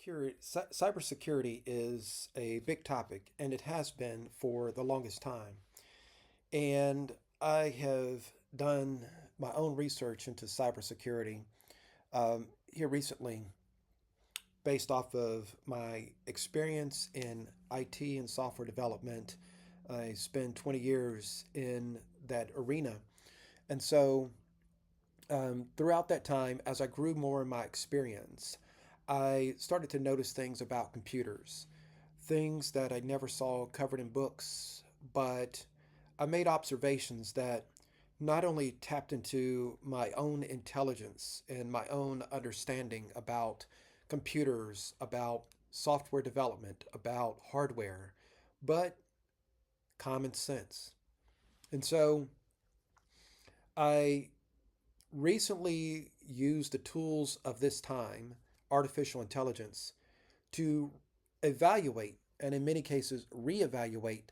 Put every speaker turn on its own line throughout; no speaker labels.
Cybersecurity is a big topic, and it has been for the longest time. And I have done my own research into cybersecurity here recently, based off of my experience in IT and software development. I spent 20 years in that arena. And so throughout that time, as I grew more in my experience, I started to notice things about computers, things that I never saw covered in books, but I made observations that not only tapped into my own intelligence and my own understanding about computers, about software development, about hardware, but common sense. And so I recently used the tools of this time, artificial intelligence, to evaluate and in many cases reevaluate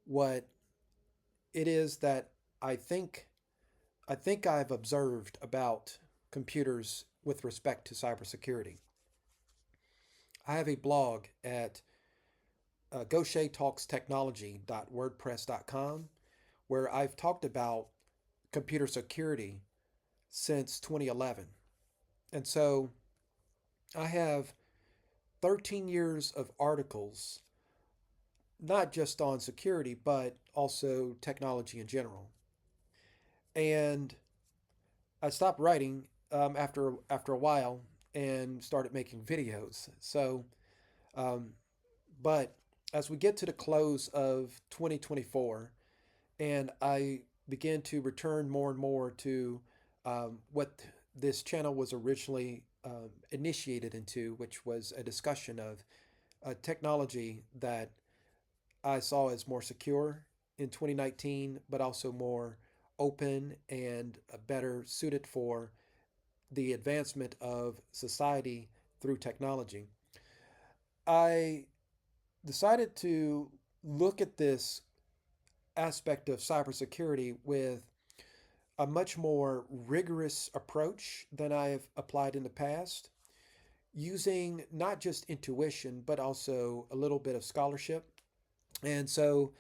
what it is that I think I think I've observed about computers with respect to cybersecurity. I have a blog at gauchertalkstechnology.wordpress.com where I've talked about computer security since 2011. And so I have 13 years of articles, not just on security, but also technology in general. And I stopped writing after a while and started making videos. Um, but as we get to the close of 2024, and I began to return more and more to what this channel was originally initiated into, which was a discussion of technology that I saw as more secure in 2019, but also more open and better suited for the advancement of society through technology. I decided to look at this aspect of cybersecurity with a much more rigorous approach than I've applied in the past, using not just intuition, but also a little bit of scholarship. And so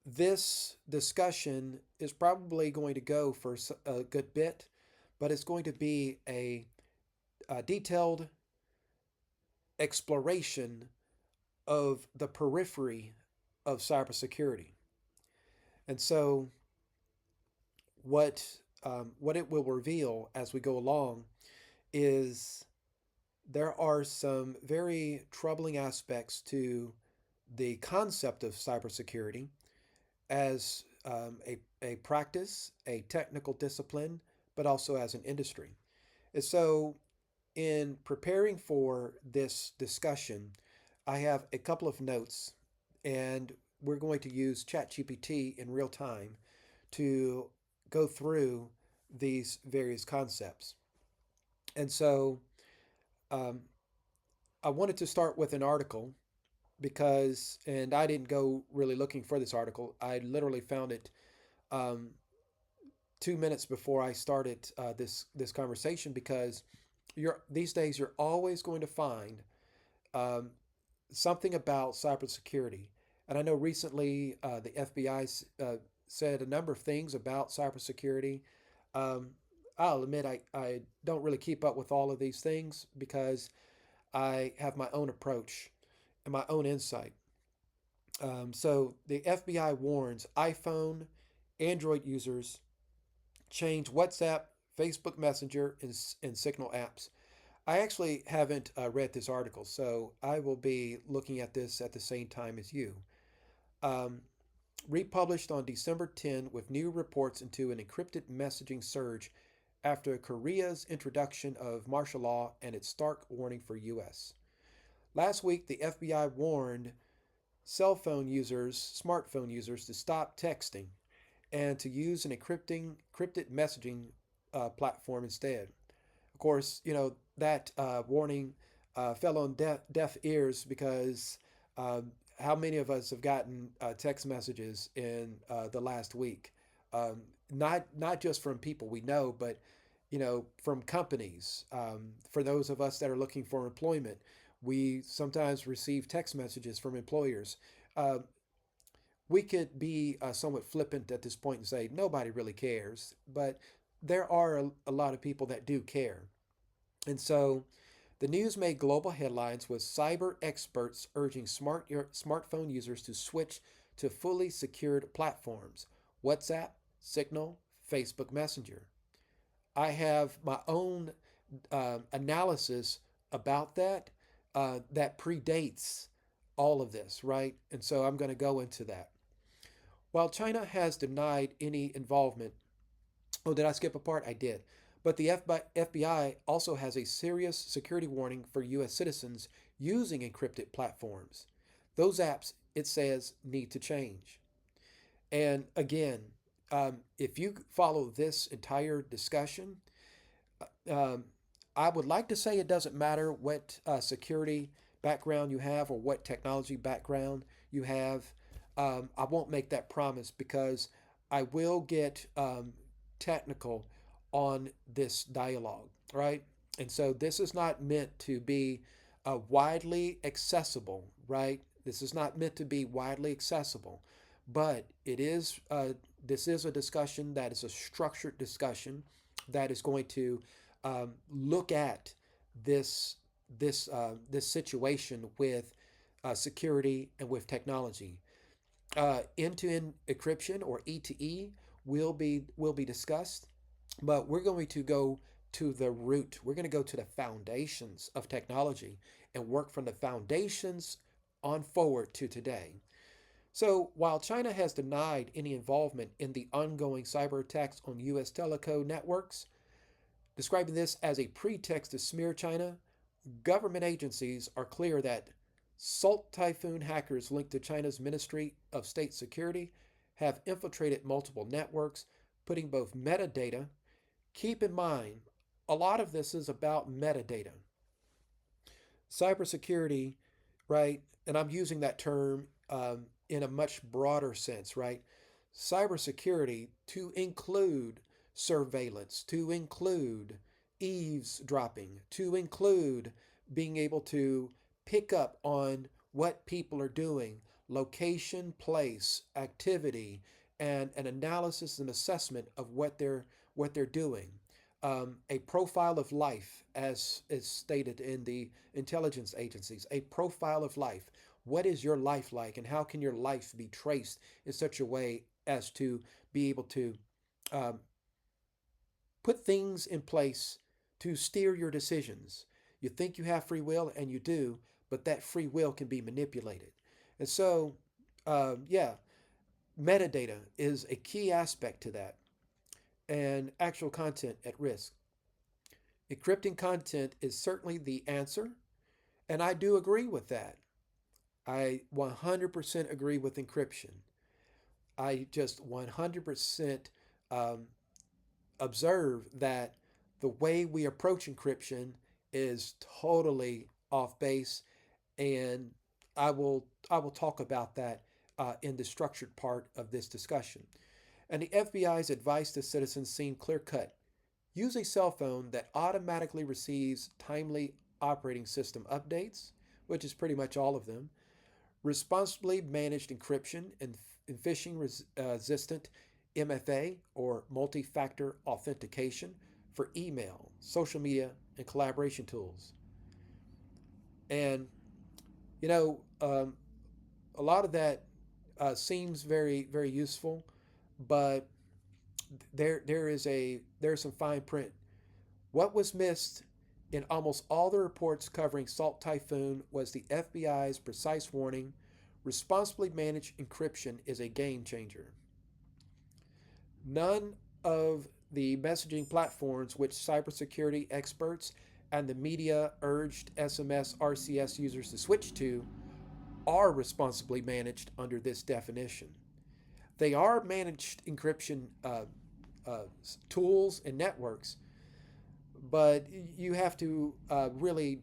this discussion is probably going to go for a good bit, but it's going to be a detailed exploration of the periphery of cybersecurity. And so, what it will reveal as we go along is there are some very troubling aspects to the concept of cybersecurity as a practice, a technical discipline, but also as an industry. And so, in preparing for this discussion, I have a couple of notes, and we're going to use ChatGPT in real time to go through these various concepts. And so, um, I wanted to start with an article because, and I didn't go really looking for this article. I literally found it um, 2 minutes before I started this conversation because you're these days you're always going to find um, something about cybersecurity. And I know recently the FBI said a number of things about cybersecurity. Um, I'll admit I don't really keep up with all of these things because I have my own approach and my own insight. So the FBI warns iPhone, Android users change WhatsApp, Facebook Messenger, and Signal apps. I actually haven't read this article, so I will be looking at this at the same time as you. Um, Republished on December 10 with new reports into an encrypted messaging surge after Korea's introduction of martial law and its stark warning for U.S. Last week, the FBI warned smartphone users, to stop texting and to use an encrypted messaging platform instead. Of course, that warning fell on deaf ears because how many of us have gotten text messages in the last week? Not just from people we know, but from companies. For those of us that are looking for employment, We sometimes receive text messages from employers. Uh, we could be somewhat flippant at this point and say nobody really cares, but there are a lot of people that do care. And so the news made global headlines with cyber experts urging smartphone users to switch to fully secured platforms: WhatsApp, Signal, Facebook Messenger. I have my own analysis about that that predates all of this, right? And so I'm going to go into that. While China has denied any involvement, oh, did I skip a part? I did. But the FBI also has a serious security warning for U.S. citizens using encrypted platforms. Those apps, it says, need to change. And again, if you follow this entire discussion, um, I would like to say it doesn't matter what security background you have or what technology background you have. I won't make that promise because I will get technical on this dialogue, right? And so this is not meant to be widely accessible, right? This is not meant to be widely accessible, but it is. This is a discussion that is a structured discussion that is going to look at this situation with security and with technology. End-to-end encryption, or ETE, will be discussed, but we're going to go to the root. We're going to go to the foundations of technology and work from the foundations on forward to today. So, while China has denied any involvement in the ongoing cyber attacks on U.S. teleco networks, describing this as a pretext to smear China, government agencies are clear that Salt Typhoon hackers linked to China's Ministry of State Security have infiltrated multiple networks, putting both metadata. Keep in mind, a lot of this is about metadata. Cybersecurity, right? And I'm using that term in a much broader sense, right? Cybersecurity to include surveillance, to include eavesdropping, to include being able to pick up on what people are doing, location, place, activity, and an analysis and assessment of what they're doing. A profile of life, as is stated in the intelligence agencies, a profile of life. What is your life like, and how can your life be traced in such a way as to be able to um, put things in place to steer your decisions? You think you have free will, and you do, but that free will can be manipulated. And so, yeah, metadata is a key aspect to that, and actual content at risk. Encrypting content is certainly the answer, and I do agree with that. I 100% agree with encryption. I just 100% um, observe that the way we approach encryption is totally off base, and I will talk about that in the structured part of this discussion. And the FBI's advice to citizens seemed clear cut: use a cell phone that automatically receives timely operating system updates, which is pretty much all of them, responsibly managed encryption and phishing resistant MFA, or multi factor authentication, for email, social media, and collaboration tools. And, you know, a lot of that seems very, very useful, but there's some fine print. What was missed in almost all the reports covering Salt Typhoon was the FBI's precise warning: responsibly managed encryption is a game changer. None of the messaging platforms which cybersecurity experts and the media urged SMS RCS users to switch to are responsibly managed under this definition. They are managed encryption uh, tools and networks, but you have to really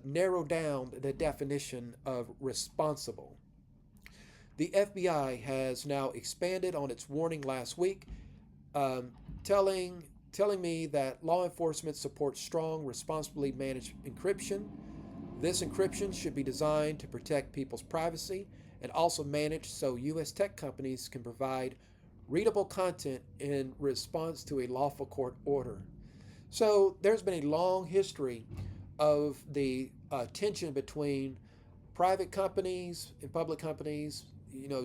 narrow down the definition of responsible. The FBI has now expanded on its warning last week, um, telling me that law enforcement supports strong, responsibly managed encryption. This encryption should be designed to protect people's privacy and also managed so U.S. tech companies can provide readable content in response to a lawful court order. So there's been a long history of the tension between private companies and public companies,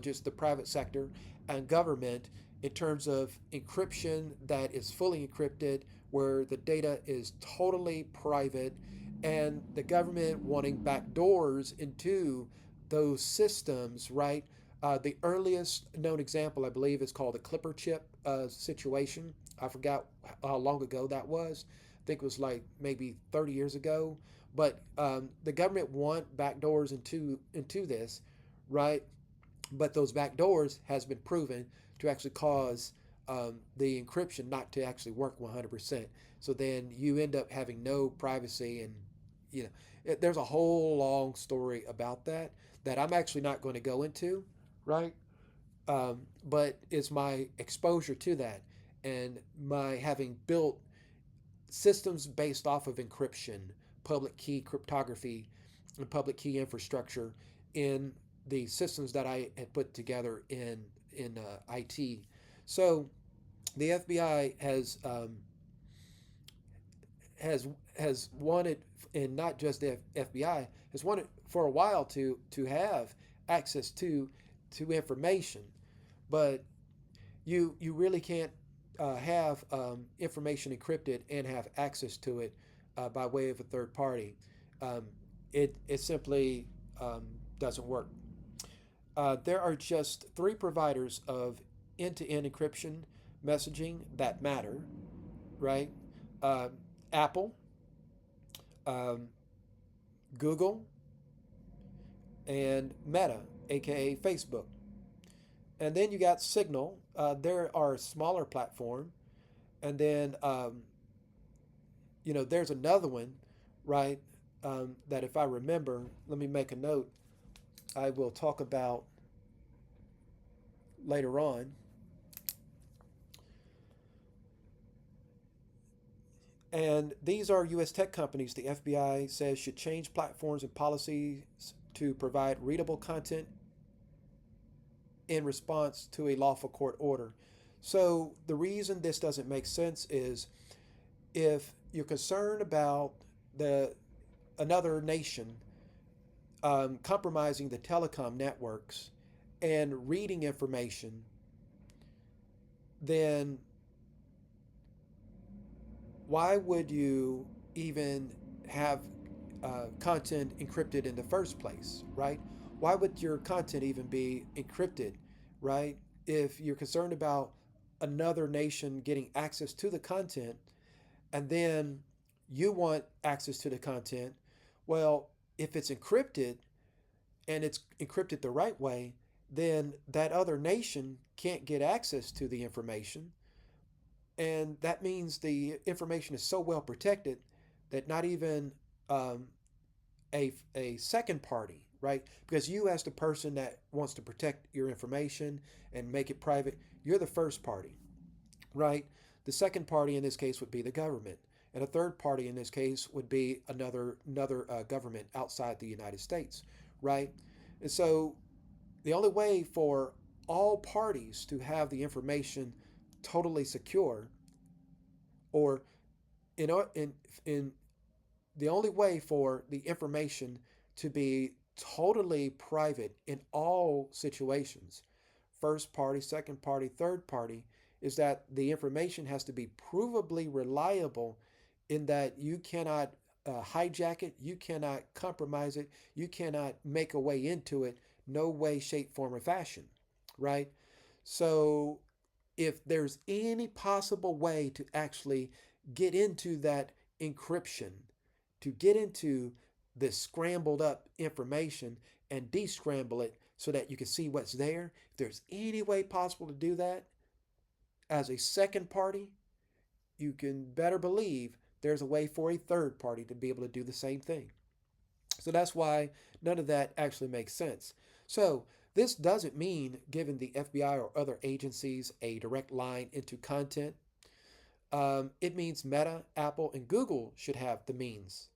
just the private sector and government in terms of encryption that is fully encrypted, where the data is totally private, and the government wanting backdoors into those systems, right? The earliest known example, I believe, is called the Clipper chip situation. I forgot how long ago that was. I think it was like maybe 30 years ago. But the government want backdoors into this, right? But those backdoors has been proven to actually cause the encryption not to actually work 100%. So then you end up having no privacy, and there's a whole long story about that I'm actually not going to go into, right? But it's my exposure to that and my having built systems based off of encryption, public key cryptography, and public key infrastructure in the systems that I had put together in IT. So the FBI has has wanted, and not just the FBI has wanted for a while to have access to information, but you really can't have information encrypted and have access to it by way of a third party. Um, it simply doesn't work. There are just three providers of end-to-end encryption messaging that matter, right? Uh, Apple, um, Google, and Meta, aka Facebook. And then you got Signal. There are a smaller platform, and then there's another one, right? That if I remember, let me make a note. I will talk about later on. And these are U.S. tech companies the FBI says should change platforms and policies to provide readable content in response to a lawful court order. So the reason this doesn't make sense is if you're concerned about the another nation compromising the telecom networks and reading information, then why would you even have content encrypted in the first place, right? Why would your content even be encrypted, right? If you're concerned about another nation getting access to the content and then you want access to the content, well, if it's encrypted and it's encrypted the right way, then that other nation can't get access to the information. And that means the information is so well protected that not even um, a second party, right? Because you, as the person that wants to protect your information and make it private, you're the first party, right? The second party in this case would be the government, and a third party in this case would be another government outside the United States, right? And so the only way for all parties to have the information totally secure, or in in the only way for the information to be totally private in all situations, first party, second party, third party, is that the information has to be provably reliable in that you cannot hijack it, you cannot compromise it, you cannot make a way into it, no way, shape, form, or fashion, right? So if there's any possible way to actually get into that encryption, to get into this scrambled up information and descramble it so that you can see what's there, if there's any way possible to do that as a second party, you can better believe there's a way for a third party to be able to do the same thing. So that's why none of that actually makes sense. So this doesn't mean giving the FBI or other agencies a direct line into content. It means Meta, Apple, and Google should have the means.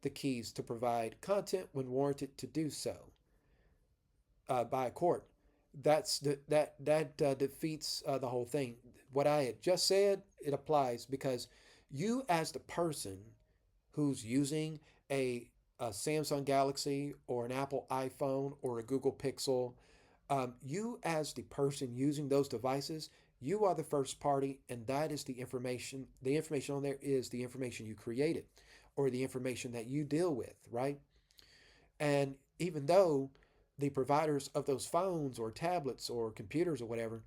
the keys to provide content when warranted to do so by a court. That defeats the whole thing. What I had just said, it applies because you, as the person who's using a Samsung Galaxy or an Apple iPhone or a Google Pixel, you, as the person using those devices, you are the first party, and that is the information. The information on there is the information you created or the information that you deal with, right? And even though the providers of those phones or tablets or computers or whatever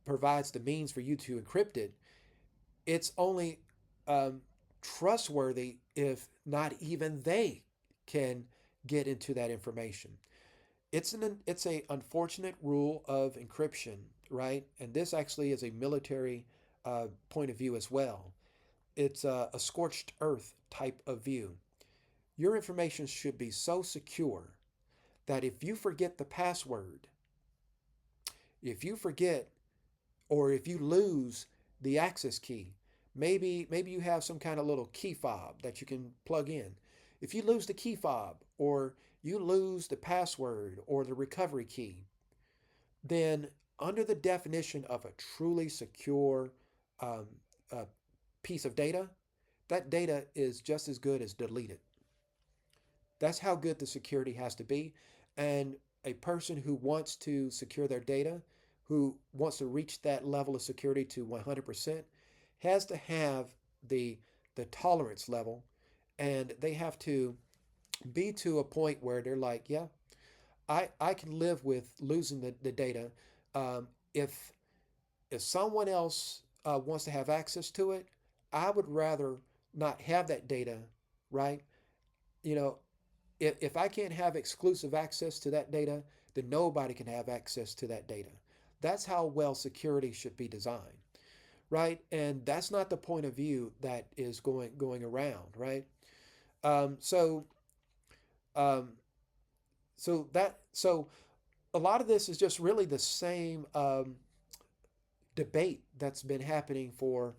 provides the means for you to encrypt it, it's only um, trustworthy if not even they can get into that information. It's a unfortunate rule of encryption, right? And this actually is a military point of view as well. It's a scorched earth type of view. Your information should be so secure that if you forget the password, if you forget or if you lose the access key, maybe you have some kind of little key fob that you can plug in. If you lose the key fob or you lose the password or the recovery key, then under the definition of a truly secure um, uh, piece of data, that data is just as good as deleted. That's how good the security has to be. And a person who wants to secure their data, who wants to reach that level of security to 100%, has to have the the tolerance level, and they have to be to a point where they're like, yeah, I can live with losing the data. If someone else wants to have access to it, I would rather not have that data, right? You know, if I can't have exclusive access to that data, then nobody can have access to that data. That's how well security should be designed, right? And that's not the point of view that is going around, right? Um, so um, so a lot of this is just really the same debate that's been happening for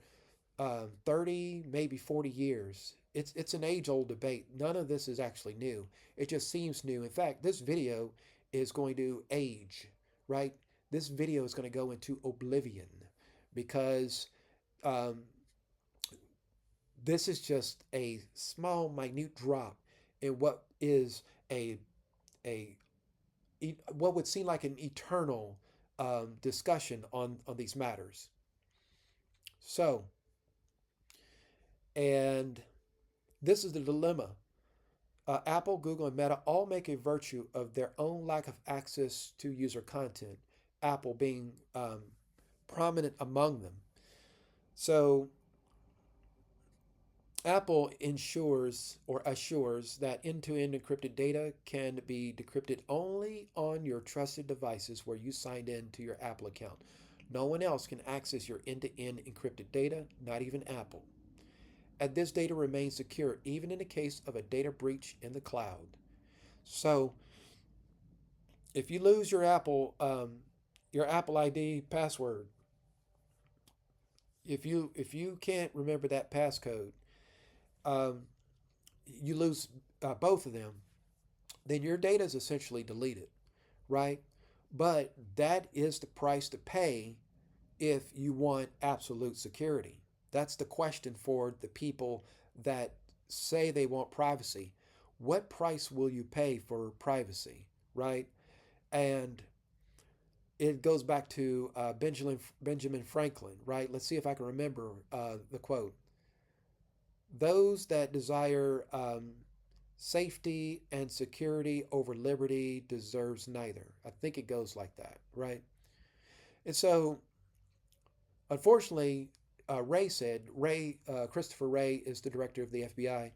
30, maybe 40 years. It's an age old debate. None of this is actually new. It just seems new. In fact, this video is going to age, right? This video is going to go into oblivion because um, this is just a small, minute drop in what is a what would seem like an eternal discussion on these matters. So, and this is the dilemma. Apple, Google, and Meta all make a virtue of their own lack of access to user content, Apple being prominent among them. So, Apple ensures or assures that end to end encrypted data can be decrypted only on your trusted devices where you signed in to your Apple account. No one else can access your end to end encrypted data, not even Apple. And this data remains secure even in the case of a data breach in the cloud. So, if you lose your Apple ID password, if you can't remember that passcode, um, you lose both of them, then your data is essentially deleted, right? But that is the price to pay if you want absolute security. That's the question for the people that say they want privacy. What price will you pay for privacy, right? And it goes back to Benjamin Franklin, right? Let's see if I can remember the quote. Those that desire safety and security over liberty deserves neither. I think it goes like that, right? And so, unfortunately, Christopher Wray is the director of the FBI.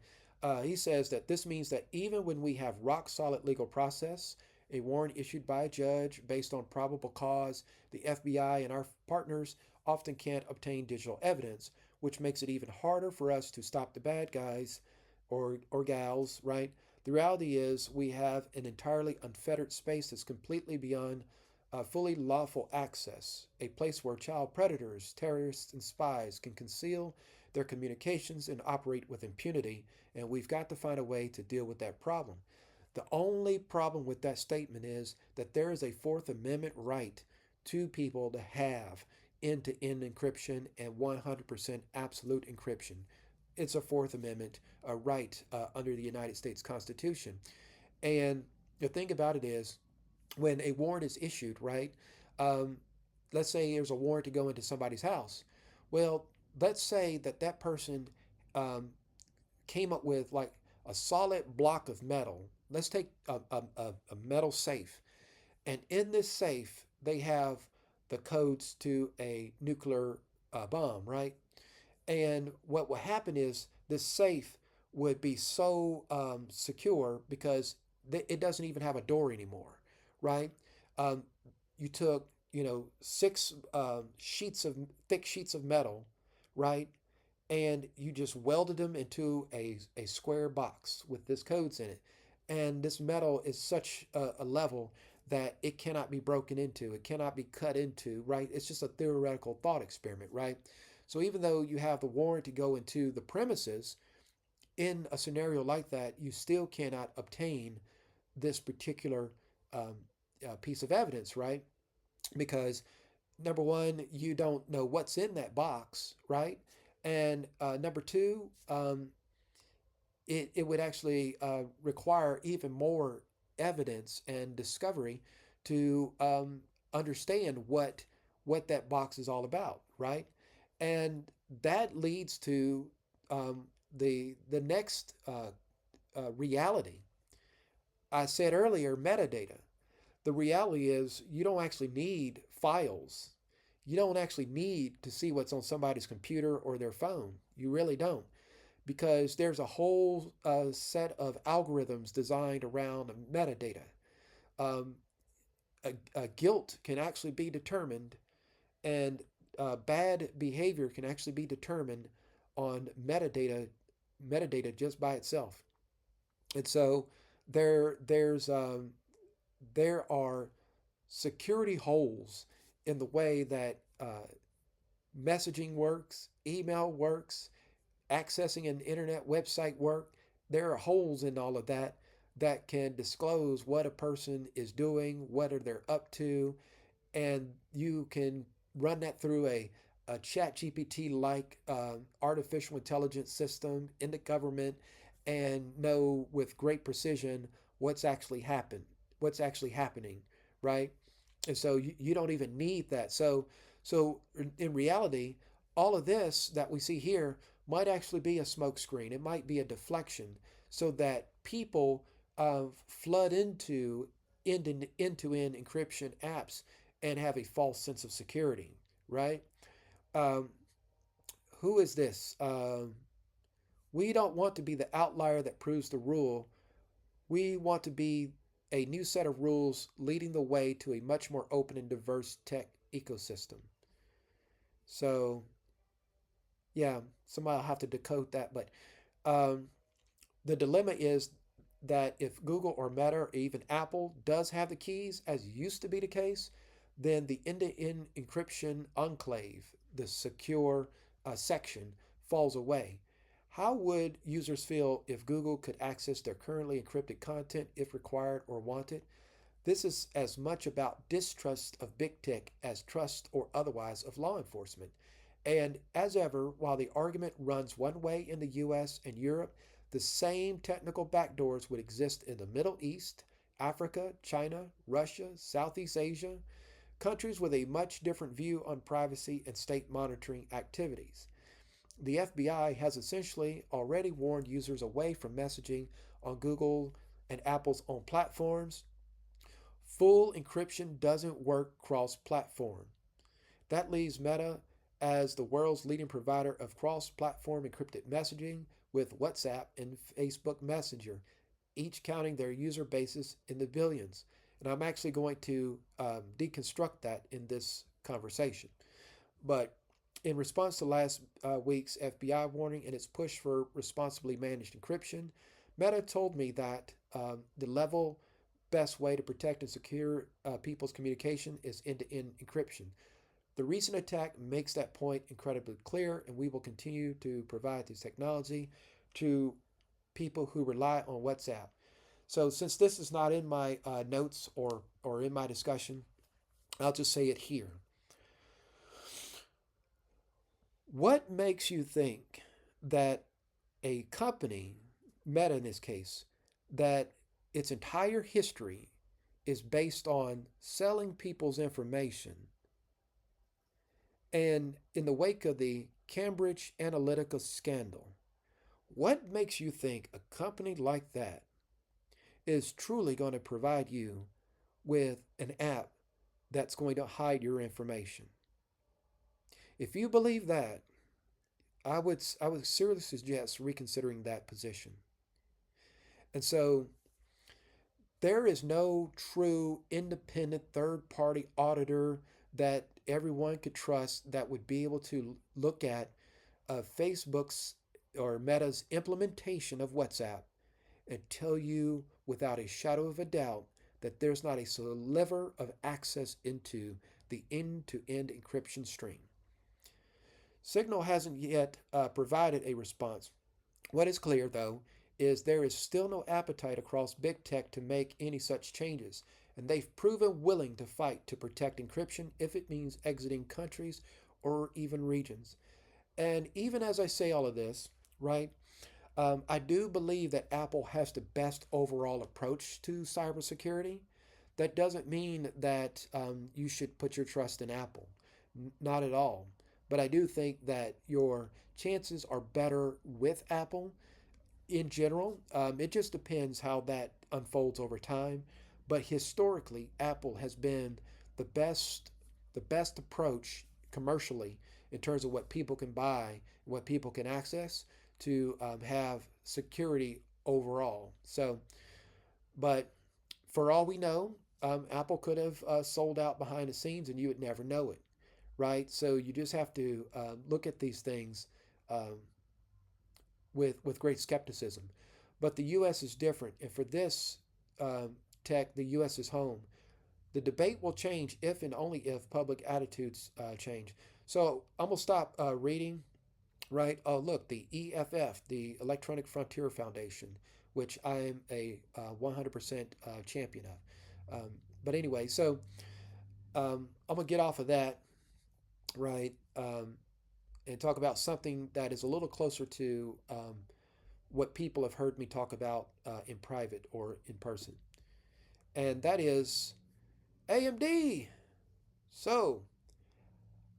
He says that this means that even when we have rock solid legal process, a warrant issued by a judge based on probable cause, the FBI and our partners often can't obtain digital evidence, which makes it even harder for us to stop the bad guys or gals, right? The reality is we have an entirely unfettered space that's completely beyond fully lawful access, a place where child predators, terrorists, and spies can conceal their communications and operate with impunity, and we've got to find a way to deal with that problem. The only problem with that statement is that there is a Fourth Amendment right to people to have end to end encryption and 100% absolute encryption. It's a Fourth Amendment right under the United States Constitution. And the thing about it is, when a warrant is issued, right? Um, let's say there's a warrant to go into somebody's house. Well, let's say that that person um, came up with like a solid block of metal. Let's take a metal safe. And in this safe, they have the codes to a nuclear bomb, right? And what will happen is this safe would be so secure because it doesn't even have a door anymore, right? Um, you took, six sheets of thick sheets of metal, right? And you just welded them into a square box with this codes in it. And this metal is such a level that it cannot be broken into, it cannot be cut into, right? It's just a theoretical thought experiment, right? So even though you have the warrant to go into the premises, in a scenario like that, you still cannot obtain this particular um, piece of evidence, right? Because number one, you don't know what's in that box, right? And number two, it would actually require even more evidence and discovery to understand what that box is all about, right? And that leads to the next reality. I said earlier, metadata. The reality is you don't actually need files. You don't actually need to see what's on somebody's computer or their phone. You really don't, because there's a whole set of algorithms designed around metadata. Um, a guilt can actually be determined, and bad behavior can actually be determined on metadata just by itself. And so there are security holes in the way that messaging works, email works, accessing an internet website work. There are holes in all of that that can disclose what a person is doing, what are they're up to, and you can run that through a chat GPT like artificial intelligence system in the government and know with great precision what's actually happening, right? And so you don't even need that. So in reality, all of this that we see here might actually be a smokescreen. It might be a deflection so that people flood into end-to-end encryption apps and have a false sense of security, right? Um, who is this? We don't want to be the outlier that proves the rule. We want to be a new set of rules leading the way to a much more open and diverse tech ecosystem. So, yeah, somebody will have to decode that. But um, the dilemma is that if Google or Meta or even Apple does have the keys, as used to be the case, then the end-to-end encryption enclave, the secure section, falls away. How would users feel if Google could access their currently encrypted content if required or wanted? This is as much about distrust of big tech as trust or otherwise of law enforcement. And as ever, while the argument runs one way in the US and Europe, the same technical backdoors would exist in the Middle East, Africa, China, Russia, Southeast Asia, countries with a much different view on privacy and state monitoring activities. The FBI has essentially already warned users away from messaging on Google and Apple's own platforms. Full encryption doesn't work cross platform. That leaves Meta as the world's leading provider of cross platform encrypted messaging with WhatsApp and Facebook Messenger, each counting their user bases in the billions. And I'm actually going to deconstruct that in this conversation. But in response to last week's FBI warning and its push for responsibly managed encryption, Meta told me that the level best way to protect and secure people's communication is end-to-end encryption. The recent attack makes that point incredibly clear, and we will continue to provide this technology to people who rely on WhatsApp. So, since this is not in my notes or in my discussion, I'll just say it here. What makes you think that a company, Meta in this case, that its entire history is based on selling people's information, and in the wake of the Cambridge Analytica scandal, what makes you think a company like that is truly going to provide you with an app that's going to hide your information? If you believe that, I would seriously suggest reconsidering that position. And so there is no true independent third party auditor that everyone could trust that would be able to look at Facebook's or Meta's implementation of WhatsApp and tell you without a shadow of a doubt that there's not a sliver of access into the end to end encryption stream. Signal hasn't yet provided a response. What is clear, though, is there is still no appetite across big tech to make any such changes, and they've proven willing to fight to protect encryption if it means exiting countries or even regions. And even as I say all of this, right, I do believe that Apple has the best overall approach to cybersecurity. That doesn't mean that you should put your trust in Apple, not at all. But I do think that your chances are better with Apple in general. It just depends how that unfolds over time. But historically, Apple has been the best, the best approach commercially in terms of what people can buy, what people can access to have security overall. So, but for all we know, Apple could have sold out behind the scenes and you would never know it, right? So you just have to look at these things um, with great skepticism. But the U.S. is different, and for this tech, the U.S. is home. The debate will change if and only if public attitudes change. So I'm gonna stop reading. Right? Oh, look, the EFF, the Electronic Frontier Foundation, which I am a 100% champion of. But anyway, so I'm gonna get off of that, right? And talk about something that is a little closer to what people have heard me talk about in private or in person, and that is AMD. So,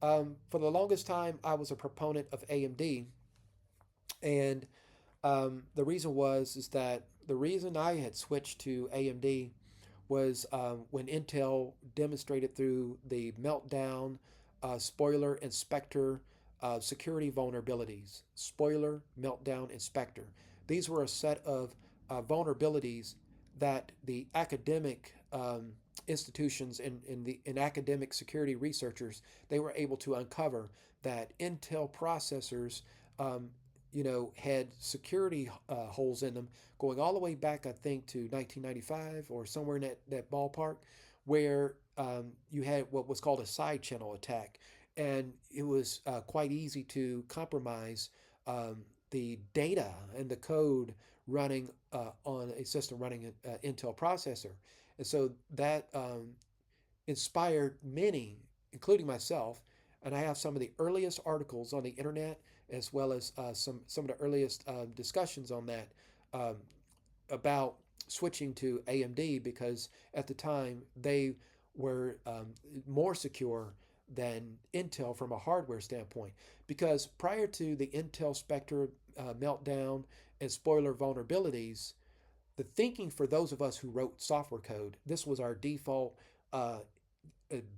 for the longest time, I was a proponent of AMD, and the reason was is that the reason I had switched to AMD was when Intel demonstrated through the meltdown, spoiler, inspector security vulnerabilities. Spoiler, meltdown, inspector. These were a set of vulnerabilities that the academic institutions and academic security researchers, they were able to uncover that Intel processors um, had security holes in them going all the way back, I think, to 1995 or somewhere in that ballpark, where you had what was called a side channel attack. And it was quite easy to compromise the data and the code running on a system running an Intel processor. And so that inspired many, including myself. And I have some of the earliest articles on the internet, as well as some of the earliest discussions on that um, about switching to AMD because at the time they were more secure than Intel from a hardware standpoint. Because prior to the Intel Spectre meltdown and spoiler vulnerabilities, the thinking for those of us who wrote software code, this was our default uh,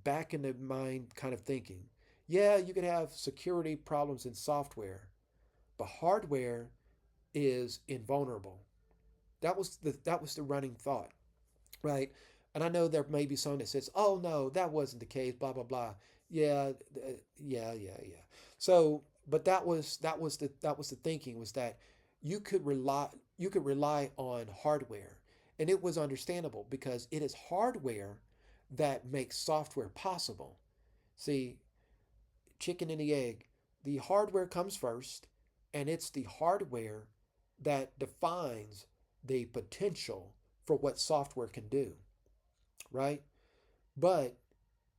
back in the mind kind of thinking. Yeah, you could have security problems in software, but hardware is invulnerable. That was the running thought, right? And I know there may be someone that says, "Oh no, that wasn't the case." Blah blah blah. Yeah, yeah. So, but that was the thinking was that you could rely on hardware, and it was understandable because it is hardware that makes software possible. See, chicken and the egg. The hardware comes first, and it's the hardware that defines the potential for what software can do, right? But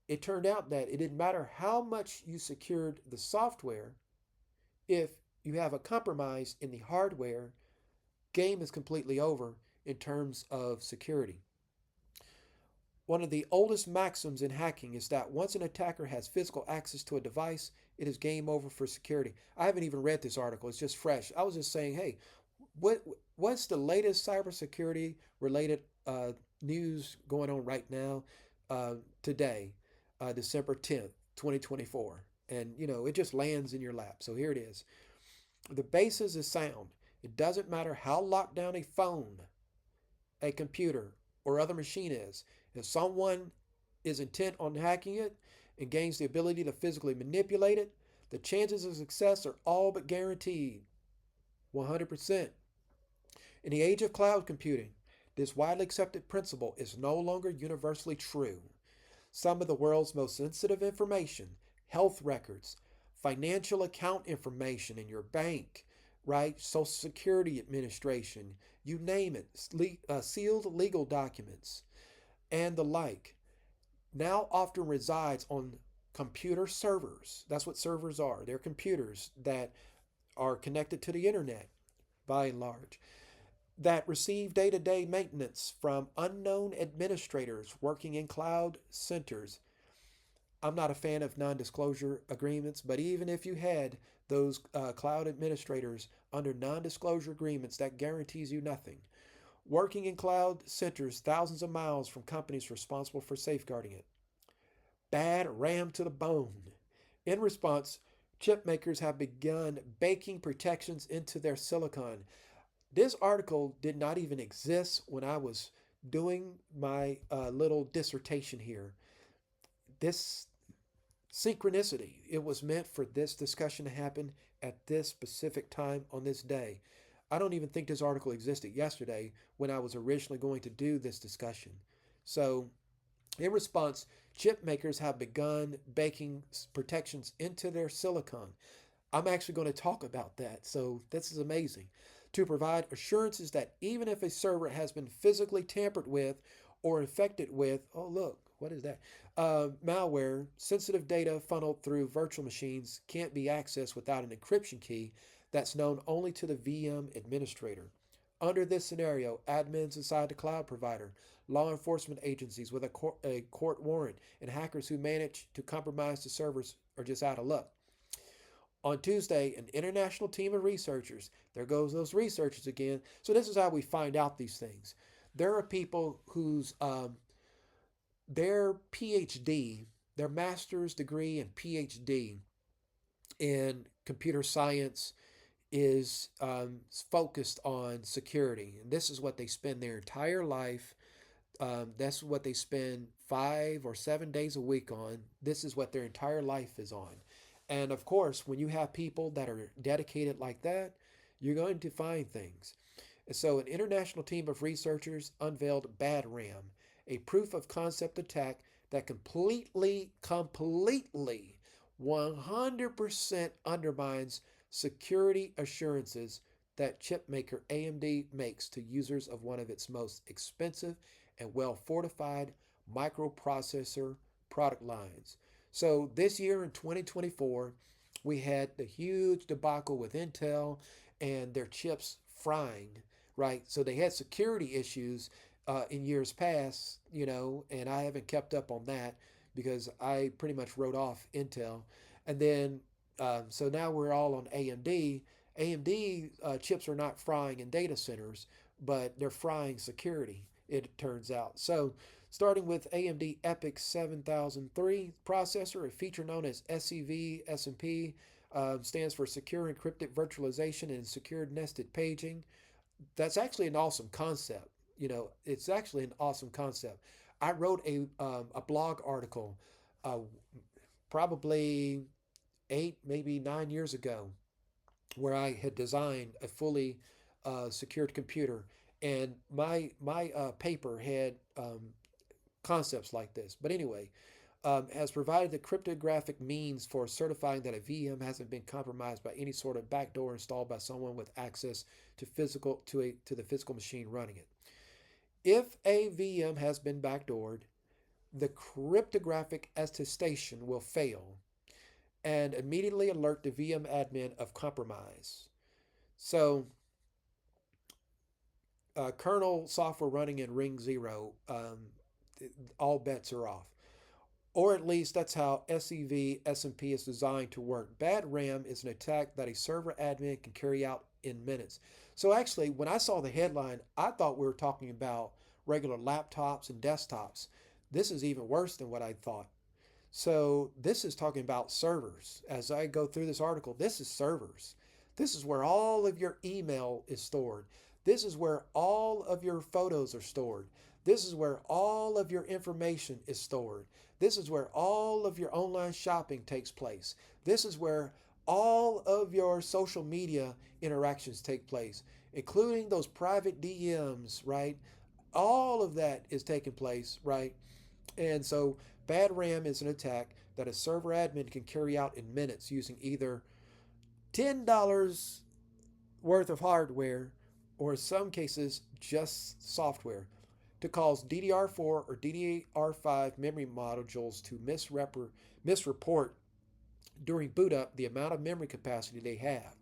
it turned out that it didn't matter how much you secured the software, if you have a compromise in the hardware, game is completely over in terms of security. One of the oldest maxims in hacking is that once an attacker has physical access to a device, it is game over for security. I haven't even read this article, it's just fresh. I was just saying, hey, what what's the latest cybersecurity related news going on right now, today, December 10th, 2024? And it just lands in your lap. So here it is. The basis is sound. It doesn't matter how locked down a phone, a computer, or other machine is. If someone is intent on hacking it and gains the ability to physically manipulate it, the chances of success are all but guaranteed. 100%. In the age of cloud computing, this widely accepted principle is no longer universally true. Some of the world's most sensitive information, health records, financial account information in your bank, right? Social Security Administration, you name it, sealed legal documents, and the like, now often resides on computer servers. That's what servers are. They're computers that are connected to the internet by and large, that receive day to day maintenance from unknown administrators working in cloud centers. I'm not a fan of non disclosure agreements, but even if you had those cloud administrators under non disclosure agreements, that guarantees you nothing. Working in cloud centers thousands of miles from companies responsible for safeguarding it. Bad ram to the bone. In response, chip makers have begun baking protections into their silicon. This article did not even exist when I was doing my little dissertation here. This synchronicity, it was meant for this discussion to happen at this specific time on this day. I don't even think this article existed yesterday when I was originally going to do this discussion. So, in response, chip makers have begun baking protections into their silicon. I'm actually going to talk about that. So, this is amazing. To provide assurances that even if a server has been physically tampered with or infected with, oh, look, what is that? Malware, sensitive data funneled through virtual machines can't be accessed without an encryption key that's known only to the VM administrator. Under this scenario, admins inside the cloud provider, law enforcement agencies with a court warrant, and hackers who manage to compromise the servers are just out of luck. On Tuesday, an international team of researchers, there goes those researchers again. So this is how we find out these things. There are people whose their PhD, their master's degree and PhD in computer science is focused on security. And this is what they spend their entire life. That's what they spend 5 or 7 days a week on. This is what their entire life is on. And of course, when you have people that are dedicated like that, you're going to find things. And so, an international team of researchers unveiled BadRam, a proof of concept attack that completely, 100% undermines security assurances that chipmaker AMD makes to users of one of its most expensive and well fortified microprocessor product lines. So, this year in 2024, we had the huge debacle with Intel and their chips frying, right? So, they had security issues in years past, and I haven't kept up on that because I pretty much wrote off Intel. And then, so now we're all on AMD. AMD chips are not frying in data centers, but they're frying security, it turns out. So, starting with AMD EPYC 7003 processor, a feature known as SEV stands for Secure Encrypted Virtualization and Secured Nested Paging. That's actually an awesome concept. It's actually an awesome concept. I wrote a blog article probably 8, maybe 9 years ago, where I had designed a fully secured computer, and my paper had concepts like this. But anyway, has provided the cryptographic means for certifying that a VM hasn't been compromised by any sort of backdoor installed by someone with access to the physical machine running it. If a VM has been backdoored, the cryptographic attestation will fail and immediately alert the VM admin of compromise. So, kernel software running in Ring 0, all bets are off. Or at least that's how SEV SMP is designed to work. Bad RAM is an attack that a server admin can carry out in minutes. So actually, when I saw the headline, I thought we were talking about regular laptops and desktops. This is even worse than what I thought. So this is talking about servers. As I go through this article, this is servers. This is where all of your email is stored. This is where all of your photos are stored. This is where all of your information is stored. This is where all of your online shopping takes place. This is where all of your social media interactions take place, including those private DMs, right? All of that is taking place, right? And so bad RAM is an attack that a server admin can carry out in minutes using either $10 worth of hardware or in some cases just software to cause DDR4 or DDR5 memory modules to misreport during boot up the amount of memory capacity they have.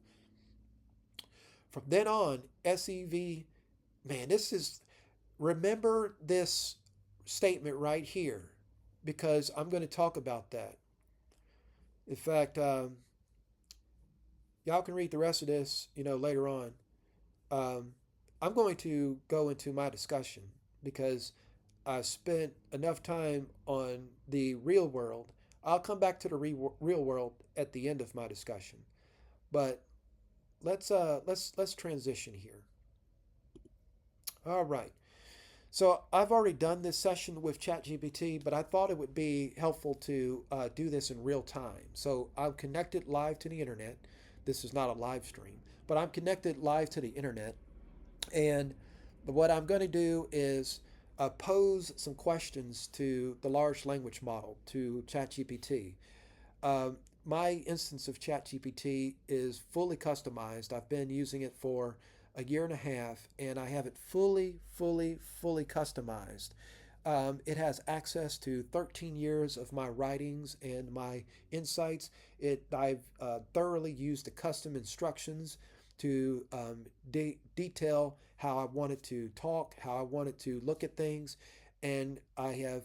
From then on, SEV, man, remember this statement right here because I'm going to talk about that. In fact, y'all can read the rest of this, later on. Um, I'm going to go into my discussion because I spent enough time on the real world. I'll come back to the real world at the end of my discussion, but let's transition here. All right. So I've already done this session with ChatGPT, but I thought it would be helpful to do this in real time. So I'm connected live to the internet. This is not a live stream, but I'm connected live to the internet. And what I'm going to do is pose some questions to the large language model, to ChatGPT. My instance of ChatGPT is fully customized. I've been using it for a year and a half, and I have it fully customized. It has access to 13 years of my writings and my insights. I've thoroughly used the custom instructions to detail how I wanted to talk, how I wanted to look at things, and I have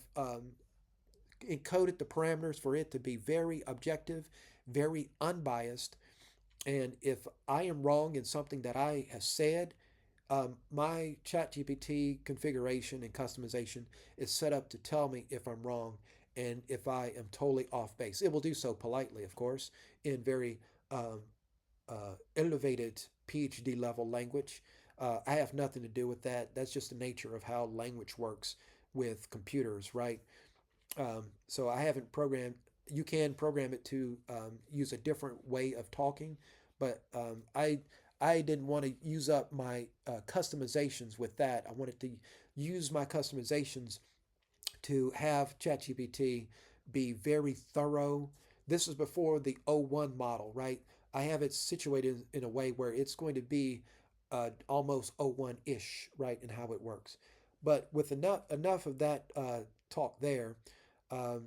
encoded the parameters for it to be very objective, very unbiased. And if I am wrong in something that I have said, my ChatGPT configuration and customization is set up to tell me if I'm wrong and if I am totally off base. It will do so politely, of course, in very elevated PhD level language. I have nothing to do with that. That's just the nature of how language works with computers, right? So I haven't programmed. You can program it to use a different way of talking, but I didn't want to use up my customizations with that. I wanted to use my customizations to have ChatGPT be very thorough. This is before the O1 model, right? I have it situated in a way where it's going to be almost O1-ish, right, in how it works. But with enough of that talk there, um,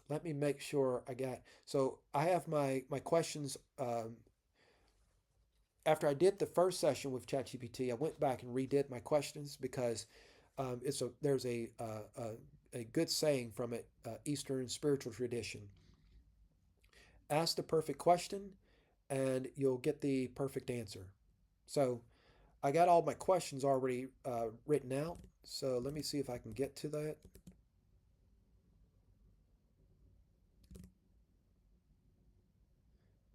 let me make sure I got. So I have my questions. After I did the first session with ChatGPT, I went back and redid my questions because there's a good saying from an Eastern spiritual tradition. Ask the perfect question, and you'll get the perfect answer. So I got all my questions already written out. So let me see if I can get to that.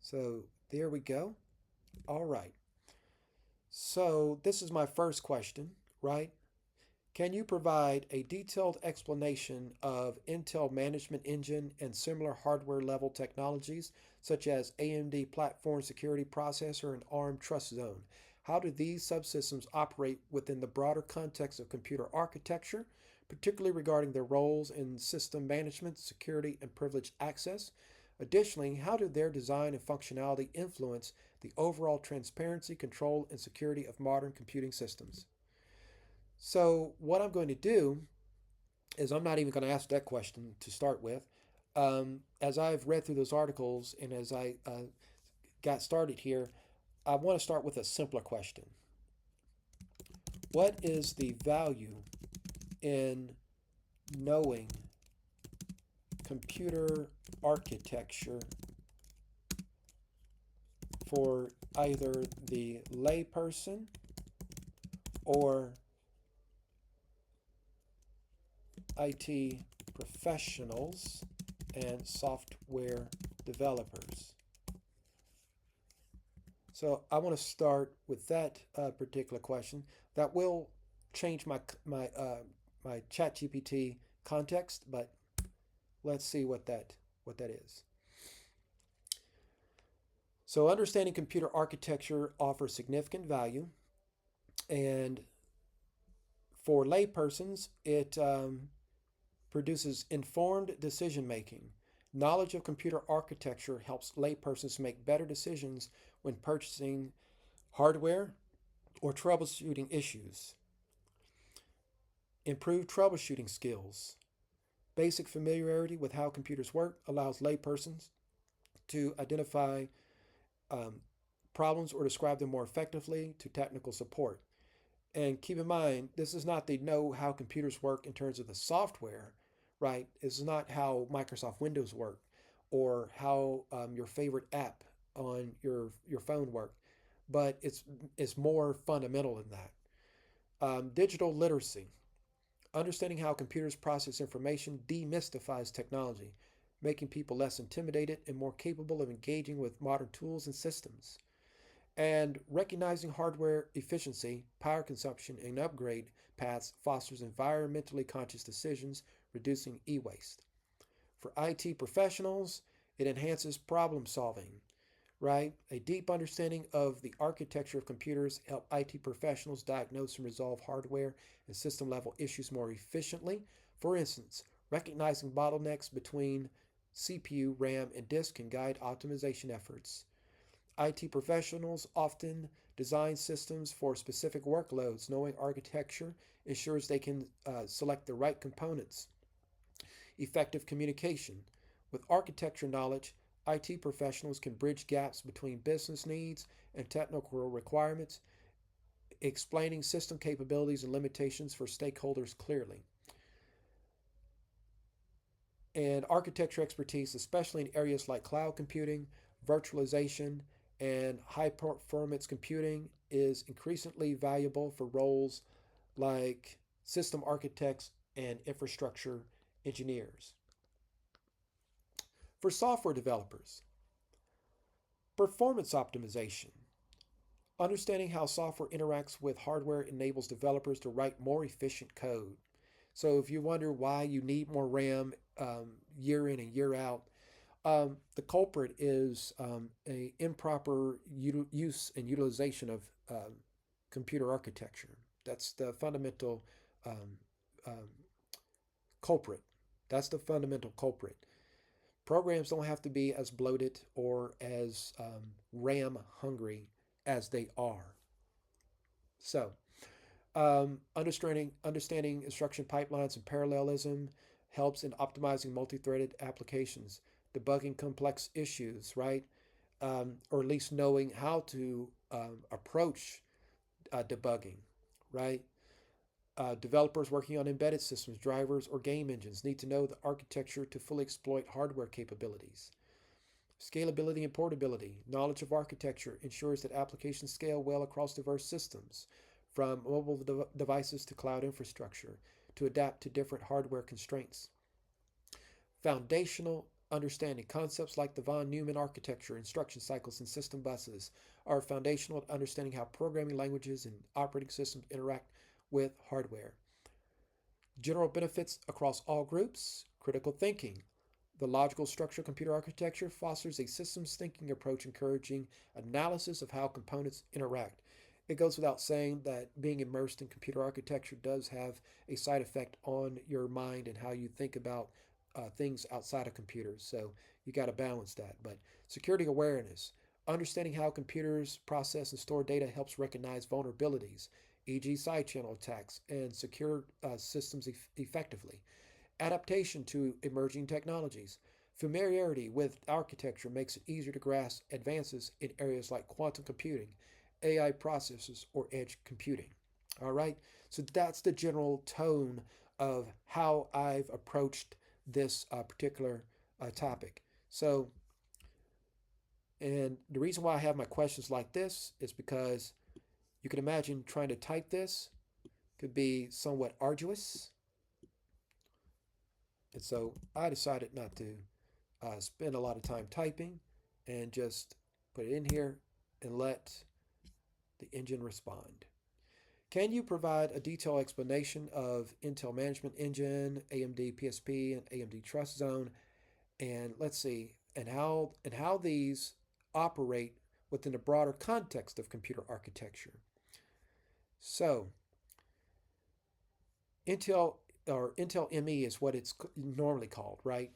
So there we go. All right. So this is my first question, right? Can you provide a detailed explanation of Intel Management Engine and similar hardware level technologies such as AMD Platform Security Processor and Arm TrustZone? How do these subsystems operate within the broader context of computer architecture, particularly regarding their roles in system management, security, and privileged access. Additionally, how do their design and functionality influence the overall transparency, control, and security of modern computing systems? So, what I'm going to do is I'm not even going to ask that question to start with. As I've read through those articles and as I got started here, I want to start with a simpler question. What is the value in knowing computer architecture for either the layperson or IT professionals and software developers? So I want to start with that particular question. That will change my ChatGPT context, but let's see what that is. So understanding computer architecture offers significant value, and for laypersons, it produces informed decision making. Knowledge of computer architecture helps laypersons make better decisions when purchasing hardware or troubleshooting issues. Improved troubleshooting skills. Basic familiarity with how computers work allows laypersons to identify um, problems or describe them more effectively to technical support. And keep in mind, this is not the know how computers work in terms of the software, right? This is not how Microsoft Windows work or how your favorite app on your phone work, but it's more fundamental than that. Digital literacy. Understanding how computers process information demystifies technology, making people less intimidated and more capable of engaging with modern tools and systems. And recognizing hardware efficiency, power consumption, and upgrade paths fosters environmentally conscious decisions, reducing e waste. For IT professionals, it enhances problem solving, right? A deep understanding of the architecture of computers help IT professionals diagnose and resolve hardware and system level issues more efficiently. For instance, recognizing bottlenecks between CPU, RAM, and disk can guide optimization efforts. IT professionals often design systems for specific workloads. Knowing architecture ensures they can select the right components. Effective communication. With architecture knowledge, IT professionals can bridge gaps between business needs and technical requirements, explaining system capabilities and limitations for stakeholders clearly. And architecture expertise, especially in areas like cloud computing, virtualization, and high performance computing, is increasingly valuable for roles like system architects and infrastructure engineers. For software developers, performance optimization. Understanding how software interacts with hardware enables developers to write more efficient code. So if you wonder why you need more RAM year in and year out, the culprit is a improper use and utilization of computer architecture. That's the fundamental um, um, culprit. That's the fundamental culprit. Programs don't have to be as bloated or as RAM hungry as they are. So, understanding instruction pipelines and parallelism helps in optimizing multi-threaded applications, debugging complex issues, right? Or at least knowing how to approach debugging, right? Developers working on embedded systems, drivers, or game engines need to know the architecture to fully exploit hardware capabilities. Scalability and portability. Knowledge of architecture ensures that applications scale well across diverse systems, from mobile devices to cloud infrastructure, to adapt to different hardware constraints. Foundational understanding. Concepts like the von Neumann architecture, instruction cycles, and system buses are foundational to understanding how programming languages and operating systems interact with hardware. General benefits across all groups. Critical thinking. The logical structure of computer architecture fosters a systems thinking approach encouraging analysis of how components interact. it goes without saying that being immersed in computer architecture does have a side effect on your mind and how you think about things outside of computers. So you got to balance that. But security awareness, understanding how computers process and store data helps recognize vulnerabilities, e.g., side channel attacks, and secure systems effectively. Adaptation to emerging technologies. Familiarity with architecture makes it easier to grasp advances in areas like quantum computing, AI processors, or edge computing. All right, so that's the general tone of how I've approached this particular topic. So, and the reason why I have my questions like this is because you can imagine trying to type this could be somewhat arduous. And so I decided not to spend a lot of time typing and just put it in here and let the engine respond. Can you provide a detailed explanation of Intel Management Engine, AMD PSP, and AMD TrustZone, and let's see, and how these operate within the broader context of computer architecture? So, Intel or Intel ME is what it's normally called, right?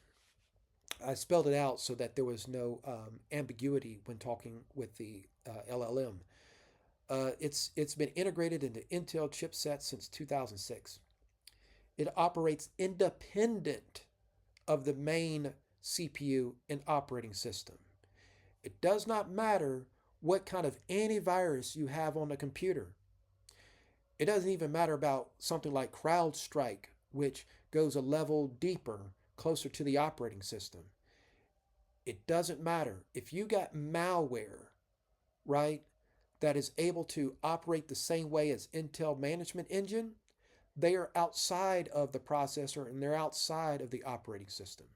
I spelled it out so that there was no ambiguity when talking with the LLM. It's been integrated into Intel chipsets since 2006. It operates independent of the main CPU and operating system. It does not matter what kind of antivirus you have on the computer. It doesn't even matter about something like CrowdStrike, which goes a level deeper, closer to the operating system. It doesn't matter. If you got malware, right, that is able to operate the same way as Intel Management Engine, they are outside of the processor and they're outside of the operating system.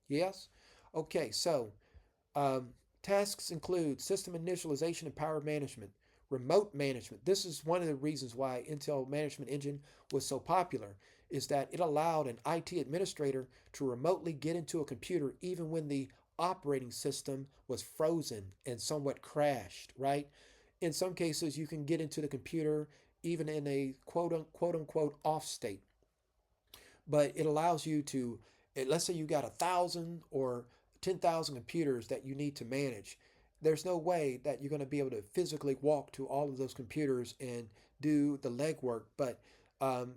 Yes? Okay, so um, tasks include system initialization and power management, remote management. This is one of the reasons why Intel Management Engine was so popular, is that it allowed an IT administrator to remotely get into a computer even when the operating system was frozen and somewhat crashed, right? In some cases, you can get into the computer even in a quote unquote off state, but it allows you to, let's say you got 1,000 or 10,000 computers that you need to manage. There's no way that you're going to be able to physically walk to all of those computers and do the legwork, but um,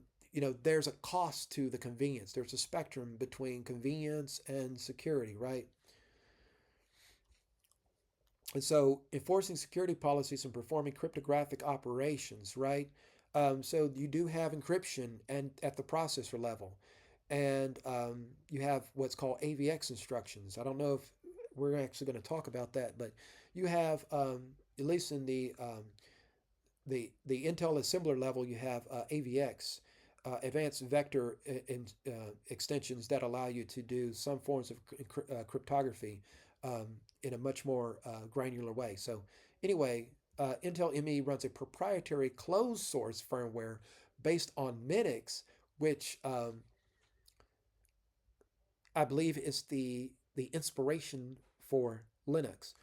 there's a cost to the convenience. There's a spectrum between convenience and security, right? And so enforcing security policies and performing cryptographic operations, right? So you do have encryption and at the processor level, and you have what's called AVX instructions. I don't know if we're actually going to talk about that, but you have at least in the Intel assembler level, you have AVX, advanced vector extensions that allow you to do some forms of cryptography um, in a much more granular way. So, anyway, Intel ME runs a proprietary closed source firmware based on Minix, which I believe is the inspiration for Linux,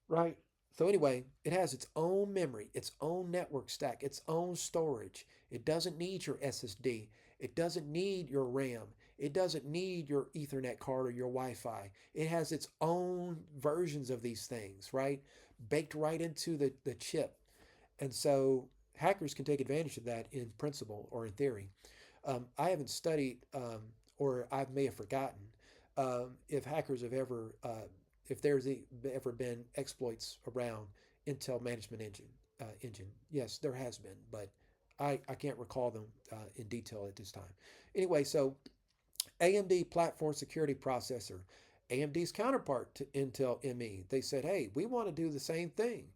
right? So anyway, it has its own memory, its own network stack, its own storage. It doesn't need your SSD. It doesn't need your RAM. It doesn't need your Ethernet card or your Wi-Fi. It has its own versions of these things, right? Baked right into the chip. And so hackers can take advantage of that in principle or in theory. I haven't studied, or I may have forgotten, if hackers have ever, if there's ever been exploits around Intel Management Engine. Yes, there has been, but I can't recall them in detail at this time. Anyway, so AMD Platform Security Processor, AMD's counterpart to Intel ME, they said, hey, we want to do the same thing.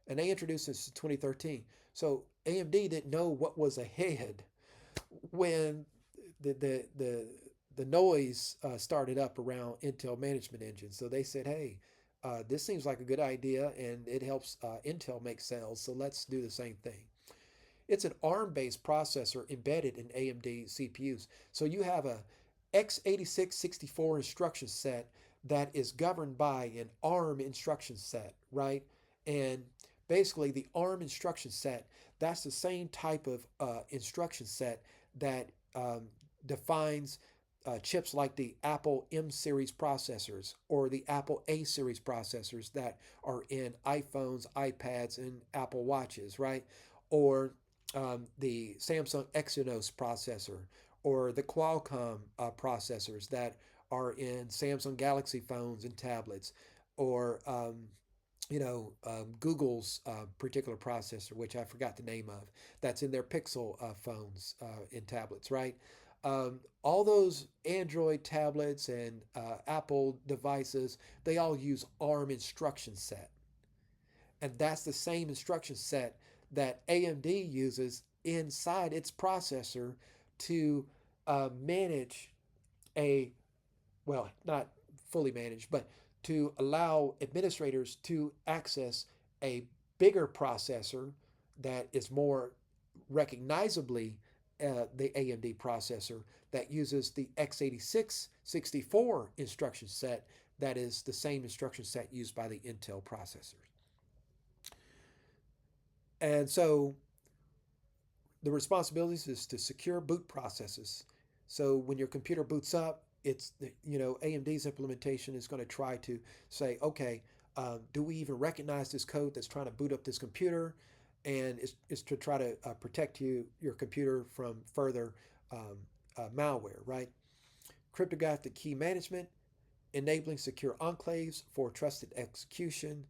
And they introduced this in 2013. So AMD didn't know what was ahead when the the the the noise started up around Intel Management Engine. So they said, "Hey, this seems like a good idea, and it helps Intel make sales. So let's do the same thing." It's an ARM-based processor embedded in AMD CPUs. So you have a x86-64 instruction set that is governed by an ARM instruction set, right? And Basically, the ARM instruction set, that's the same type of instruction set that defines chips like the Apple M series processors or the Apple A series processors that are in iPhones, iPads, and Apple Watches, right? Or the Samsung Exynos processor or the Qualcomm processors that are in Samsung Galaxy phones and tablets, or Google's particular processor, which I forgot the name of, that's in their Pixel phones and tablets, right? All those Android tablets and Apple devices, they all use ARM instruction set. And that's the same instruction set that AMD uses inside its processor to manage a, well, not fully managed, but to allow administrators to access a bigger processor that is more recognizably the AMD processor that uses the x86-64 instruction set that is the same instruction set used by the Intel processors. And so the responsibilities is to secure boot processes. So when your computer boots up, it's AMD's implementation is going to try to say, okay, do we even recognize this code that's trying to boot up this computer? And it's to try to protect your computer from further malware, right? Cryptographic key management, enabling secure enclaves for trusted execution.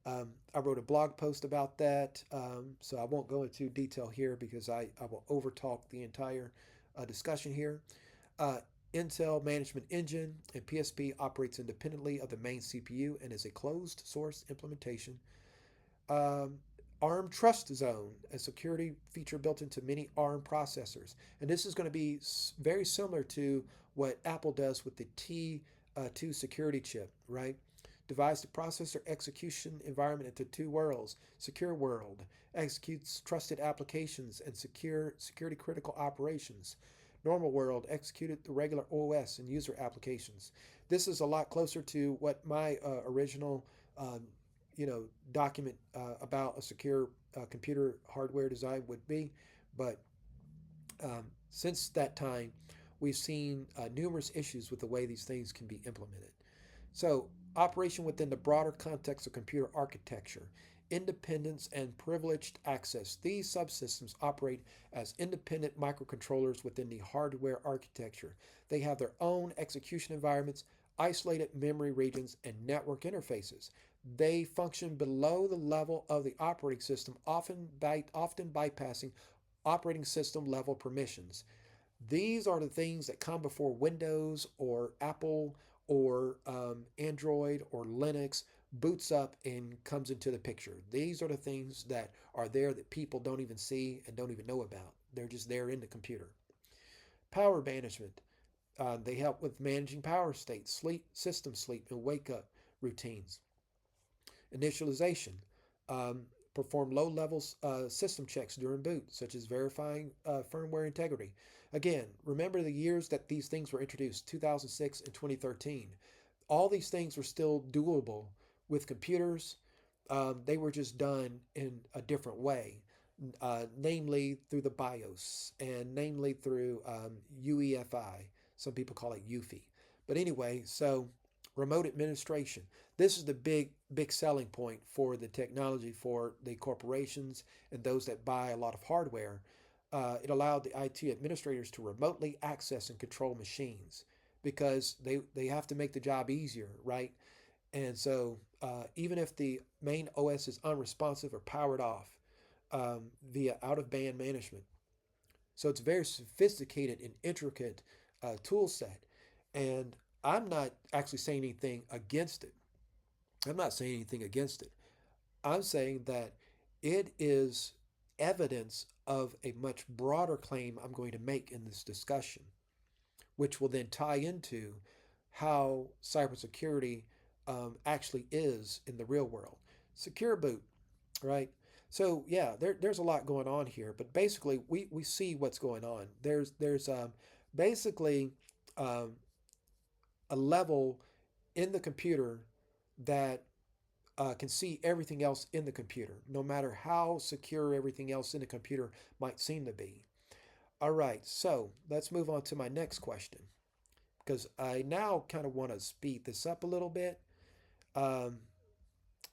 I wrote a blog post about that, so I won't go into detail here because I will overtalk the entire discussion here. Uh, Intel Management Engine and PSP operates independently of the main CPU and is a closed source implementation. Um, Arm TrustZone, a security feature built into many Arm processors. And this is going to be very similar to what Apple does with the T2 security chip, right? Divides the processor execution environment into two worlds. Secure world executes trusted applications and security critical operations. Normal world executed the regular OS and user applications. This is a lot closer to what my original um, document about a secure computer hardware design would be. But since that time, we've seen numerous issues with the way these things can be implemented. So, operation within the broader context of computer architecture, independence and privileged access. These subsystems operate as independent microcontrollers within the hardware architecture. They have their own execution environments, isolated memory regions, and network interfaces. They function below the level of the operating system, often bypassing operating system level permissions. These are the things that come before Windows or Apple or Android or Linux boots up and comes into the picture. These are the things that are there that people don't even see and don't even know about. They're just there in the computer. Power management. They help with managing power states, system sleep, and wake up routines. Initialization. Um, Perform low level system checks during boot, such as verifying firmware integrity. Again, remember the years that these things were introduced, 2006 and 2013. All these things were still doable with computers. They were just done in a different way, namely through the BIOS and namely through UEFI. Some people call it UFI. But anyway, so remote administration. This is the big selling point for the technology for the corporations and those that buy a lot of hardware. It allowed the IT administrators to remotely access and control machines because they have to make the job easier, right? And so even if the main OS is unresponsive or powered off via out of band management, so it's a very sophisticated and intricate tool set. And I'm not actually saying anything against it. I'm not saying anything against it. I'm saying that it is evidence of a much broader claim I'm going to make in this discussion, which will then tie into how cybersecurity actually is in the real world. Secure boot, right? So yeah, there's a lot going on here, but basically we see what's going on. There's basically um, a level in the computer that can see everything else in the computer, no matter how secure everything else in the computer might seem to be. All right, so let's move on to my next question because I now kind of want to speed this up a little bit. Um,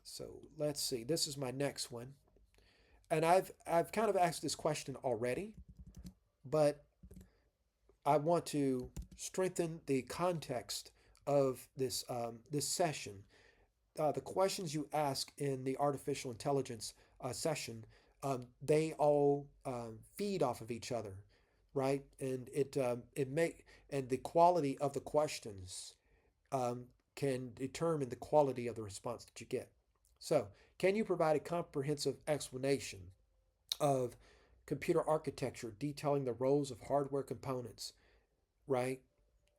so let's see. This is my next one, and I've kind of asked this question already, but I want to strengthen the context of this session. The questions you ask in the artificial intelligence session, they all feed off of each other, right? And and the quality of the questions um, can determine the quality of the response that you get. So, can you provide a comprehensive explanation of computer architecture detailing the roles of hardware components, right?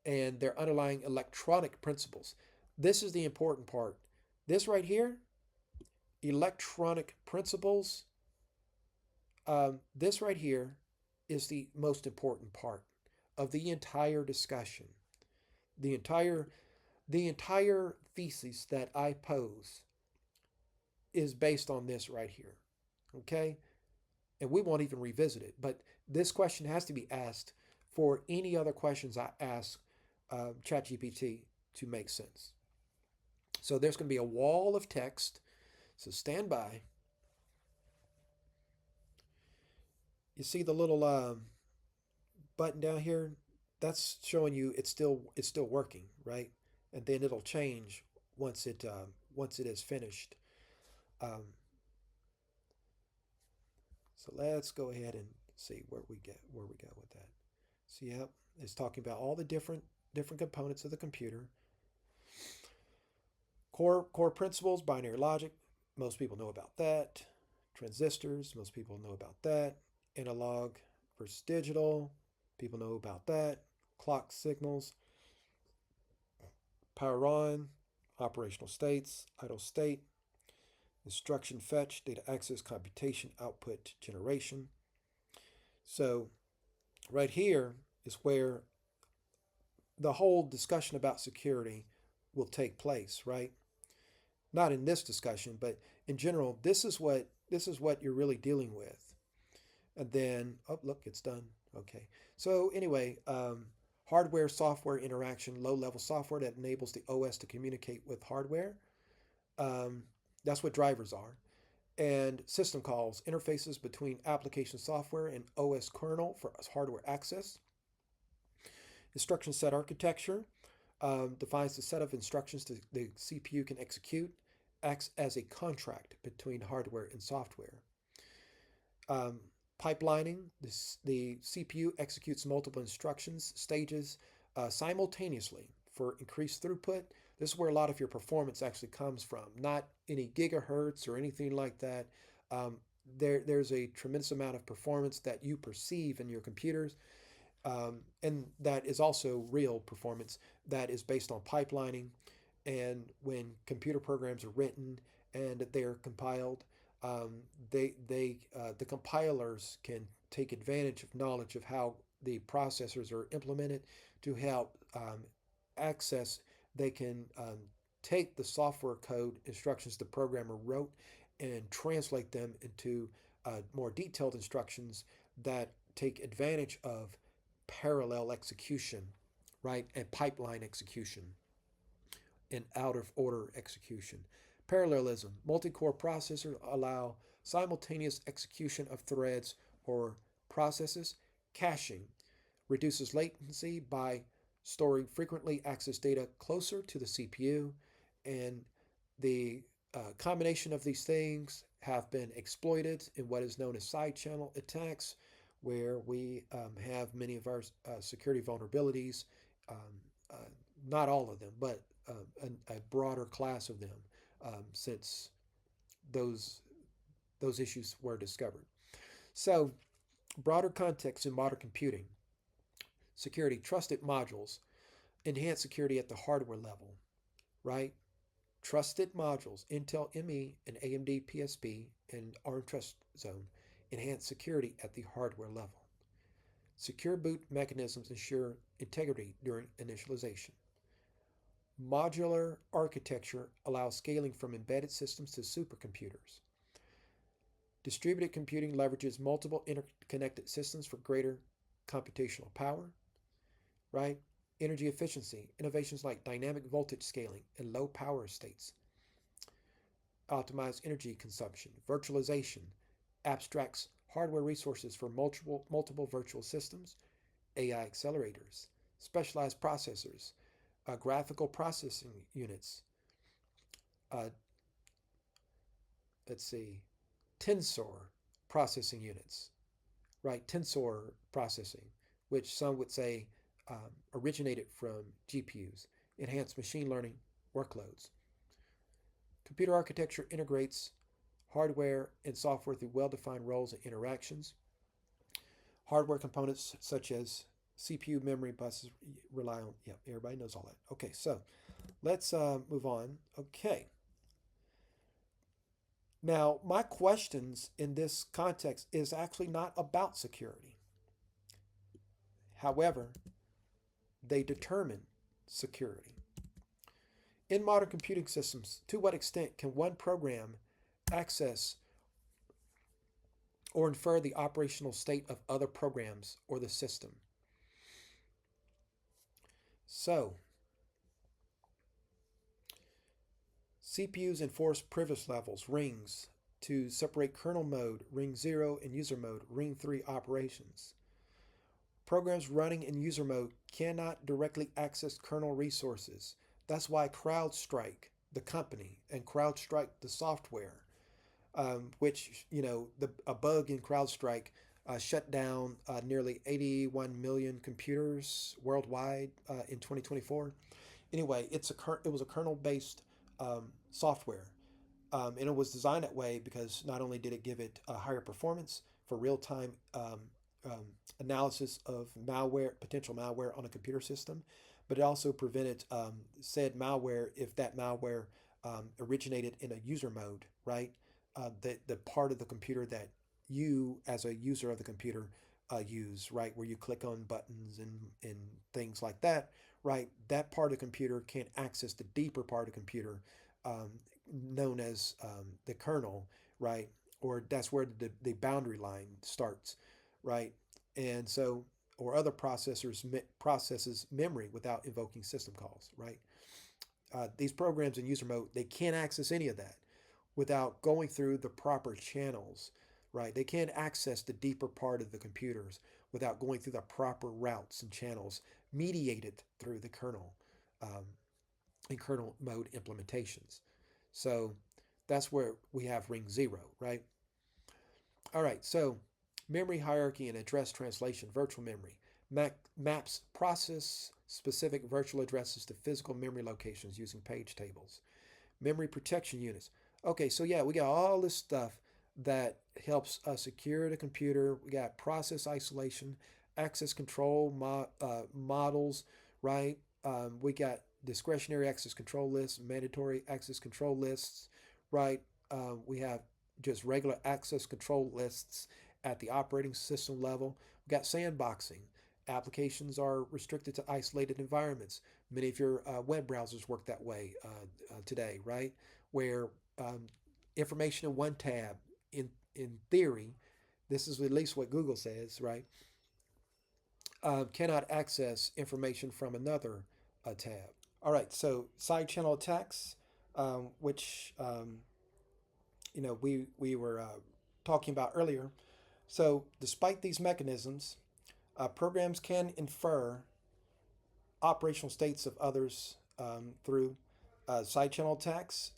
And their underlying electronic principles. This is the important part. This right here, electronic principles, this right here is the most important part of the entire discussion. The entire the entire thesis that I pose is based on this right here. Okay? And we won't even revisit it, but this question has to be asked for any other questions I ask ChatGPT to make sense. So there's going to be a wall of text. So stand by. You see the little button down here? That's showing you it's still working, right? And then it'll change once it is finished. Um, so let's go ahead and see where we go with that. So yep, it's talking about all the different components of the computer. Core principles, binary logic, most people know about that. Transistors, most people know about that. Analog versus digital, people know about that. Clock signals, power on, operational states, idle state, instruction fetch, data access, computation, output, generation. So right here is where the whole discussion about security will take place, right? Not in this discussion, but in general, this is what you're really dealing with. And then, oh, look, it's done. Okay. So anyway, hardware software interaction, low level software that enables the OS to communicate with hardware. Um, that's what drivers are. And system calls, interfaces between application software and OS kernel for hardware access. Instruction set architecture defines the set of instructions the CPU can execute, acts as a contract between hardware and software. Um, Pipelining, the CPU executes multiple instructions, stages simultaneously for increased throughput. This is where a lot of your performance actually comes from, not any gigahertz or anything like that. Um, there's a tremendous amount of performance that you perceive in your computers, and that is also real performance that is based on pipelining. And when computer programs are written and they're compiled, um, the compilers can take advantage of knowledge of how the processors are implemented to help access. They can take the software code instructions the programmer wrote and translate them into more detailed instructions that take advantage of parallel execution, right, and pipeline execution and out of order execution. Parallelism. Multi-core processors allow simultaneous execution of threads or processes. Caching reduces latency by storing frequently accessed data closer to the CPU. And the combination of these things have been exploited in what is known as side channel attacks, where we have many of our security vulnerabilities, um, uh, not all of them, but a broader class of them since those those issues were discovered. So, broader context in modern computing, security, trusted modules, enhance security at the hardware level, right? Trusted modules, Intel ME and AMD PSP and Arm TrustZone, enhance security at the hardware level. Secure boot mechanisms ensure integrity during initialization. Modular architecture allows scaling from embedded systems to supercomputers. Distributed computing leverages multiple interconnected systems for greater computational power, right? Energy efficiency, innovations like dynamic voltage scaling and low power states optimize energy consumption. Virtualization abstracts hardware resources for multiple virtual systems. AI accelerators, specialized processors, graphical processing units, uh, let's see, tensor processing units, right? Tensor processing, which some would say originated from GPUs, enhanced machine learning workloads. Computer architecture integrates hardware and software through well-defined roles and interactions. Hardware components such as CPU, memory buses rely on, yeah, everybody knows all that. Okay, so let's move on. Okay. Now, my questions in this context is actually not about security. However, they determine security. In modern computing systems, to what extent can one program access or infer the operational state of other programs or the system? So, CPUs enforce privilege levels, rings, to separate kernel mode, ring 0, and user mode, ring 3 operations. Programs running in user mode cannot directly access kernel resources. That's why CrowdStrike, the company, and CrowdStrike, the software, which, a bug in CrowdStrike shut down nearly 81 million computers worldwide in 2024. Anyway, it was a kernel-based software, and it was designed that way because not only did it give it a higher performance for real-time um, analysis of potential malware on a computer system, but it also prevented said malware if that malware originated in a user mode, right? The part of the computer that you, as a user of the computer, use, right? Where you click on buttons and things like that, right? That part of the computer can't access the deeper part of the computer, um, known as the kernel, right? Or that's where the boundary line starts, right? And so, or other processes memory without invoking system calls, right? These programs in user mode, they can't access any of that without going through the proper channels, right? They can't access the deeper part of the computers without going through the proper routes and channels mediated through the kernel um, and kernel mode implementations. So that's where we have ring 0, right? All right, so memory hierarchy and address translation, virtual memory maps process specific virtual addresses to physical memory locations using page tables. Memory protection units. Okay, so yeah, we got all this stuff that helps us secure the computer. We got process isolation, access control models, right? We got discretionary access control lists, mandatory access control lists, right? We have just regular access control lists at the operating system level. We got sandboxing. Applications are restricted to isolated environments. Many of your web browsers work that way today, right? Where information in one tab, in theory, this is at least what Google says, right? Cannot access information from another tab. All right, so side channel attacks, which we were talking about earlier. So, despite these mechanisms, programs can infer operational states of others through side channel attacks,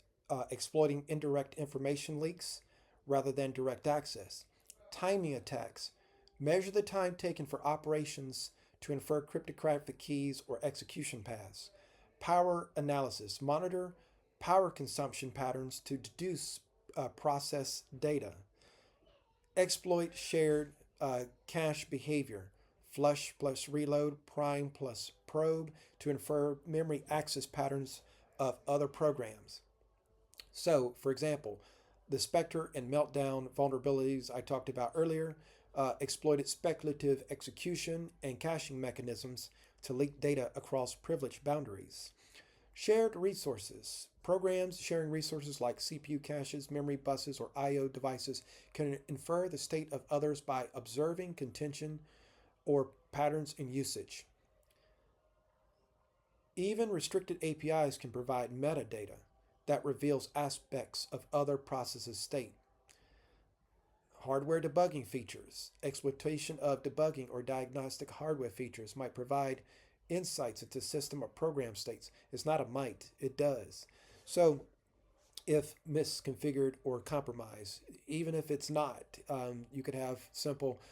exploiting indirect information leaks rather than direct access. Timing attacks measure the time taken for operations to infer cryptographic keys or execution paths. Power analysis monitor power consumption patterns to deduce process data. Exploit shared cache behavior, flush plus reload, prime plus probe to infer memory access patterns of other programs. So, for example, the Spectre and Meltdown vulnerabilities I talked about earlier exploited speculative execution and caching mechanisms to leak data across privilege boundaries. Shared resources. Programs sharing resources like CPU caches, memory buses, or I/O devices can infer the state of others by observing contention or patterns in usage. Even restricted APIs can provide metadata that reveals aspects of other processes' state. Hardware debugging features. Exploitation of debugging or diagnostic hardware features might provide insights into system or program states. It's not a might, it does. So, if misconfigured or compromised, even if it's not, you could have simple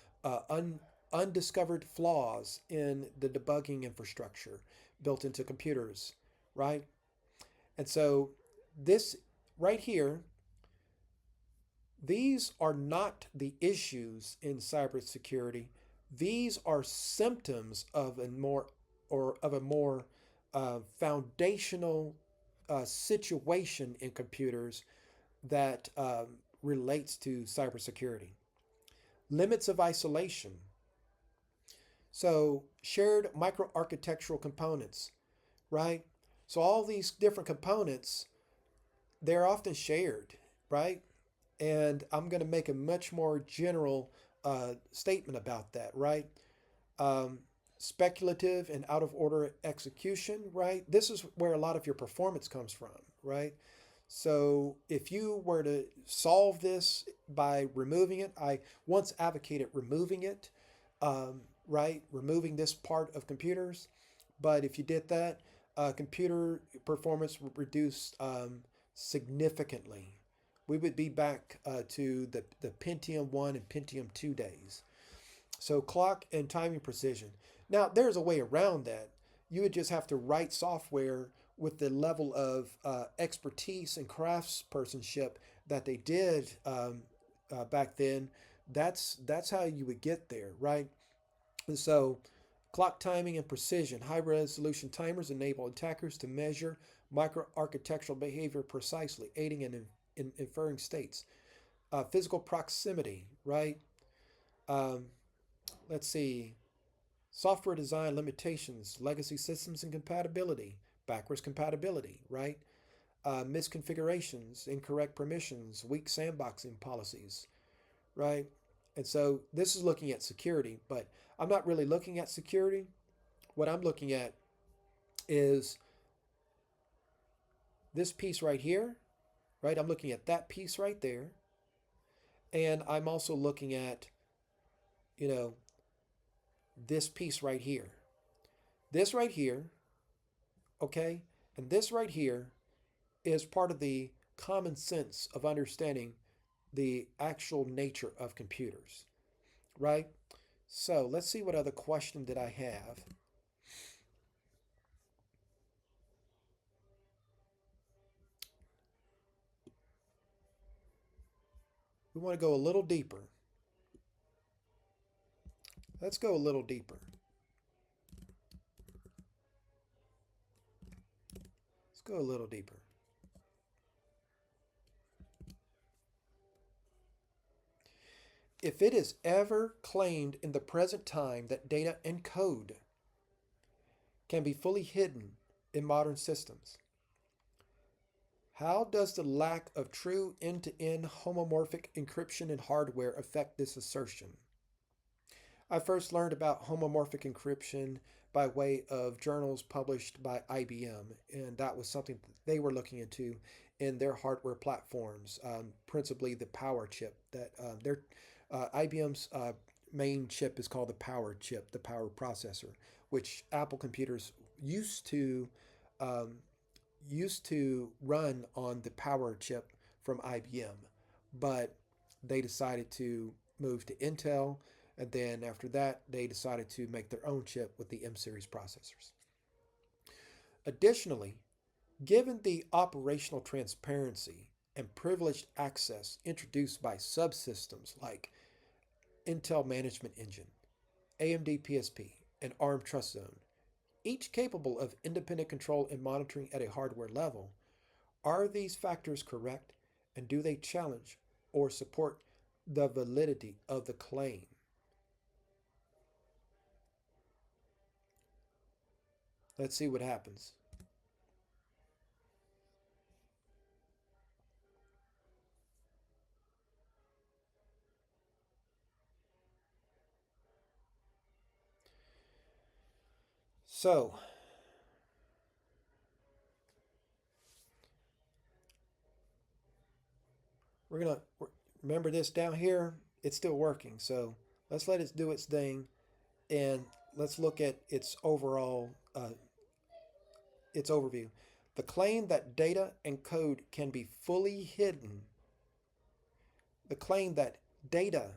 undiscovered flaws in the debugging infrastructure built into computers, right? And so, this right here, these are not the issues in cybersecurity. These are symptoms of a more foundational situation in computers that relates to cybersecurity. Limits of isolation. So shared microarchitectural components, right? So all these different components, they're often shared, right? And I'm going to make a much more general statement about that, right? Um, Speculative and out of order execution, right? This is where a lot of your performance comes from, right? So if you were to solve this by removing it, I once advocated removing it, right? Removing this part of computers. But if you did that, computer performance would reduce significantly. We would be back to the Pentium 1 and Pentium 2 days. So clock and timing precision. Now, there's a way around that. You would just have to write software with the level of expertise and craftspersonship that they did back then. That's how you would get there, right? And so, clock timing and precision. High resolution timers enable attackers to measure microarchitectural behavior precisely, aiding in inferring states. Physical proximity, right? Um, let's see. Software design limitations, legacy systems and compatibility, backwards compatibility, right? Misconfigurations, incorrect permissions, weak sandboxing policies, right? And so this is looking at security, but I'm not really looking at security. What I'm looking at is this piece right here, right? I'm looking at that piece right there. And I'm also looking at, you know, this piece right here. This right here, okay? And this right here is part of the common sense of understanding the actual nature of computers, right? So let's see what other question did I have. We want to go a little deeper. Let's go a little deeper. Let's go a little deeper. If it is ever claimed in the present time that data and code can be fully hidden in modern systems, how does the lack of true end-to-end homomorphic encryption in hardware affect this assertion? I first learned about homomorphic encryption by way of journals published by IBM, and that was something that they were looking into in their hardware platforms, principally the power chip. That their IBM's main chip is called the power chip, the power processor, which Apple computers um, used to run on the power chip from IBM, but they decided to move to Intel, and then after that, they decided to make their own chip with the M series processors. Additionally, given the operational transparency and privileged access introduced by subsystems like Intel Management Engine, AMD PSP, and Arm TrustZone, each capable of independent control and monitoring at a hardware level, are these factors correct, and do they challenge or support the validity of the claim? Let's see what happens. So we're going to remember this down here. It's still working. So let's let it do its thing, and let's look at its overall its overview. The claim that data and code can be fully hidden. The claim that data,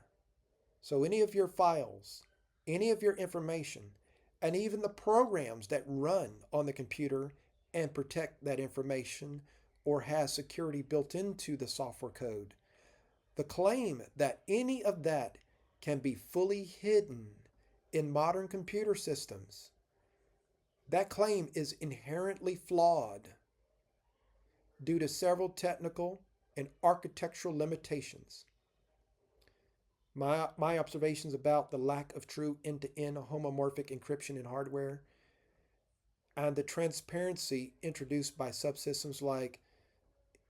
so any of your files, any of your information, and even the programs that run on the computer and protect that information or has security built into the software code. The claim that any of that can be fully hidden in modern computer systems, that claim is inherently flawed due to several technical and architectural limitations. My observations about the lack of true end-to-end homomorphic encryption in hardware and the transparency introduced by subsystems like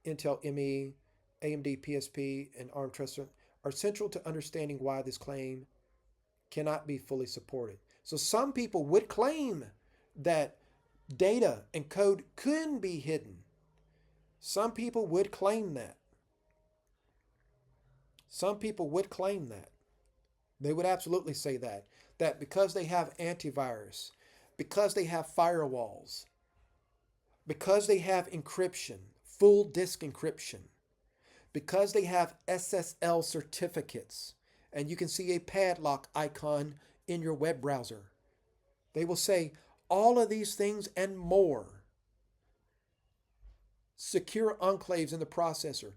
Intel ME, AMD PSP, and Arm TrustZone are central to understanding why this claim cannot be fully supported. So some people would claim that data and code couldn't be hidden. Some people would claim that. Some people would claim that. They would absolutely say that. That because they have antivirus, because they have firewalls, because they have encryption, full disk encryption, because they have SSL certificates, and you can see a padlock icon in your web browser. They will say all of these things and more. Secure enclaves in the processor,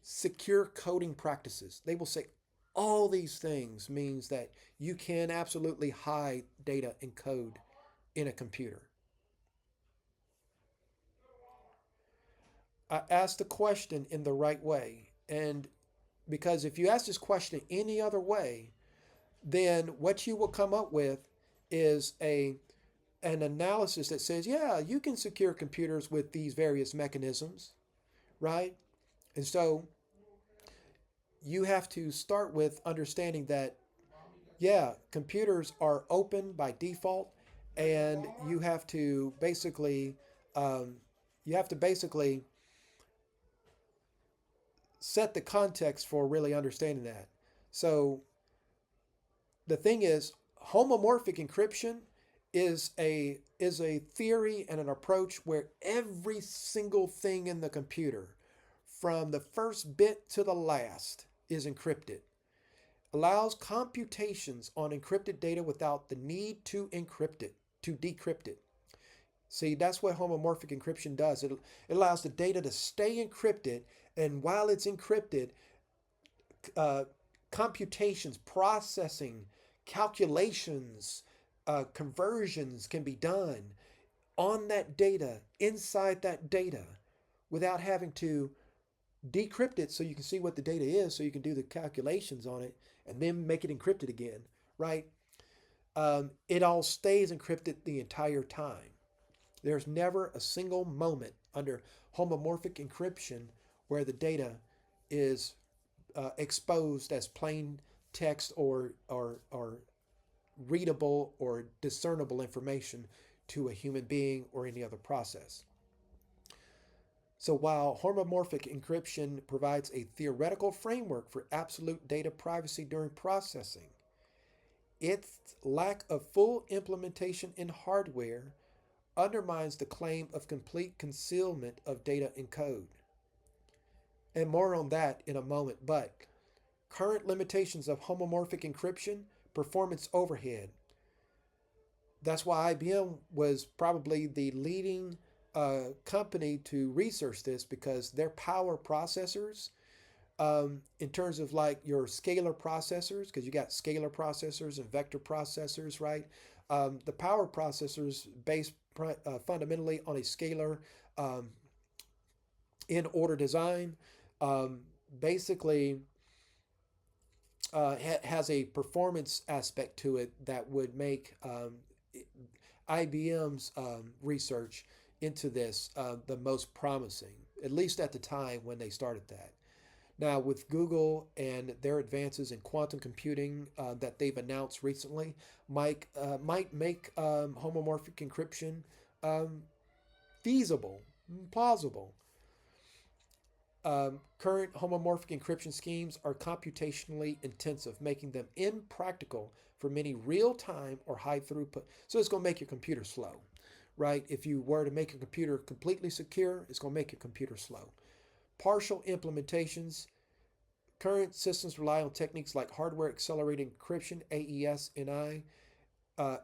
secure coding practices. They will say all these things means that you can absolutely hide data and code in a computer. I asked the question in the right way. And because if you ask this question any other way, then what you will come up with is an analysis that says, yeah, you can secure computers with these various mechanisms, right? And so you have to start with understanding that, yeah, computers are open by default, and um, you have to basically set the context for really understanding that. So the thing is, homomorphic encryption is a theory and an approach where every single thing in the computer, from the first bit to the last, is encrypted. Allows computations on encrypted data without the need to encrypt it, to decrypt it. See, that's what homomorphic encryption does. It allows the data to stay encrypted, and while it's encrypted, uh, computations, processing, calculations, conversions can be done on that data, inside that data, without having to decrypt it so you can see what the data is, so you can do the calculations on it and then make it encrypted again, right? It all stays encrypted the entire time. There's never a single moment under homomorphic encryption where the data is exposed as plain text or readable or discernible information to a human being or any other process. So while homomorphic encryption provides a theoretical framework for absolute data privacy during processing, its lack of full implementation in hardware undermines the claim of complete concealment of data and code. And more on that in a moment, but current limitations of homomorphic encryption, performance overhead. That's why IBM was probably the leading company to research this, because their power processors, in terms of like your scalar processors, because you got scalar processors and vector processors, right? The power processors based fundamentally on a scalar um, in order design, um, basically has a performance aspect to it that would make IBM's research into this the most promising, at least at the time when they started that. Now, with Google and their advances in quantum computing that they've announced recently, might make homomorphic encryption um, feasible, plausible. Current homomorphic encryption schemes are computationally intensive, making them impractical for many real time or high throughput. So it's going to make your computer slow, right? If you were to make a computer completely secure, it's going to make your computer slow. Partial implementations. Current systems rely on techniques like hardware accelerated encryption, AES-NI.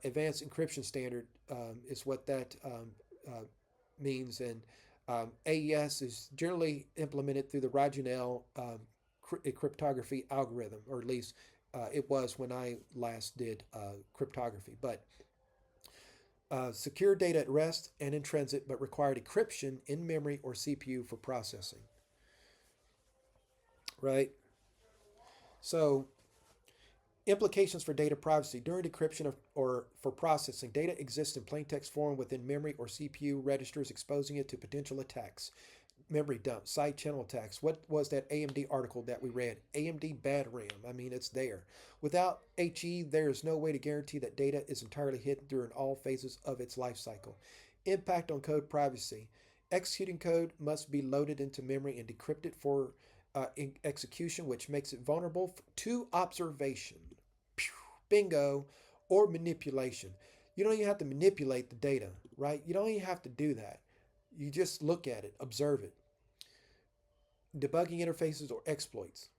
Advanced encryption standard is what that means. And AES is generally implemented through the Ragunel cryptography algorithm, or at least it was when I last did cryptography. But secure data at rest and in transit, but required encryption in memory or CPU for processing. Right? So, implications for data privacy. During decryption or for processing, data exists in plain text form within memory or CPU registers, exposing it to potential attacks. Memory dump, side channel attacks. What was that AMD article that we read? AMD BadRam. I mean, it's there. Without HE, there is no way to guarantee that data is entirely hidden during all phases of its life cycle. Impact on code privacy. Executing code must be loaded into memory and decrypted for execution, which makes it vulnerable to observation. Bingo, or manipulation. You don't even have to manipulate the data, right? You don't even have to do that. You just look at it, observe it. Debugging interfaces or exploits.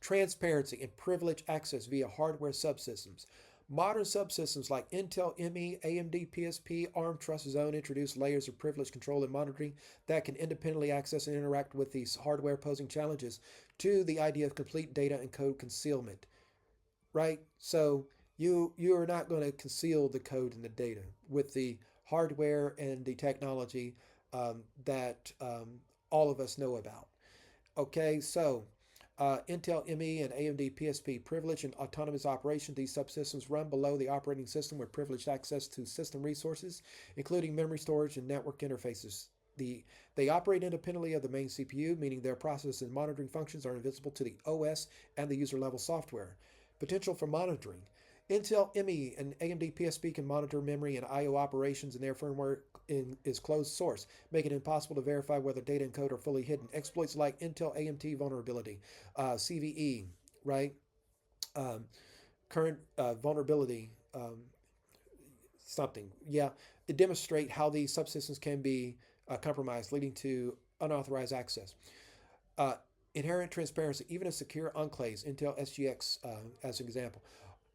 Transparency and privileged access via hardware subsystems. Modern subsystems like Intel ME, AMD PSP, Arm TrustZone introduce layers of privilege control and monitoring that can independently access and interact with these hardware, posing challenges to the idea of complete data and code concealment. Right? So you are not going to conceal the code and the data with the hardware and the technology that all of us know about. Okay, so Intel ME and AMD PSP privilege and autonomous operation. These subsystems run below the operating system with privileged access to system resources, including memory storage and network interfaces. They operate independently of the main CPU, meaning their process and monitoring functions are invisible to the OS and the user level software. Potential for monitoring. Intel ME and AMD PSP can monitor memory and I/O operations, and their firmware is closed source, making it impossible to verify whether data and code are fully hidden. Exploits like Intel AMT vulnerability, CVE, right? Um, Current vulnerability, something. Yeah, it demonstrate how these subsystems can be compromised, leading to unauthorized access. Uh, Inherent transparency, even in secure enclaves, Intel SGX as an example,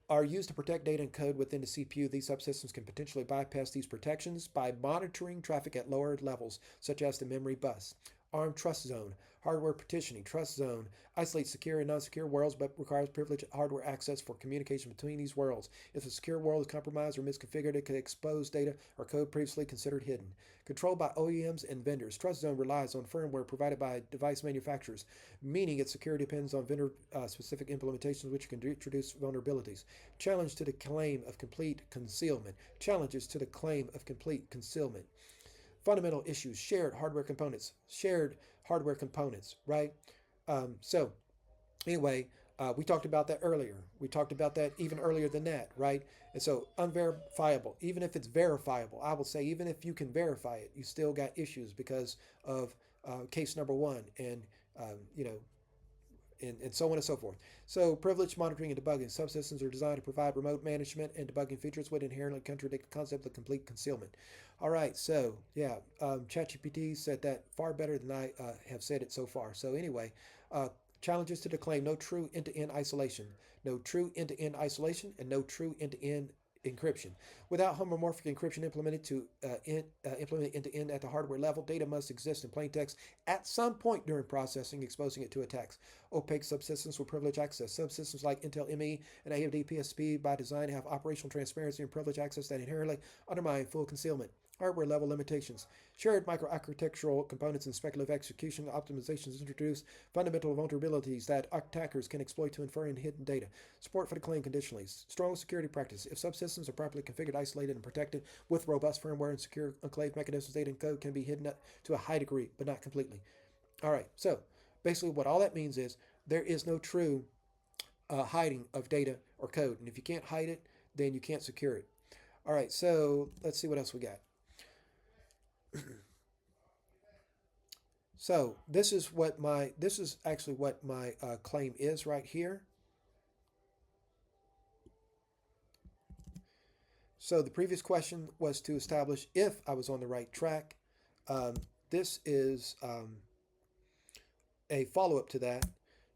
are used to protect data and code within the CPU. These subsystems can potentially bypass these protections by monitoring traffic at lower levels, such as the memory bus. Arm TrustZone, hardware partitioning. TrustZone isolates secure and non-secure worlds but requires privileged hardware access for communication between these worlds. If a secure world is compromised or misconfigured, it could expose data or code previously considered hidden. Controlled by OEMs and vendors. TrustZone relies on firmware provided by device manufacturers, meaning its security depends on vendor-specific implementations which can introduce vulnerabilities. Challenge to the claim of complete concealment. Challenges to the claim of complete concealment. Fundamental issues. Shared hardware components, right? So anyway, we talked about that earlier. We talked about that even earlier than that, right? And so unverifiable, even if it's verifiable, I will say even if you can verify it, you still got issues because of case number one, and you know, and so on and so forth. So, privilege monitoring and debugging. Subsystems are designed to provide remote management and debugging features would inherently contradict the concept of complete concealment. All right, so yeah, ChatGPT said that far better than I have said it so far. So, anyway, uh, challenges to the claim: no true end to end isolation, no true end to end isolation, and no true end to end encryption. Without homomorphic encryption implemented to implement end-to-end at the hardware level, data must exist in plain text at some point during processing, exposing it to attacks. Opaque subsystems with privileged access. Subsystems like Intel ME and AMD PSP by design have operational transparency and privileged access that inherently undermine full concealment. Hardware level limitations. Shared microarchitectural components and speculative execution optimizations introduce fundamental vulnerabilities that attackers can exploit to infer in hidden data. Support for the claim conditionally. Strong security practice. If subsystems are properly configured, isolated, and protected with robust firmware and secure enclave mechanisms, data and code can be hidden to a high degree, but not completely. All right, so Basically, what all that means is there is no true hiding of data or code. And if you can't hide it, then you can't secure it. All right, so let's see what else we got. So this is actually what my claim is right here. So the previous question was to establish if I was on the right track. Um, this is a follow-up to that.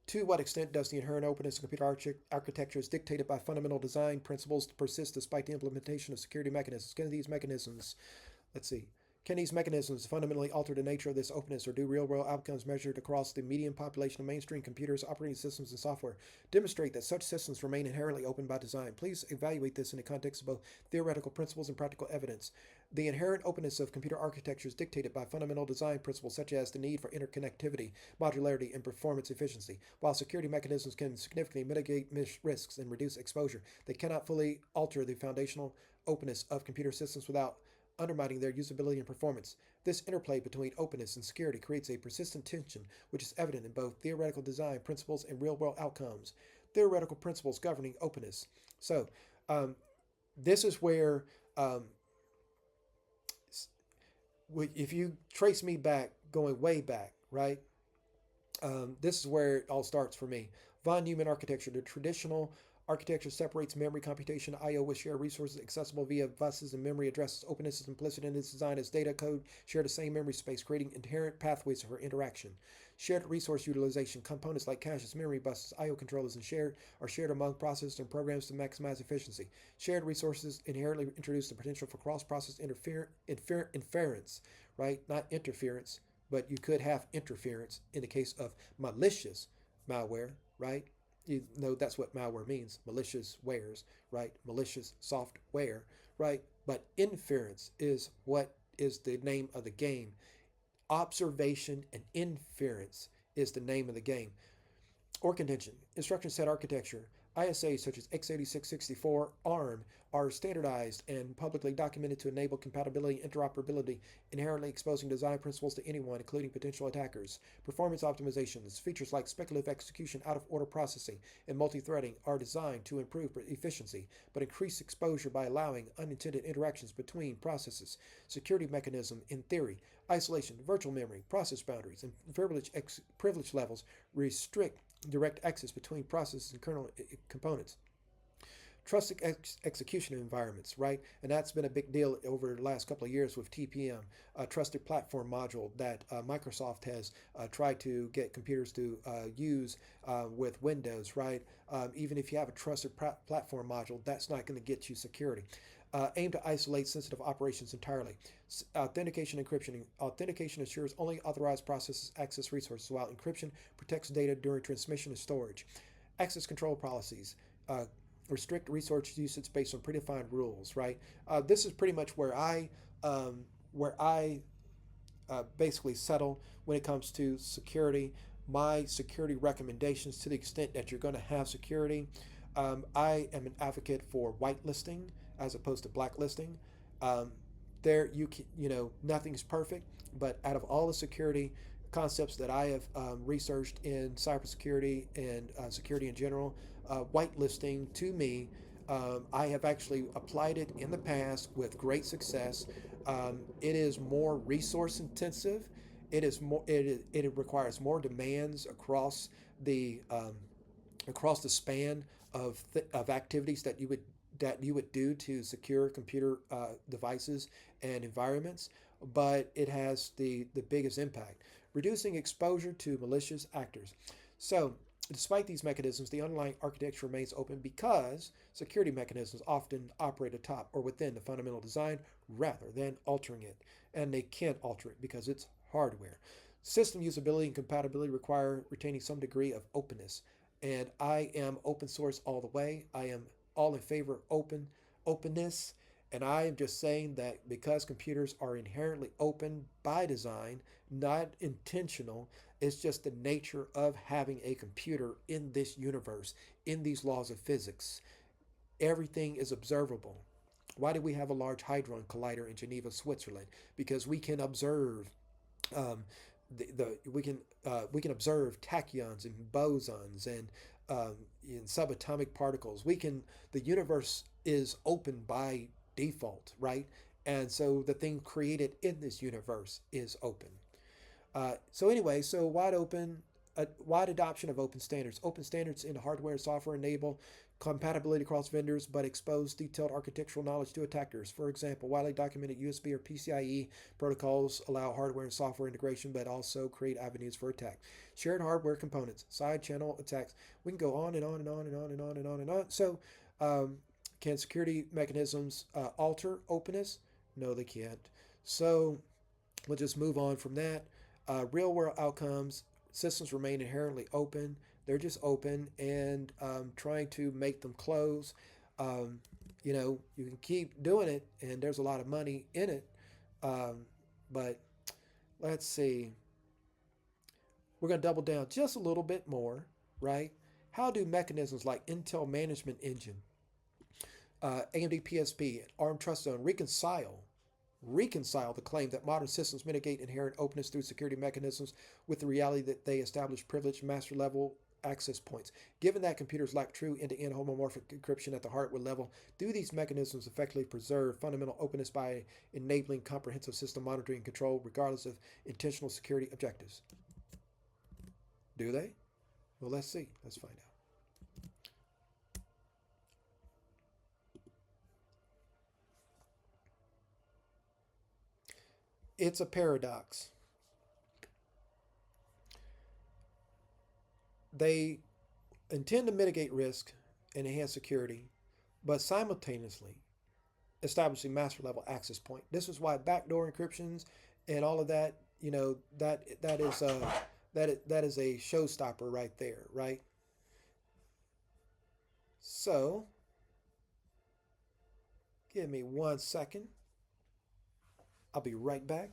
To what extent does the inherent openness of computer architecture is dictated by fundamental design principles to persist despite the implementation of security mechanisms? Let's see, can these mechanisms fundamentally alter the nature of this openness, or do real-world outcomes measured across the median population of mainstream computers, operating systems, and software demonstrate that such systems remain inherently open by design? Please evaluate this in the context of both theoretical principles and practical evidence. The inherent openness of computer architecture is dictated by fundamental design principles such as the need for interconnectivity, modularity, and performance efficiency. While security mechanisms can significantly mitigate risks and reduce exposure, they cannot fully alter the foundational openness of computer systems without undermining their usability and performance. This interplay between openness and security creates a persistent tension, which is evident in both theoretical design principles and real-world outcomes. Theoretical principles governing openness. So, um, this is where, if you trace me back, going way back, right? This is where it all starts for me. Von Neumann architecture, the traditional architecture separates memory computation I/O with shared resources accessible via buses and memory addresses. Openness is implicit in its design as data code share the same memory space, creating inherent pathways for interaction. Shared resource utilization, components like caches, memory buses, I/O controllers, and shared are shared among processors and programs to maximize efficiency. Shared resources inherently introduce the potential for cross-process inference, right? Not interference, but you could have interference in the case of malicious malware, right? You know that's what malware means, malicious wares, right? Malicious software, right? But inference is what is the name of the game. Observation and inference is the name of the game. Or contention. Instruction set architecture. ISAs such as x86-64, ARM are standardized and publicly documented to enable compatibility and interoperability, inherently exposing design principles to anyone, including potential attackers. Performance optimizations. Features like speculative execution, out-of-order processing, and multi-threading are designed to improve efficiency, but increase exposure by allowing unintended interactions between processes. Security mechanism, in theory. Isolation, virtual memory, process boundaries, and privilege levels restrict direct access between processes and kernel components. Trusted execution environments, right? And that's been a big deal over the last couple of years with TPM, a trusted platform module that Microsoft has tried to get computers to use with Windows, right? Even if you have a trusted platform module, that's not going to get you security. Aim to isolate sensitive operations entirely. Authentication encryption. Authentication ensures only authorized processes access resources, while encryption protects data during transmission and storage. Access control policies. Restrict resource usage based on predefined rules. Right. This is pretty much where I basically settle when it comes to security. My security recommendations, to the extent that you're going to have security, I am an advocate for whitelisting as opposed to blacklisting. Um, there, nothing's perfect, but out of all the security concepts that I have researched in cybersecurity and security in general, whitelisting to me, I have actually applied it in the past with great success. It is more resource intensive. It requires more demands the um, across the span of activities that you would do to secure computer devices and environments, but it has the biggest impact, reducing exposure to malicious actors. So, despite these mechanisms, the underlying architecture remains open because security mechanisms often operate atop or within the fundamental design rather than altering it, and they can't alter it because it's hardware. System usability and compatibility require retaining some degree of openness, and I am open source all the way. I am all in favor of openness, and I am just saying that because computers are inherently open by design, not intentional, it's just the nature of having a computer in this universe, in these laws of physics. Everything is observable. Why do we have a Large Hadron Collider in Geneva, Switzerland? Because we can observe um, we can observe tachyons and bosons and subatomic particles. The universe is open by default, right? And so the thing created in this universe is open. So anyway, so wide adoption of open standards. Open standards in hardware and software enable compatibility across vendors, but expose detailed architectural knowledge to attackers. For example, widely documented USB or PCIe protocols allow hardware and software integration, but also create avenues for attack. Shared hardware components, side channel attacks. We can go on and on and on and on and on and on and on. So, can security mechanisms alter openness? No, they can't. So, we'll just move on from that. Real world outcomes, systems remain inherently open. They're just open, and trying to make them close. Um, you can keep doing it, and there's a lot of money in it. Um, but let's see. We're going to double down just a little bit more, right? How do mechanisms like Intel Management Engine, AMD PSP, and Arm TrustZone reconcile the claim that modern systems mitigate inherent openness through security mechanisms with the reality that they establish privileged master level access points? Given that computers lack true end-to-end homomorphic encryption at the hardware level, do these mechanisms effectively preserve fundamental openness by enabling comprehensive system monitoring and control regardless of intentional security objectives? Do they? Well, let's see. Let's find out. It's a paradox. They intend to mitigate risk and enhance security, but simultaneously establishing master level access point. This is why backdoor encryptions and all of that, that is a showstopper right there, right? So, give me 1 second. I'll be right back.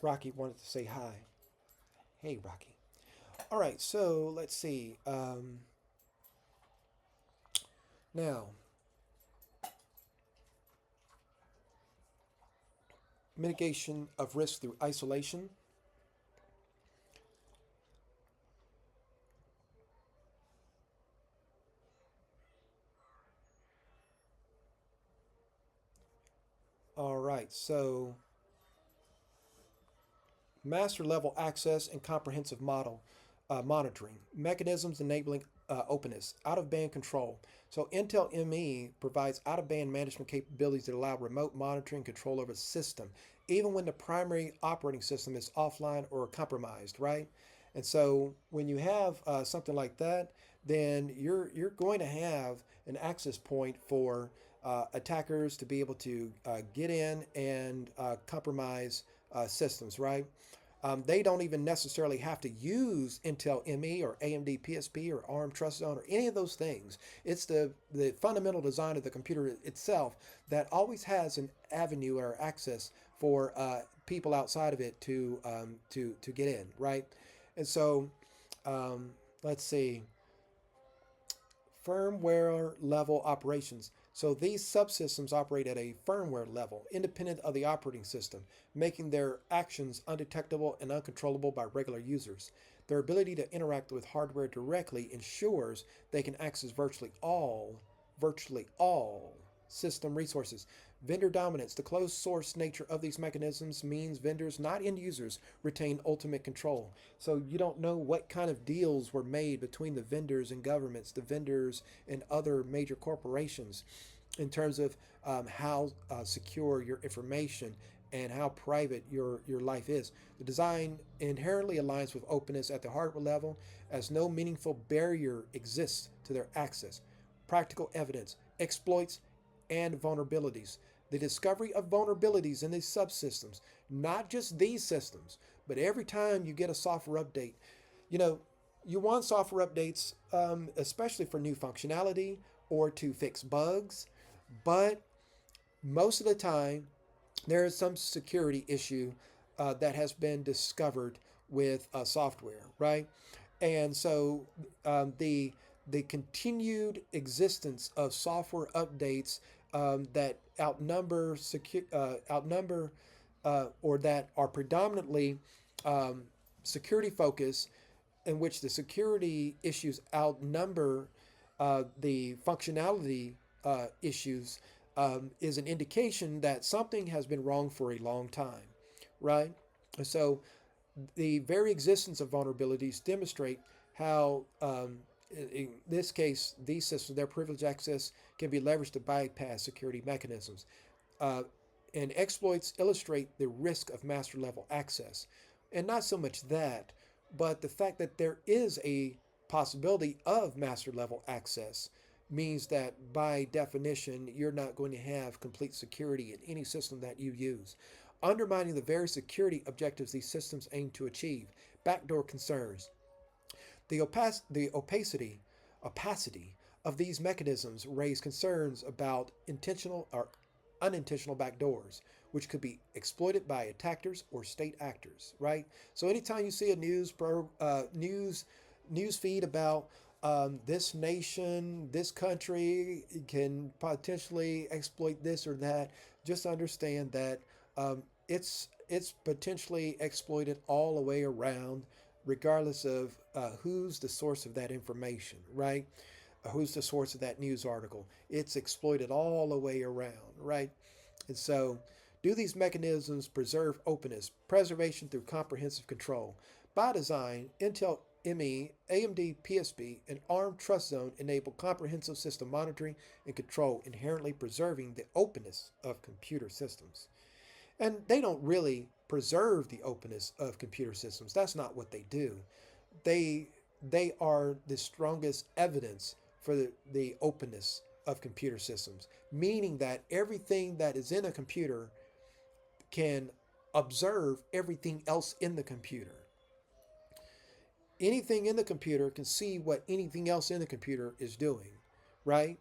Rocky wanted to say hi. Hey, Rocky. All right, so let's see. Now, mitigation of risk through isolation. All right, so master level access and comprehensive monitoring, mechanisms enabling openness, out of band control. So Intel ME provides out of band management capabilities that allow remote monitoring control over the system, even when the primary operating system is offline or compromised, right? And so when you have something like that, then you're going to have an access point for attackers to be able to get in and compromise systems, right? They don't even necessarily have to use Intel ME or AMD PSP or Arm TrustZone or any of those things. It's the fundamental design of the computer itself that always has an avenue or access for people outside of it to get in, right? And so let's see, firmware level operations. So these subsystems operate at a firmware level, independent of the operating system, making their actions undetectable and uncontrollable by regular users. Their ability to interact with hardware directly ensures they can access virtually all system resources. Vendor dominance. The closed source nature of these mechanisms means vendors, not end users, retain ultimate control. So you don't know what kind of deals were made between the vendors and governments, the vendors and other major corporations in terms of how secure your information and how private your life is. The design inherently aligns with openness at the hardware level, as no meaningful barrier exists to their access. Practical evidence, exploits, and vulnerabilities. The discovery of vulnerabilities in these subsystems, not just these systems, but every time you get a software update, you know, you want software updates, especially for new functionality or to fix bugs, but Most of the time, there is some security issue that has been discovered with software, right? And so the continued existence of software updates that outnumber or that are predominantly um, security focused, in which the security issues outnumber the functionality issues, is an indication that something has been wrong for a long time, right? So the very existence of vulnerabilities demonstrate how, in this case, these systems, their privileged access can be leveraged to bypass security mechanisms. Uh, and exploits illustrate the risk of master level access. And not so much that, but the fact that there is a possibility of master level access means that by definition, you're not going to have complete security in any system that you use, undermining the very security objectives these systems aim to achieve. Backdoor concerns. The opacity of these mechanisms raise concerns about intentional or unintentional backdoors, which could be exploited by attackers or state actors. Right. So anytime you see a news feed about this nation, this country can potentially exploit this or that, just understand that it's potentially exploited all the way around, regardless of who's the source of that information, right? Who's the source of that news article? It's exploited all the way around, right? And so, do these mechanisms preserve openness, preservation through comprehensive control? By design, Intel ME, AMD PSP, and Arm TrustZone enable comprehensive system monitoring and control, inherently preserving the openness of computer systems. And they don't really preserve the openness of computer systems. That's not what they do. They they are the strongest evidence for the openness of computer systems, meaning that everything that is in a computer can observe everything else in the computer. Anything in the computer can see what anything else in the computer is doing, right?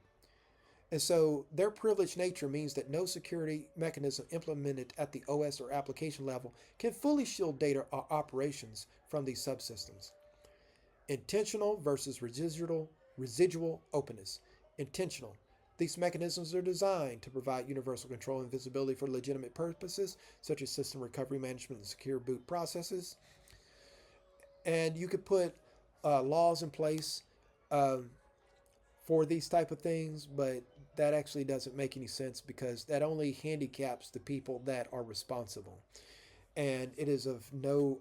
And so their privileged nature means that no security mechanism implemented at the OS or application level can fully shield data or operations from these subsystems. Intentional versus residual openness. Intentional. These mechanisms are designed to provide universal control and visibility for legitimate purposes, such as system recovery management and secure boot processes. And you could put laws in place um, for these type of things, but that actually doesn't make any sense because that only handicaps the people that are responsible. And it is of no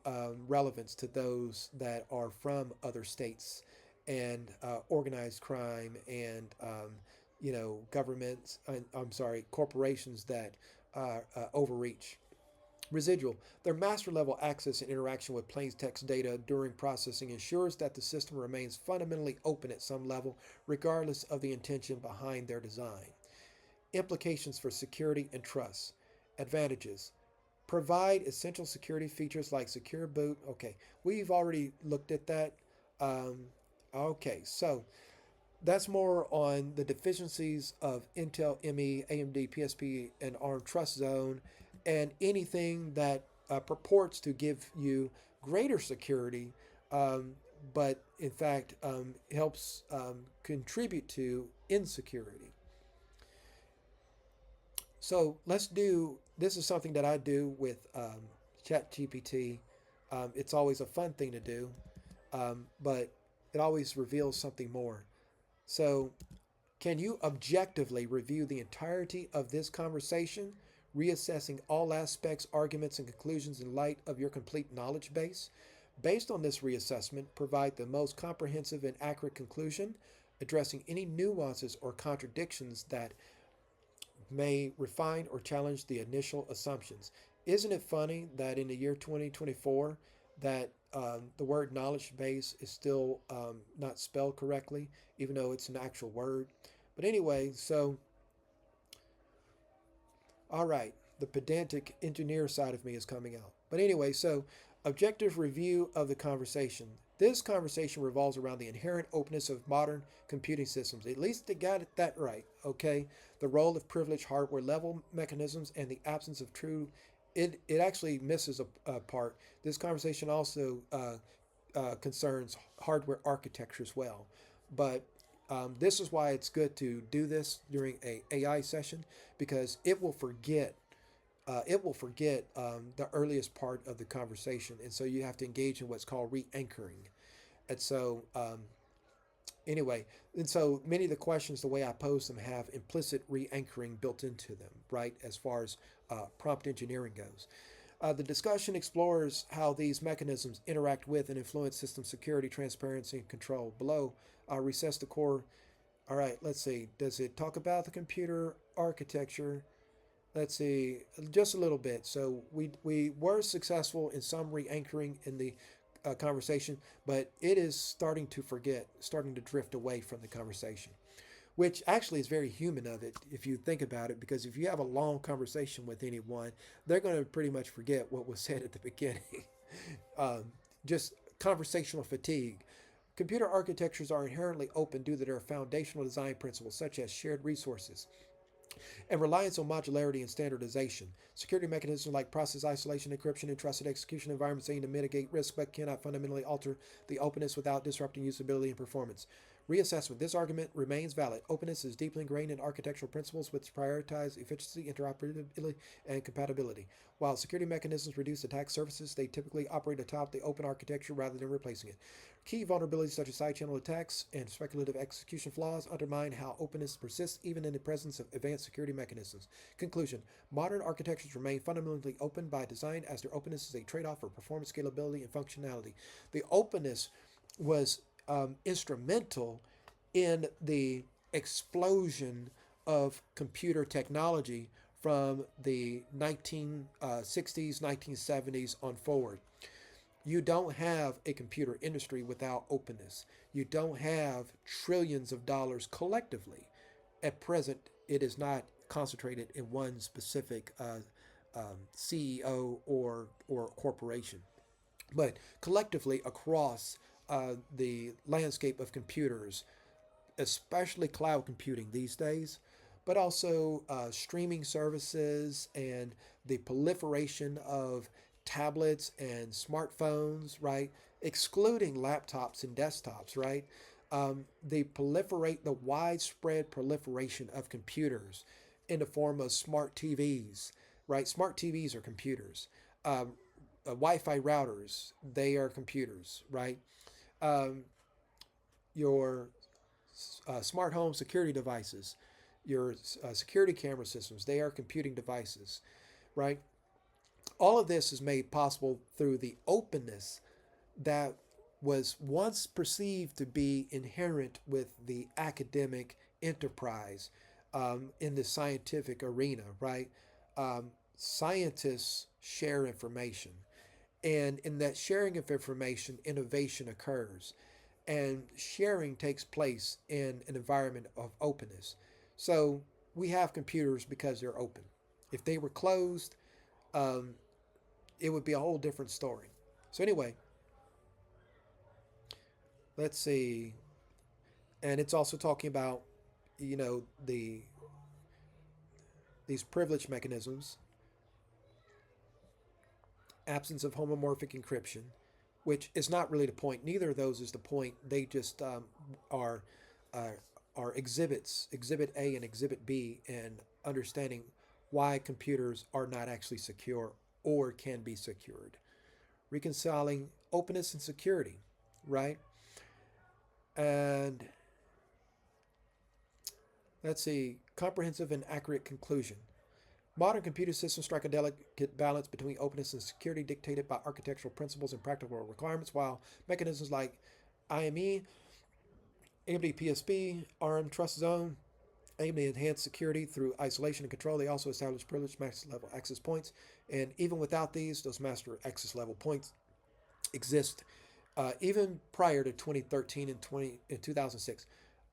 relevance to those that are from other states and organized crime and governments. I'm sorry, corporations that overreach. Residual. Their master level access and interaction with plain text data during processing ensures that the system remains fundamentally open at some level, regardless of the intention behind their design. Implications for security and trust. Advantages. Provide essential security features like secure boot. Okay, we've already looked at that. Um, okay, so that's more on the deficiencies of Intel ME, AMD PSP, and ARM TrustZone, and anything that purports to give you greater security, um, but in fact helps contribute to insecurity. So let's do this is something that I do with ChatGPT. It's always a fun thing to do, but it always reveals something more. So, can you objectively review the entirety of this conversation, reassessing all aspects, arguments, and conclusions in light of your complete knowledge base? Based on this reassessment, provide the most comprehensive and accurate conclusion, addressing any nuances or contradictions that may refine or challenge the initial assumptions. Isn't it funny that in the year 2024 that the word knowledge base is still not spelled correctly, even though it's an actual word? But anyway, so all right, the pedantic engineer side of me is coming out. But anyway, so objective review of the conversation. This conversation revolves around the inherent openness of modern computing systems. At least they got that right, okay? The role of privileged hardware level mechanisms and the absence of true. It actually misses a part. This conversation also concerns hardware architecture as well. But this is why it's good to do this during a AI session because it will forget the earliest part of the conversation, and so you have to engage in what's called re-anchoring. And so anyway, and so many of the questions, the way I pose them, have implicit re-anchoring built into them, right? As far as prompt engineering goes. The discussion explores how these mechanisms interact with and influence system security, transparency, and control. Below, I'll recess the core. All right, let's see. Does it talk about the computer architecture? Let's see, just a little bit. So we were successful in some re-anchoring in the conversation, but it is starting to drift away from the conversation, which actually is very human of it if you think about it, because if you have a long conversation with anyone, they're going to pretty much forget what was said at the beginning. um, just conversational fatigue. Computer architectures are inherently open due to their foundational design principles, such as shared resources and reliance on modularity and standardization. Security mechanisms like process isolation, encryption, and trusted execution environments aim to mitigate risk but cannot fundamentally alter the openness without disrupting usability and performance. Reassessment. This argument remains valid. Openness is deeply ingrained in architectural principles which prioritize efficiency, interoperability, and compatibility. While security mechanisms reduce attack surfaces, they typically operate atop the open architecture rather than replacing it. Key vulnerabilities such as side channel attacks and speculative execution flaws undermine how openness persists even in the presence of advanced security mechanisms. Conclusion. Modern architectures remain fundamentally open by design as their openness is a trade-off for performance, scalability, and functionality. The openness was instrumental in the explosion of computer technology from the 1960s, 1970s on forward. You don't have a computer industry without openness. You don't have trillions of dollars collectively. At present, it is not concentrated in one specific CEO or corporation, but collectively across the landscape of computers, especially cloud computing these days, but also streaming services and the proliferation of tablets and smartphones, right? Excluding laptops and desktops, right? The widespread proliferation of computers in the form of smart TVs, right? Smart TVs are computers. Wi-Fi routers, they are computers, right? Um, your smart home security devices, your security camera systems, they are computing devices, right? All of this is made possible through the openness that was once perceived to be inherent with the academic enterprise in the scientific arena, right? Scientists share information, and in that sharing of information, innovation occurs. And sharing takes place in an environment of openness. So we have computers because they're open. If they were closed, um, it would be a whole different story. So anyway, let's see. And it's also talking about, the these privilege mechanisms, absence of homomorphic encryption, which is not really the point. Neither of those is the point. They just are uh, are exhibits, Exhibit A and Exhibit B, and understanding why computers are not actually secure or can be secured. Reconciling openness and security, right? And let's see, comprehensive and accurate conclusion. Modern computer systems strike a delicate balance between openness and security dictated by architectural principles and practical requirements, while mechanisms like IME, AMD PSP, Arm TrustZone aim to enhance security through isolation and control. They also establish privileged master level access points. And even without these, those master access level points exist even prior to 2013 and 2006.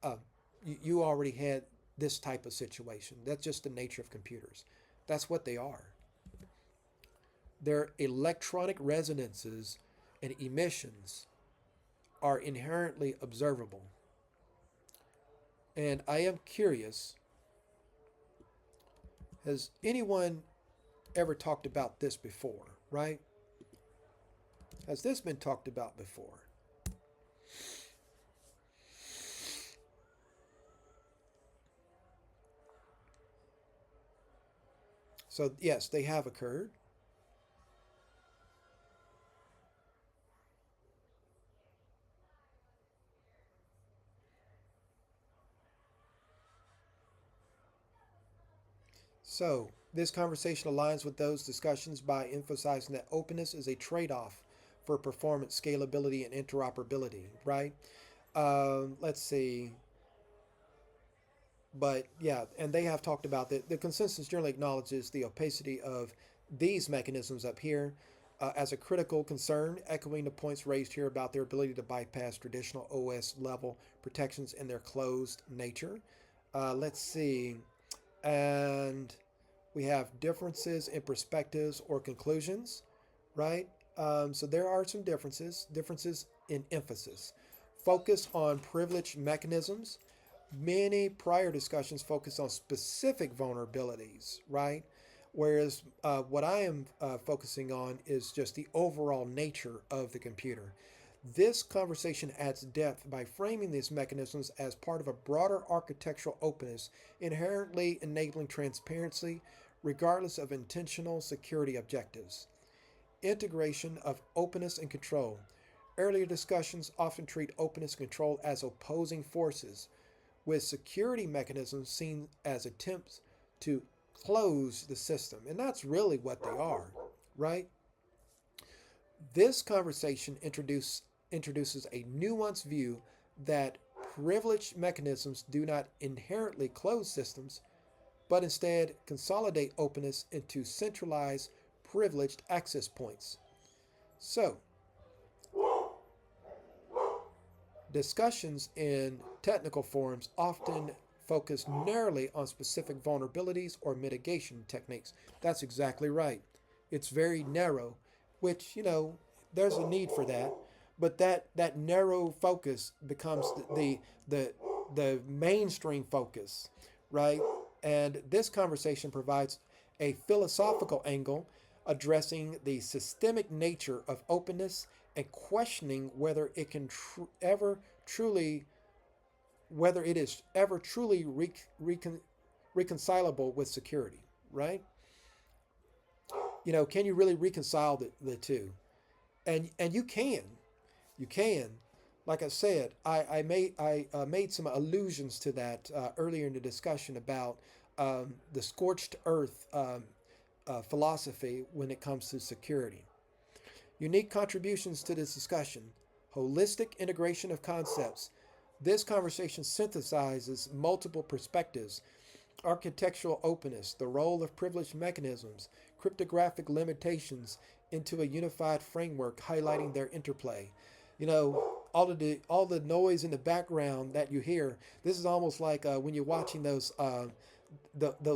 Uh, you already had this type of situation. That's just the nature of computers. That's what they are. They're electronic resonances and emissions are inherently observable. And I am curious, has anyone ever talked about this before, right? Has this been talked about before? So yes, they have occurred. So this conversation aligns with those discussions by emphasizing that openness is a trade-off for performance, scalability, and interoperability, right? Let's see. But yeah, and they have talked about that. The consensus generally acknowledges the opacity of these mechanisms up here as a critical concern, echoing the points raised here about their ability to bypass traditional OS level protections and their closed nature. Let's see. And we have differences in perspectives or conclusions, right? So there are some differences in emphasis. Focus on privileged mechanisms. Many prior discussions focus on specific vulnerabilities, right? Whereas what I am focusing on is just the overall nature of the computer. This conversation adds depth by framing these mechanisms as part of a broader architectural openness, inherently enabling transparency regardless of intentional security objectives. Integration of openness and control. Earlier discussions often treat openness and control as opposing forces, with security mechanisms seen as attempts to close the system. And that's really what they are, right? This conversation introduces a nuanced view that privileged mechanisms do not inherently close systems, but instead consolidate openness into centralized privileged access points. So, discussions in technical forums often focus narrowly on specific vulnerabilities or mitigation techniques. That's exactly right. It's very narrow, which, there's a need for that. But that narrow focus becomes the mainstream focus, right? And this conversation provides a philosophical angle addressing the systemic nature of openness and questioning whether it can ever truly whether it is ever truly reconcilable with security, right? Can you really reconcile the two? And you can. Like I said, I made some allusions to that earlier in the discussion about the scorched earth philosophy when it comes to security. Unique contributions to this discussion: holistic integration of concepts. This conversation synthesizes multiple perspectives: architectural openness, the role of privileged mechanisms, cryptographic limitations into a unified framework, highlighting their interplay. All the noise in the background that you hear. This is almost like when you're watching those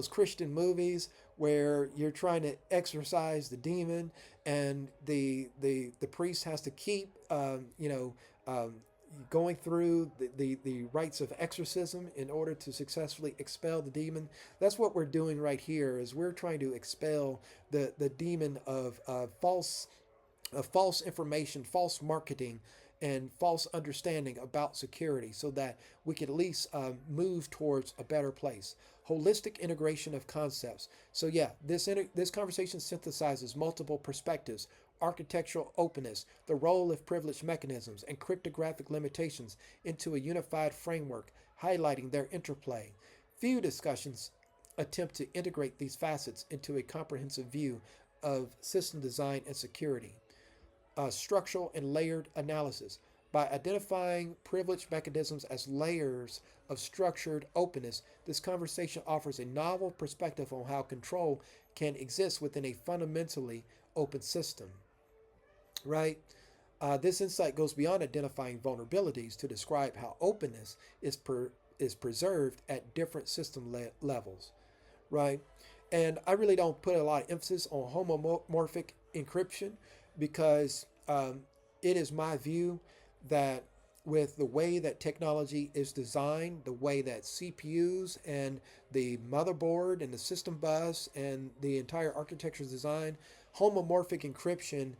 Christian movies where you're trying to exorcise the demon, and the priest has to keep going through the rites of exorcism in order to successfully expel the demon. That's what we're doing right here. Is we're trying to expel the demon of false information, false marketing, and false understanding about security, so that we can at least move towards a better place. Holistic integration of concepts. So yeah, this conversation synthesizes multiple perspectives: architectural openness, the role of privileged mechanisms, and cryptographic limitations into a unified framework, highlighting their interplay. Few discussions attempt to integrate these facets into a comprehensive view of system design and security. Structural and layered analysis. By identifying privileged mechanisms as layers of structured openness, this conversation offers a novel perspective on how control can exist within a fundamentally open system, right? This insight goes beyond identifying vulnerabilities to describe how openness is preserved at different system levels, right? And I really don't put a lot of emphasis on homomorphic encryption because it is my view that with the way that technology is designed, the way that CPUs and the motherboard and the system bus and the entire architecture is designed, homomorphic encryption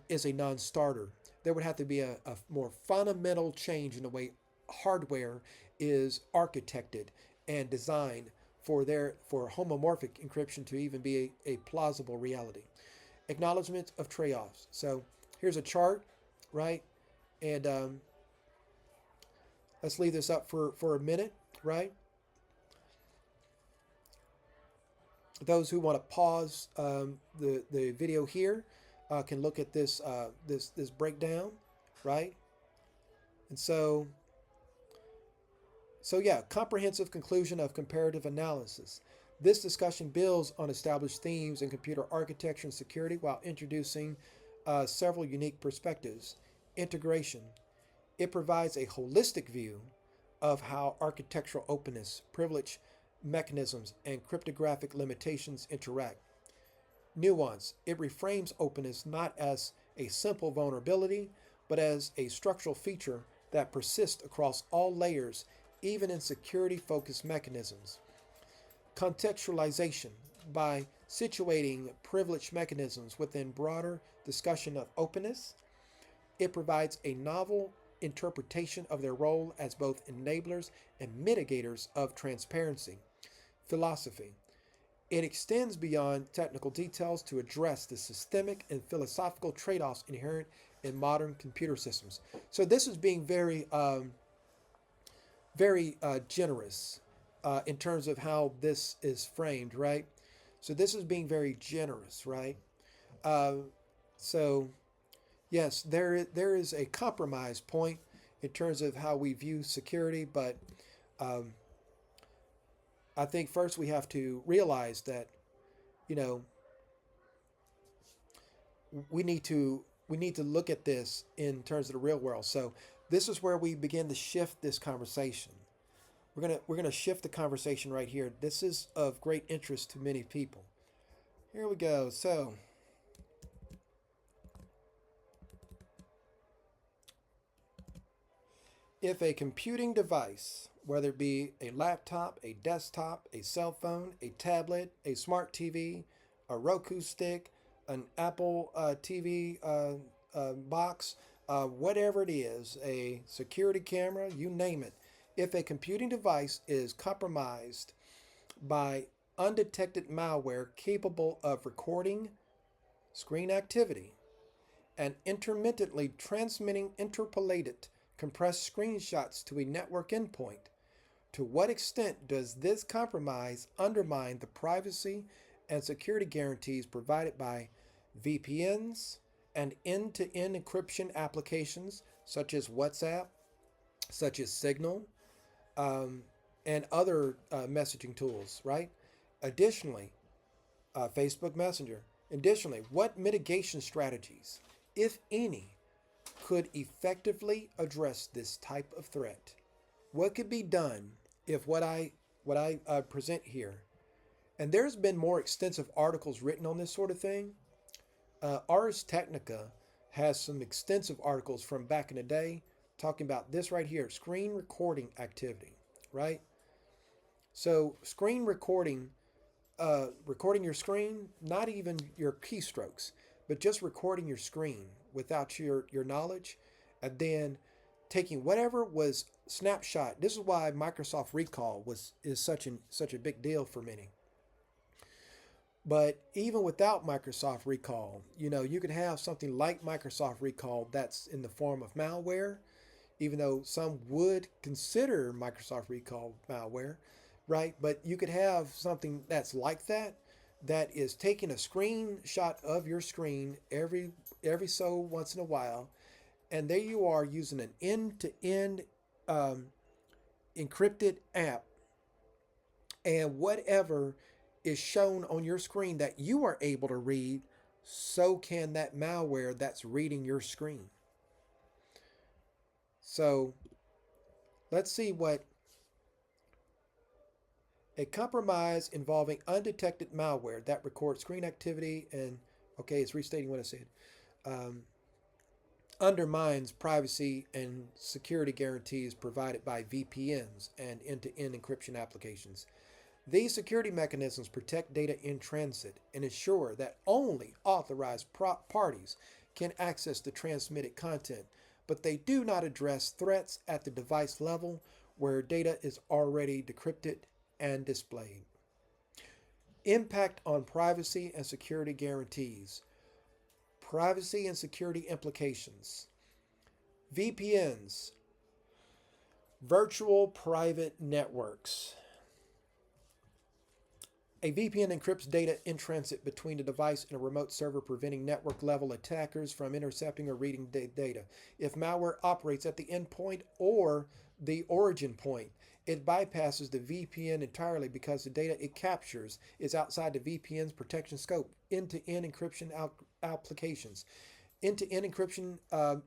is a non-starter. There would have to be a more fundamental change in the way hardware is architected and designed for homomorphic encryption to even be a plausible reality. Acknowledgement of trade-offs. So here's a chart, right? And let's leave this up for a minute, right? Those who want to pause the video here can look at this breakdown, right? And so yeah, comprehensive conclusion of comparative analysis. This discussion builds on established themes in computer architecture and security while introducing several unique perspectives. Integration. It provides a holistic view of how architectural openness, privilege mechanisms, and cryptographic limitations interact. Nuance. It reframes openness not as a simple vulnerability, but as a structural feature that persists across all layers, even in security-focused mechanisms. Contextualization. By situating privilege mechanisms within broader discussion of openness, it provides a novel interpretation of their role as both enablers and mitigators of transparency. Philosophy. It extends beyond technical details to address the systemic and philosophical trade-offs inherent in modern computer systems. So this is being very generous in terms of how this is framed, right? So this is being very generous, right? Uh, so yes, there is a compromise point in terms of how we view security, but um, I think first we have to realize that, you know, we need to look at this in terms of the real world. So this is where we begin to shift this conversation. We're gonna shift the conversation right here. This is of great interest to many people. Here we go. So if a computing device, whether it be a laptop, a desktop, a cell phone, a tablet, a smart TV, a Roku stick, an Apple TV box, whatever it is, a security camera, you name it. If a computing device is compromised by undetected malware capable of recording screen activity and intermittently transmitting interpolated compressed screenshots to a network endpoint, to what extent does this compromise undermine the privacy and security guarantees provided by VPNs and end-to-end encryption applications such as WhatsApp, such as Signal, um, and other messaging tools, right? Additionally, Facebook Messenger. Additionally, what mitigation strategies, if any, could effectively address this type of threat? What could be done if what I present here, and there's been more extensive articles written on this sort of thing. Ars Technica has some extensive articles from back in the day talking about this right here, screen recording activity, right? So screen recording, recording your screen, not even your keystrokes, but just recording your screen without your knowledge, and then taking whatever was snapshot. This is why Microsoft Recall is such a big deal for many. But even without Microsoft Recall, you could have something like Microsoft Recall that's in the form of malware, even though some would consider Microsoft Recall malware, right? But you could have something that's like that, that is taking a screenshot of your screen every so once in a while, and there you are using an end-to-end um, encrypted app, and whatever is shown on your screen that you are able to read, so can that malware that's reading your screen. So let's see what a compromise involving undetected malware that records screen activity and, okay, it's restating what I said. Um, undermines privacy and security guarantees provided by VPNs and end-to-end encryption applications. These security mechanisms protect data in transit and ensure that only authorized parties can access the transmitted content, but they do not address threats at the device level where data is already decrypted and displayed. Impact on privacy and security guarantees. Privacy and security implications. VPNs, virtual private networks. A VPN encrypts data in transit between the device and a remote server, preventing network level attackers from intercepting or reading data. If malware operates at the endpoint or the origin point, it bypasses the VPN entirely because the data it captures is outside the VPN's protection scope. End-to-end encryption applications. End-to-end encryption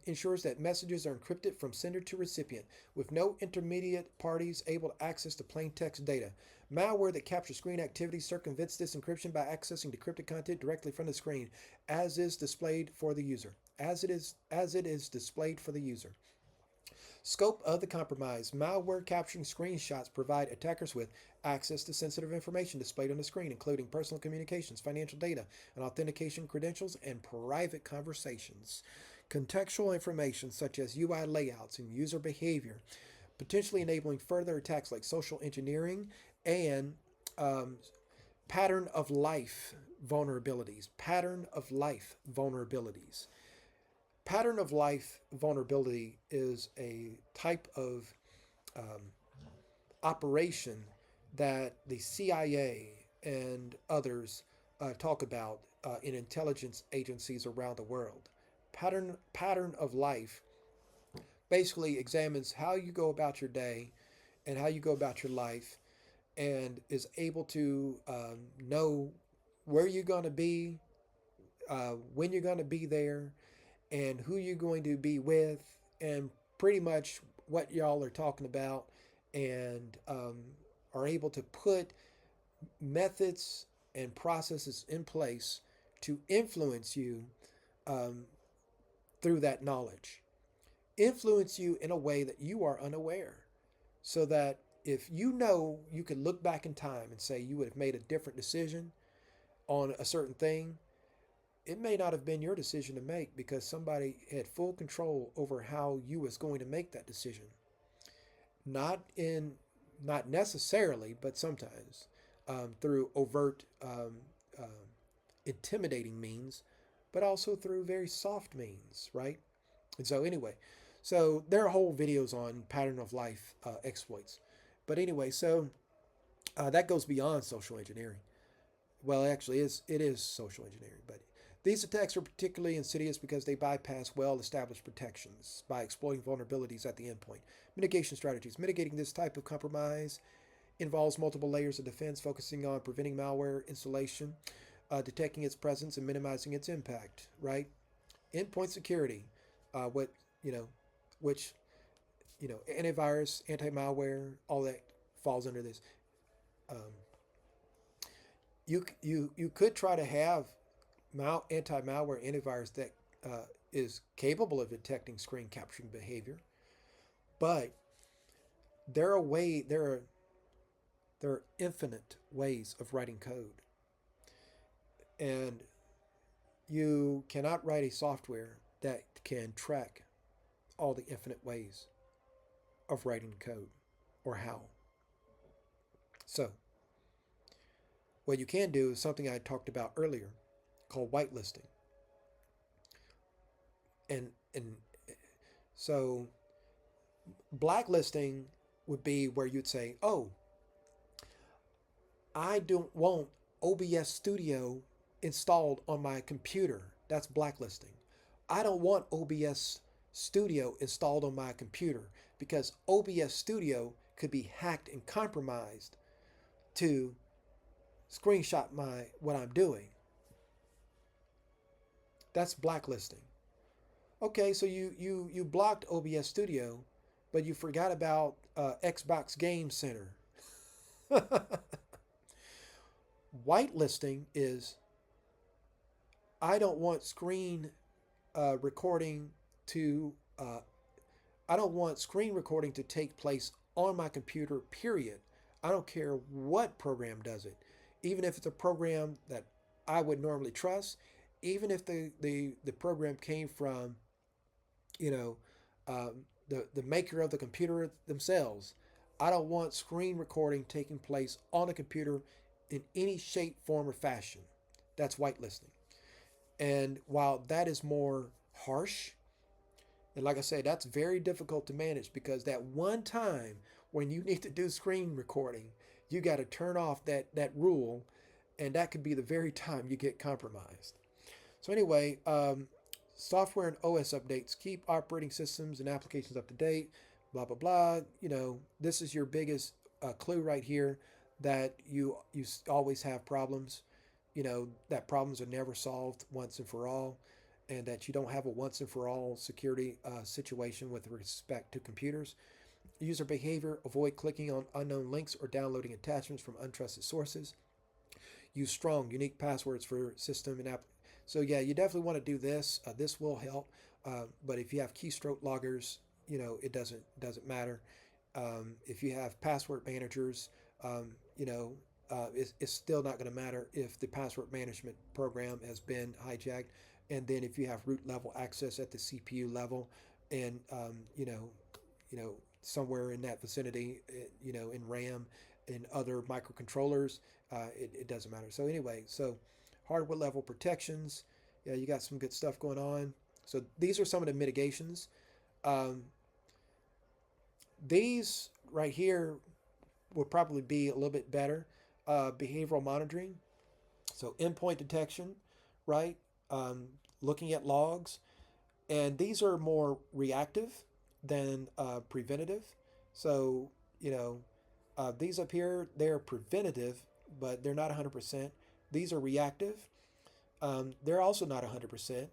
ensures that messages are encrypted from sender to recipient, with no intermediate parties able to access the plain text data. Malware that captures screen activity circumvents this encryption by accessing decrypted content directly from the screen, as is displayed for the user. As it is displayed for the user. Scope of the compromise. Malware capturing screenshots provide attackers with access to sensitive information displayed on the screen, including personal communications, financial data, and authentication credentials, and private conversations. Contextual information such as UI layouts and user behavior, potentially enabling further attacks like social engineering and um, pattern of life vulnerabilities. Pattern of life vulnerabilities. Pattern of life vulnerability is a type of um, operation that the CIA and others talk about in intelligence agencies around the world. Pattern of life basically examines how you go about your day and how you go about your life, and is able to know where you're going to be, when you're going to be there, and who you're going to be with, and pretty much what y'all are talking about, and are able to put methods and processes in place to influence you um, through that knowledge. Influence you in a way that you are unaware. So that if you know, you can look back in time and say you would have made a different decision on a certain thing, it may not have been your decision to make because somebody had full control over how you was going to make that decision. Not in, not necessarily, but sometimes through overt, intimidating means, but also through very soft means, right? And so anyway, so there are whole videos on pattern of life exploits. But anyway, so that goes beyond social engineering. Well, actually, it is social engineering, but these attacks are particularly insidious because they bypass well-established protections by exploiting vulnerabilities at the endpoint. Mitigation strategies. Mitigating this type of compromise involves multiple layers of defense, focusing on preventing malware installation, detecting its presence, and minimizing its impact. Right? Endpoint security. What you know, which antivirus, anti-malware, all that falls under this. Um, you could try to have anti-malware antivirus that is capable of detecting screen capturing behavior, but there are infinite ways of writing code, and you cannot write a software that can track all the infinite ways of writing code or how. So what you can do is something I talked about earlier called whitelisting. And so blacklisting would be where you'd say, "Oh, I don't want OBS Studio installed on my computer." That's blacklisting. I don't want OBS Studio installed on my computer because OBS Studio could be hacked and compromised to screenshot my what I'm doing. That's blacklisting. Okay, so you blocked OBS Studio, but you forgot about Xbox Game Center. Whitelisting is I don't want screen recording to I don't want screen recording to take place on my computer, period. I don't care what program does it. Even if it's a program that I would normally trust, even if the program came from, you know, the maker of the computer themselves, I don't want screen recording taking place on a computer in any shape, form, or fashion. That's whitelisting. And while that is more harsh, and like I said, that's very difficult to manage because that one time when you need to do screen recording, you got to turn off that rule, and that could be the very time you get compromised. So anyway, software and OS updates keep operating systems and applications up to date. Blah blah blah. This is your biggest clue right here that you always have problems. That problems are never solved once and for all, and that you don't have a once and for all security situation with respect to computers. User behavior: avoid clicking on unknown links or downloading attachments from untrusted sources. Use strong, unique passwords for system and app. So yeah, you definitely want to do this. This will help. But if you have keystroke loggers, it doesn't matter. If you have password managers, it's still not going to matter if the password management program has been hijacked. And then if you have root level access at the CPU level, and somewhere in that vicinity, in RAM and other microcontrollers, it doesn't matter. So anyway, so hardware level protections. Yeah, you got some good stuff going on. So these are some of the mitigations. Um, these right here would probably be a little bit better. Behavioral monitoring. So endpoint detection, right? Looking at logs. And these are more reactive than preventative. So, these up here, they're preventative, but they're not 100%. These are reactive. They're also not 100%.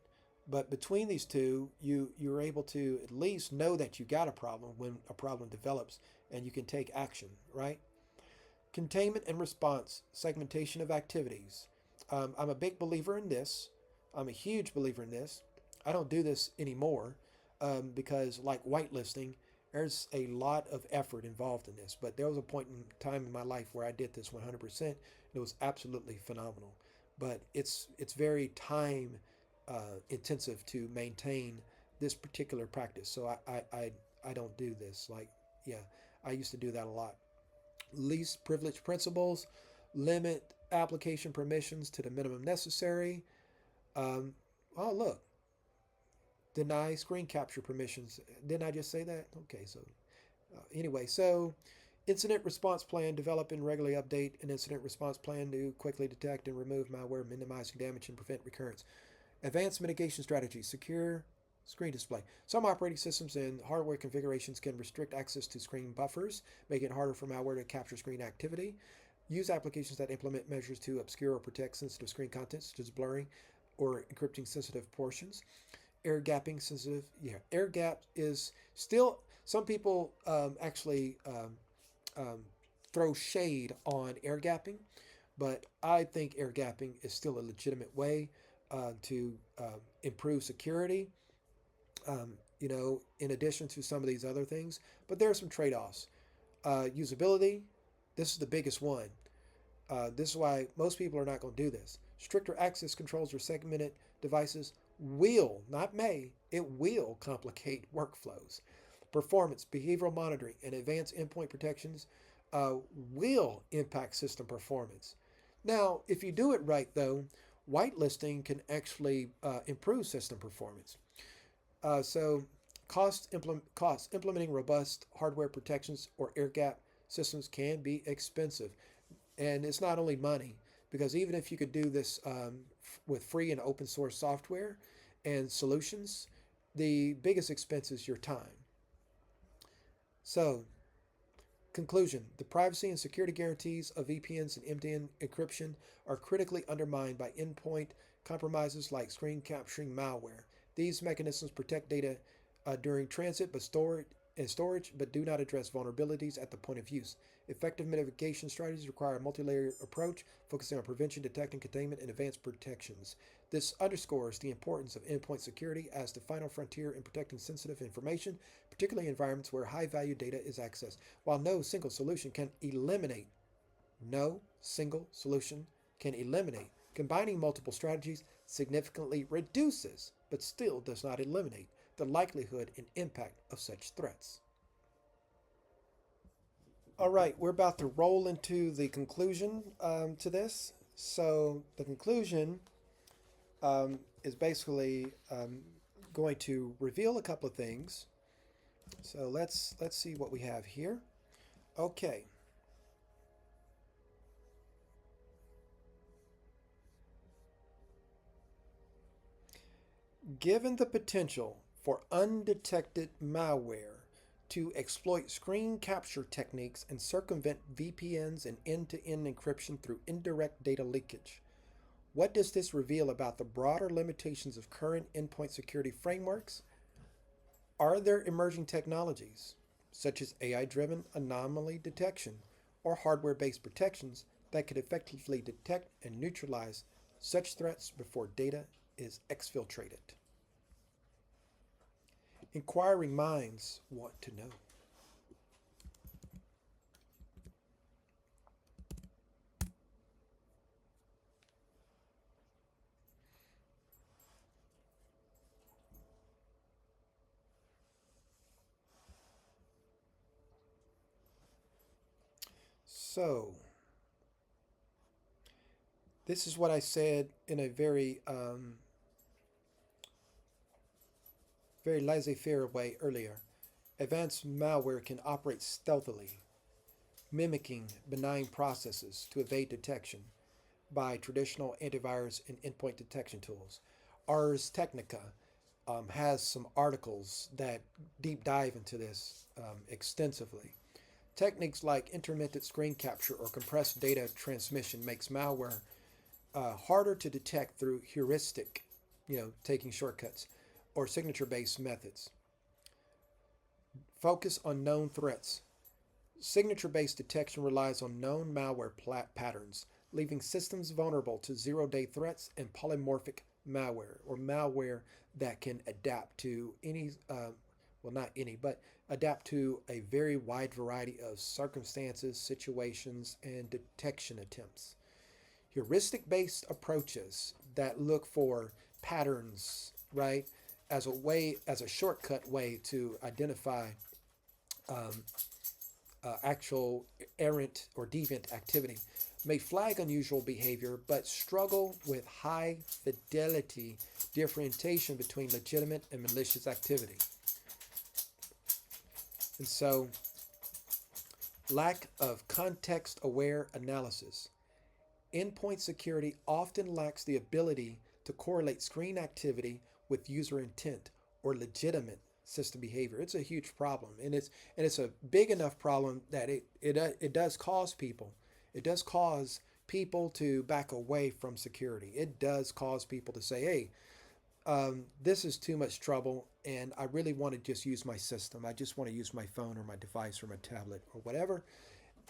But between these two, you're able to at least know that you got a problem when a problem develops, and you can take action, right? Containment and response, segmentation of activities. I'm a big believer in this. I'm a huge believer in this. I don't do this anymore because, like whitelisting, there's a lot of effort involved in this. But there was a point in time in my life where I did this 100%. It was absolutely phenomenal. But it's very time intensive to maintain this particular practice. So I don't do this. Like, yeah, I used to do that a lot. Least privilege principles, limit application permissions to the minimum necessary. Um, oh, look, deny screen capture permissions. Didn't I just say that? Okay, so anyway, so incident response plan, develop and regularly update an incident response plan to quickly detect and remove malware, minimizing damage and prevent recurrence. Advanced mitigation strategies, secure screen display. Some operating systems and hardware configurations can restrict access to screen buffers, making it harder for malware to capture screen activity. Use applications that implement measures to obscure or protect sensitive screen content, such as blurring or encrypting sensitive portions. Air gapping sensitive. Yeah, air gap is still, some people actually throw shade on air gapping, but I think air gapping is still a legitimate way to improve security, in addition to some of these other things. But there are some trade offs. Usability, this is the biggest one. This is why most people are not going to do this. Stricter access controls for segmented devices will, not may, it will complicate workflows. Performance, behavioral monitoring, and advanced endpoint protections will impact system performance. Now, if you do it right, though, whitelisting can actually improve system performance. So, cost implementing robust hardware protections or air gap systems can be expensive, and it's not only money, because even if you could do this with free and open source software and solutions, the biggest expense is your time. So, conclusion: the privacy and security guarantees of VPNs and MDN encryption are critically undermined by endpoint compromises like screen capturing malware. These mechanisms protect data during transit but storage, but do not address vulnerabilities at the point of use. Effective mitigation strategies require a multi-layered approach focusing on prevention, detection, containment, and advanced protections. This underscores the importance of endpoint security as the final frontier in protecting sensitive information, particularly in environments where high-value data is accessed. While no single solution can eliminate, combining multiple strategies significantly reduces, but still does not eliminate, the likelihood and impact of such threats. All right, we're about to roll into the conclusion to this. So the conclusion is basically going to reveal a couple of things. So let's see what we have here. Okay. Given the potential for undetected malware to exploit screen capture techniques and circumvent VPNs and end-to-end encryption through indirect data leakage, what does this reveal about the broader limitations of current endpoint security frameworks? Are there emerging technologies, such as AI-driven anomaly detection or hardware-based protections, that could effectively detect and neutralize such threats before data is exfiltrated? Inquiring minds want to know. So, this is what I said in a very laissez-faire way earlier. Advanced malware can operate stealthily, mimicking benign processes to evade detection by traditional antivirus and endpoint detection tools. Ars Technica has some articles that deep dive into this extensively. Techniques like intermittent screen capture or compressed data transmission makes malware harder to detect through heuristic, taking shortcuts, or signature-based methods. Focus on known threats. Signature-based detection relies on known malware patterns, leaving systems vulnerable to zero-day threats and polymorphic malware, or malware that can adapt to any, not any, but adapt to a very wide variety of circumstances, situations, and detection attempts. Heuristic-based approaches that look for patterns, right, as a shortcut way to identify actual errant or deviant activity may flag unusual behavior but struggle with high fidelity differentiation between legitimate and malicious activity. And so, lack of context aware analysis. Endpoint security often lacks the ability to correlate screen activity with user intent or legitimate system behavior. It's a huge problem, and it's a big enough problem that it does cause people to back away from security. It does cause people to say, hey, this is too much trouble, and I really want to just use my system. I just want to use my phone or my device or my tablet or whatever.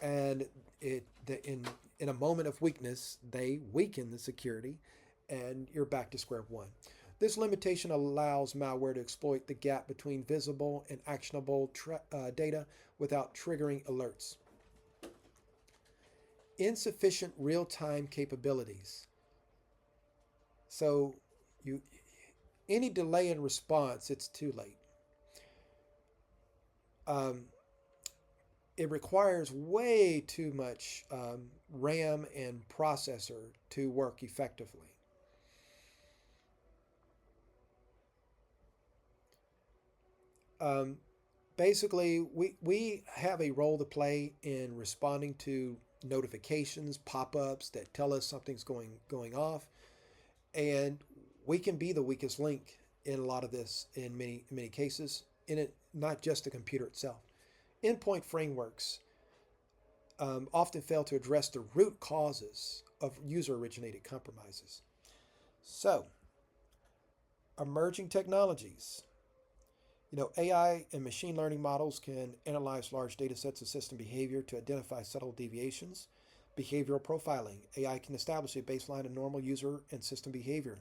And in a moment of weakness, they weaken the security, and you're back to square one. This limitation allows malware to exploit the gap between visible and actionable data without triggering alerts. Insufficient real-time capabilities. So any delay in response, it's too late. It requires way too much RAM and processor to work effectively. Basically, we have a role to play in responding to notifications, pop-ups that tell us something's going off, and we can be the weakest link in a lot of this in many cases, in it, not just the computer itself. Endpoint frameworks often fail to address the root causes of user-originated compromises. So, emerging technologies. AI and machine learning models can analyze large data sets of system behavior to identify subtle deviations. Behavioral profiling. AI can establish a baseline of normal user and system behavior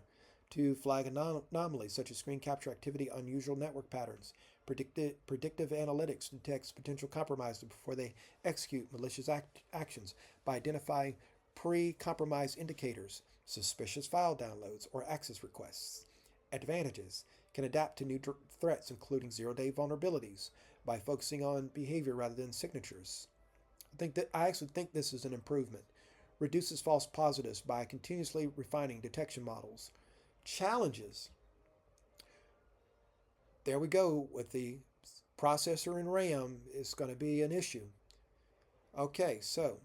to flag anomalies such as screen capture activity, unusual network patterns. Predictive analytics detects potential compromises before they execute malicious actions by identifying pre-compromise indicators, suspicious file downloads, or access requests. Advantages can adapt to new threats, including zero-day vulnerabilities, by focusing on behavior rather than signatures. I actually think this is an improvement. Reduces false positives by continuously refining detection models. Challenges. There we go with the processor and RAM is going to be an issue. Okay, so,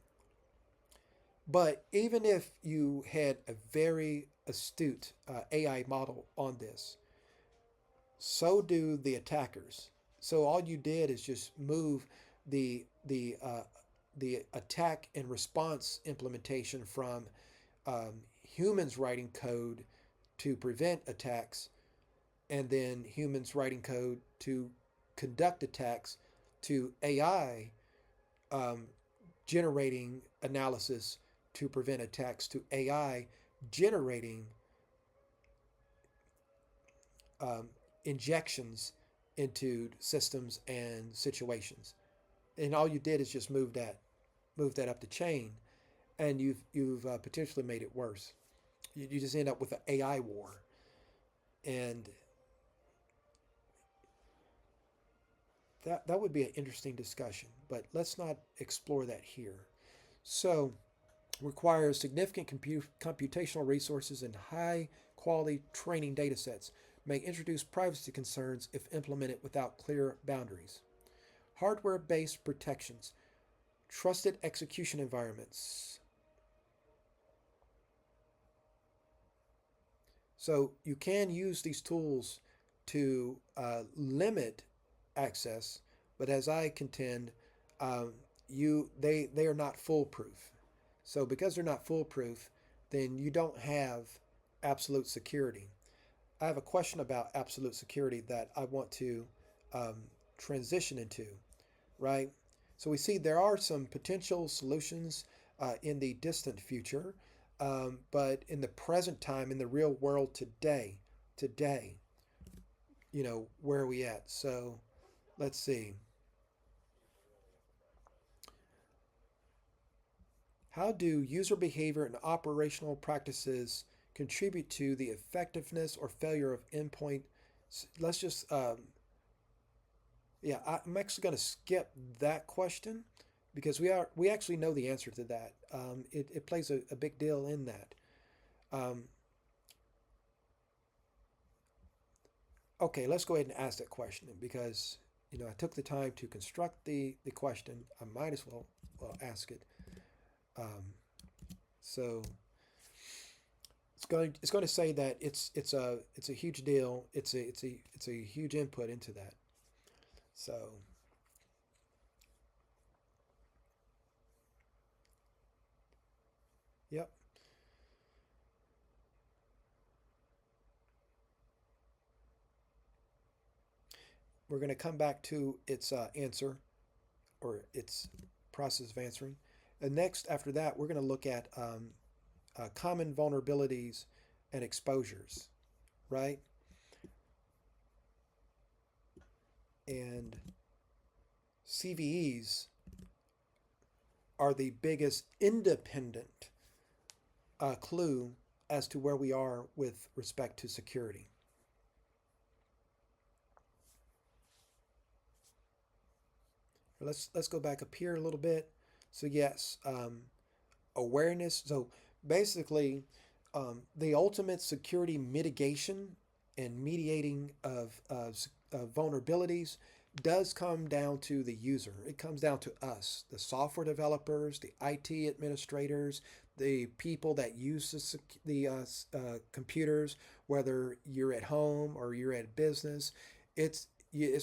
but even if you had a very astute AI model on this, so do the attackers. So all you did is just move the the uh, the attack and response implementation from humans writing code to prevent attacks, and then humans writing code to conduct attacks, to AI um, generating analysis to prevent attacks, to AI generating um, injections into systems and situations. And all you did is just move that up the chain, and you've potentially made it worse. You just end up with an AI war, and that would be an interesting discussion. But let's not explore that here. So, requires significant computational resources and high quality training data sets. May introduce privacy concerns if implemented without clear boundaries. Hardware based protections. Trusted execution environments. So you can use these tools to limit access, but as I contend, they are not foolproof. So because they're not foolproof, then you don't have absolute security. I have a question about absolute security that I want to um, transition into, right? So we see there are some potential solutions in the distant future, but in the present time, in the real world today, where are we at? So let's see. How do user behavior and operational practices contribute to the effectiveness or failure of endpoint? Let's just, yeah, I'm actually going to skip that question because we actually know the answer to that. It plays a big deal in that. Um, okay, let's go ahead and ask that question because I took the time to construct the question. I might as well ask it. Um, so it's going to say that it's a huge deal. It's a huge input into that. So yep, we're going to come back to its answer or its process of answering. And next, after that, we're going to look at common vulnerabilities and exposures, right? And CVEs are the biggest independent clue as to where we are with respect to security. Let's go back up here a little bit. So yes, awareness. So basically, the ultimate security mitigation and mediating of vulnerabilities does come down to the user. It comes down to us, the software developers, the IT administrators, the people that use the computers, whether you're at home or you're at business. It's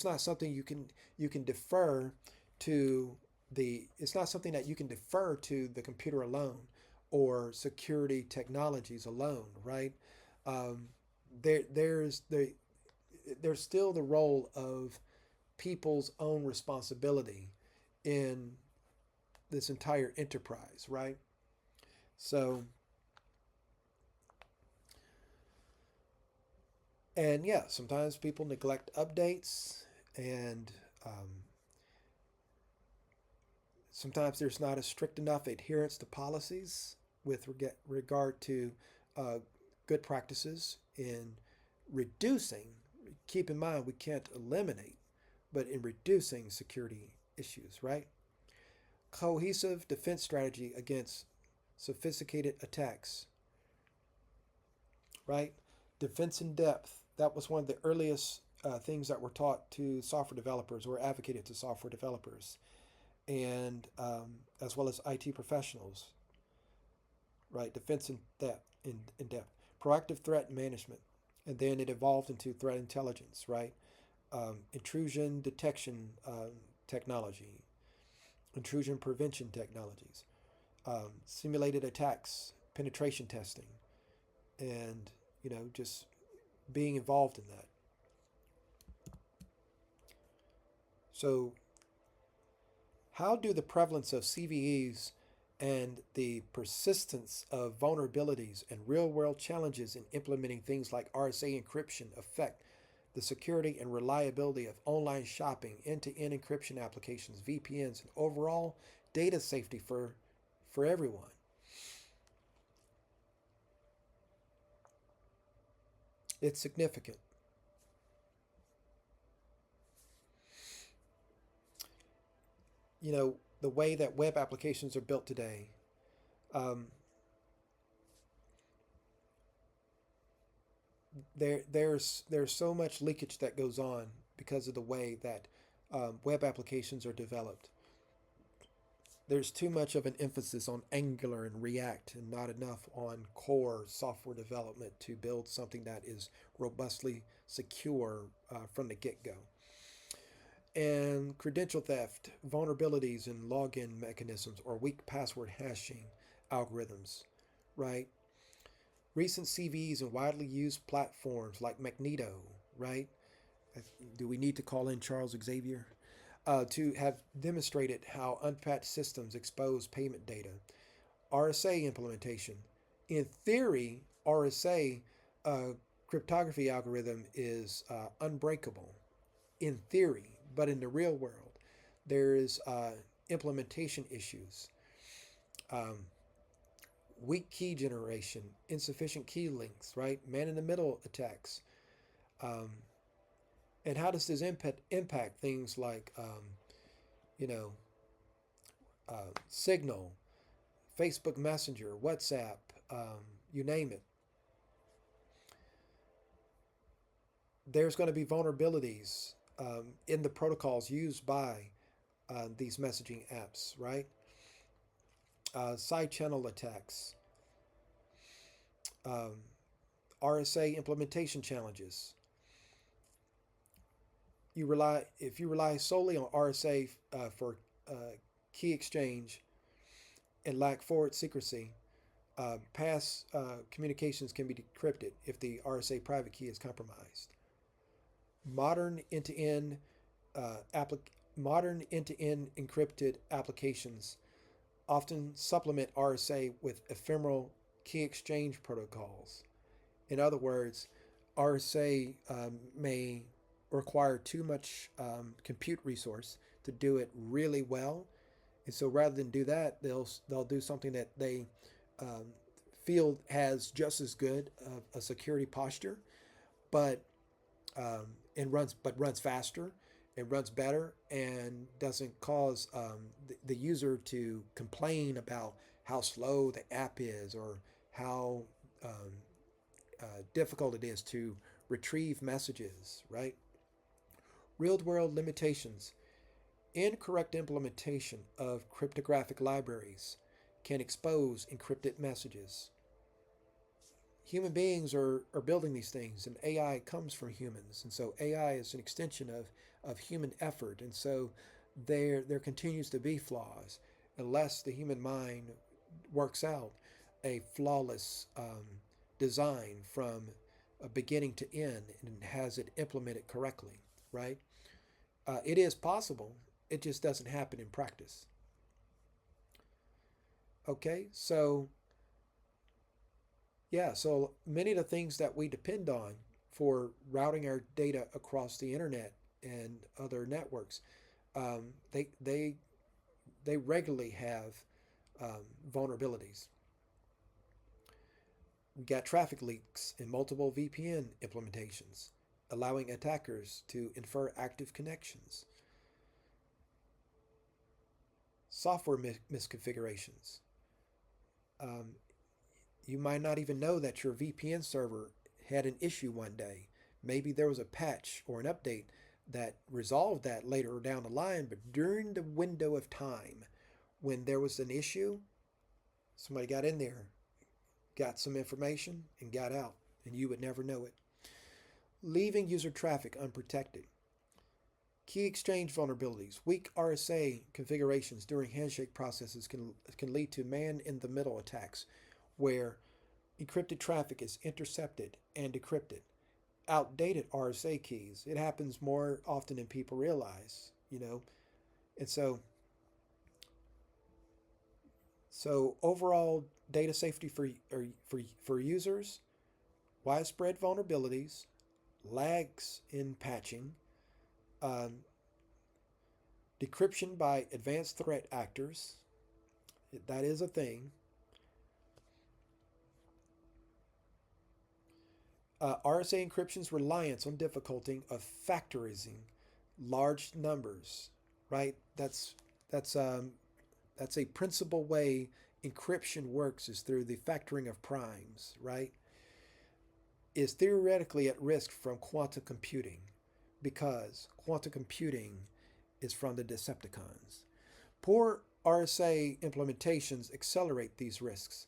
not something you can defer to it's not something that you can defer to the computer alone or security technologies alone, right? Um, there's there's still the role of people's own responsibility in this entire enterprise, right? So, and yeah, sometimes people neglect updates, and sometimes there's not a strict enough adherence to policies with regard to uh, good practices in reducing. Keep in mind, we can't eliminate, but in reducing security issues, right? Cohesive defense strategy against sophisticated attacks, right? Defense in depth. That was one of the earliest things that were taught to software developers or advocated to software developers, and as well as IT professionals, right? Defense in depth, in depth. Proactive threat management, and then it evolved into threat intelligence, right? Intrusion detection technology, intrusion prevention technologies, simulated attacks, penetration testing, and just being involved in that. So, how do the prevalence of CVEs and the persistence of vulnerabilities and real world challenges in implementing things like RSA encryption affect the security and reliability of online shopping, end to end encryption applications, VPNs, and overall data safety for everyone? It's significant. The way that web applications are built today, um, there's so much leakage that goes on because of the way that web applications are developed. There's too much of an emphasis on Angular and React and not enough on core software development to build something that is robustly secure from the get go. And credential theft, vulnerabilities in login mechanisms, or weak password hashing algorithms, right? Recent CVEs and widely used platforms like Magneto, right? Do we need to call in Charles Xavier? To have demonstrated how unpatched systems expose payment data. RSA implementation. In theory, RSA cryptography algorithm is unbreakable in theory, but in the real world, there is implementation issues, um, weak key generation, insufficient key links, right? Man in the middle attacks. Um, and how does this impact things like, you know, Signal, Facebook Messenger, WhatsApp, you name it? There's going to be vulnerabilities in the protocols used by these messaging apps, right? Side channel attacks, um, RSA implementation challenges. If you rely solely on RSA for key exchange and lack forward secrecy, past communications can be decrypted if the RSA private key is compromised. Modern end-to-end modern end-to-end encrypted applications often supplement RSA with ephemeral key exchange protocols. In other words, RSA may require too much compute resource to do it really well, and so rather than do that, they'll do something that they um, feel has just as good a security posture, but runs faster and runs better and doesn't cause the user to complain about how slow the app is or how difficult it is to retrieve messages, right? Real world limitations. Incorrect implementation of cryptographic libraries can expose encrypted messages. Human beings are building these things, and AI comes from humans. And so AI is an extension of human effort. And so there continues to be flaws unless the human mind works out a flawless design from beginning to end and has it implemented correctly, right? It is possible. It just doesn't happen in practice. Okay, so yeah, so many of the things that we depend on for routing our data across the internet and other networks, um, they they they regularly have vulnerabilities. We got traffic leaks in multiple VPN implementations, allowing attackers to infer active connections. Software misconfigurations. Um, you might not even know that your VPN server had an issue one day. Maybe there was a patch or an update that resolved that later down the line, but during the window of time when there was an issue, somebody got in there, got some information, and got out, and you would never know it. Leaving user traffic unprotected. Key exchange vulnerabilities. Weak RSA configurations during handshake processes can lead to man in the middle attacks where encrypted traffic is intercepted and decrypted. Outdated RSA keys. It happens more often than people realize, you know. And so overall data safety for users, widespread vulnerabilities, lags in patching, um, decryption by advanced threat actors. That is a thing. RSA encryption's reliance on difficulty of factorizing large numbers, right? That's that's a principal way encryption works is through the factoring of primes, right? Is theoretically at risk from quantum computing because quantum computing is from the Decepticons. Poor RSA implementations accelerate these risks.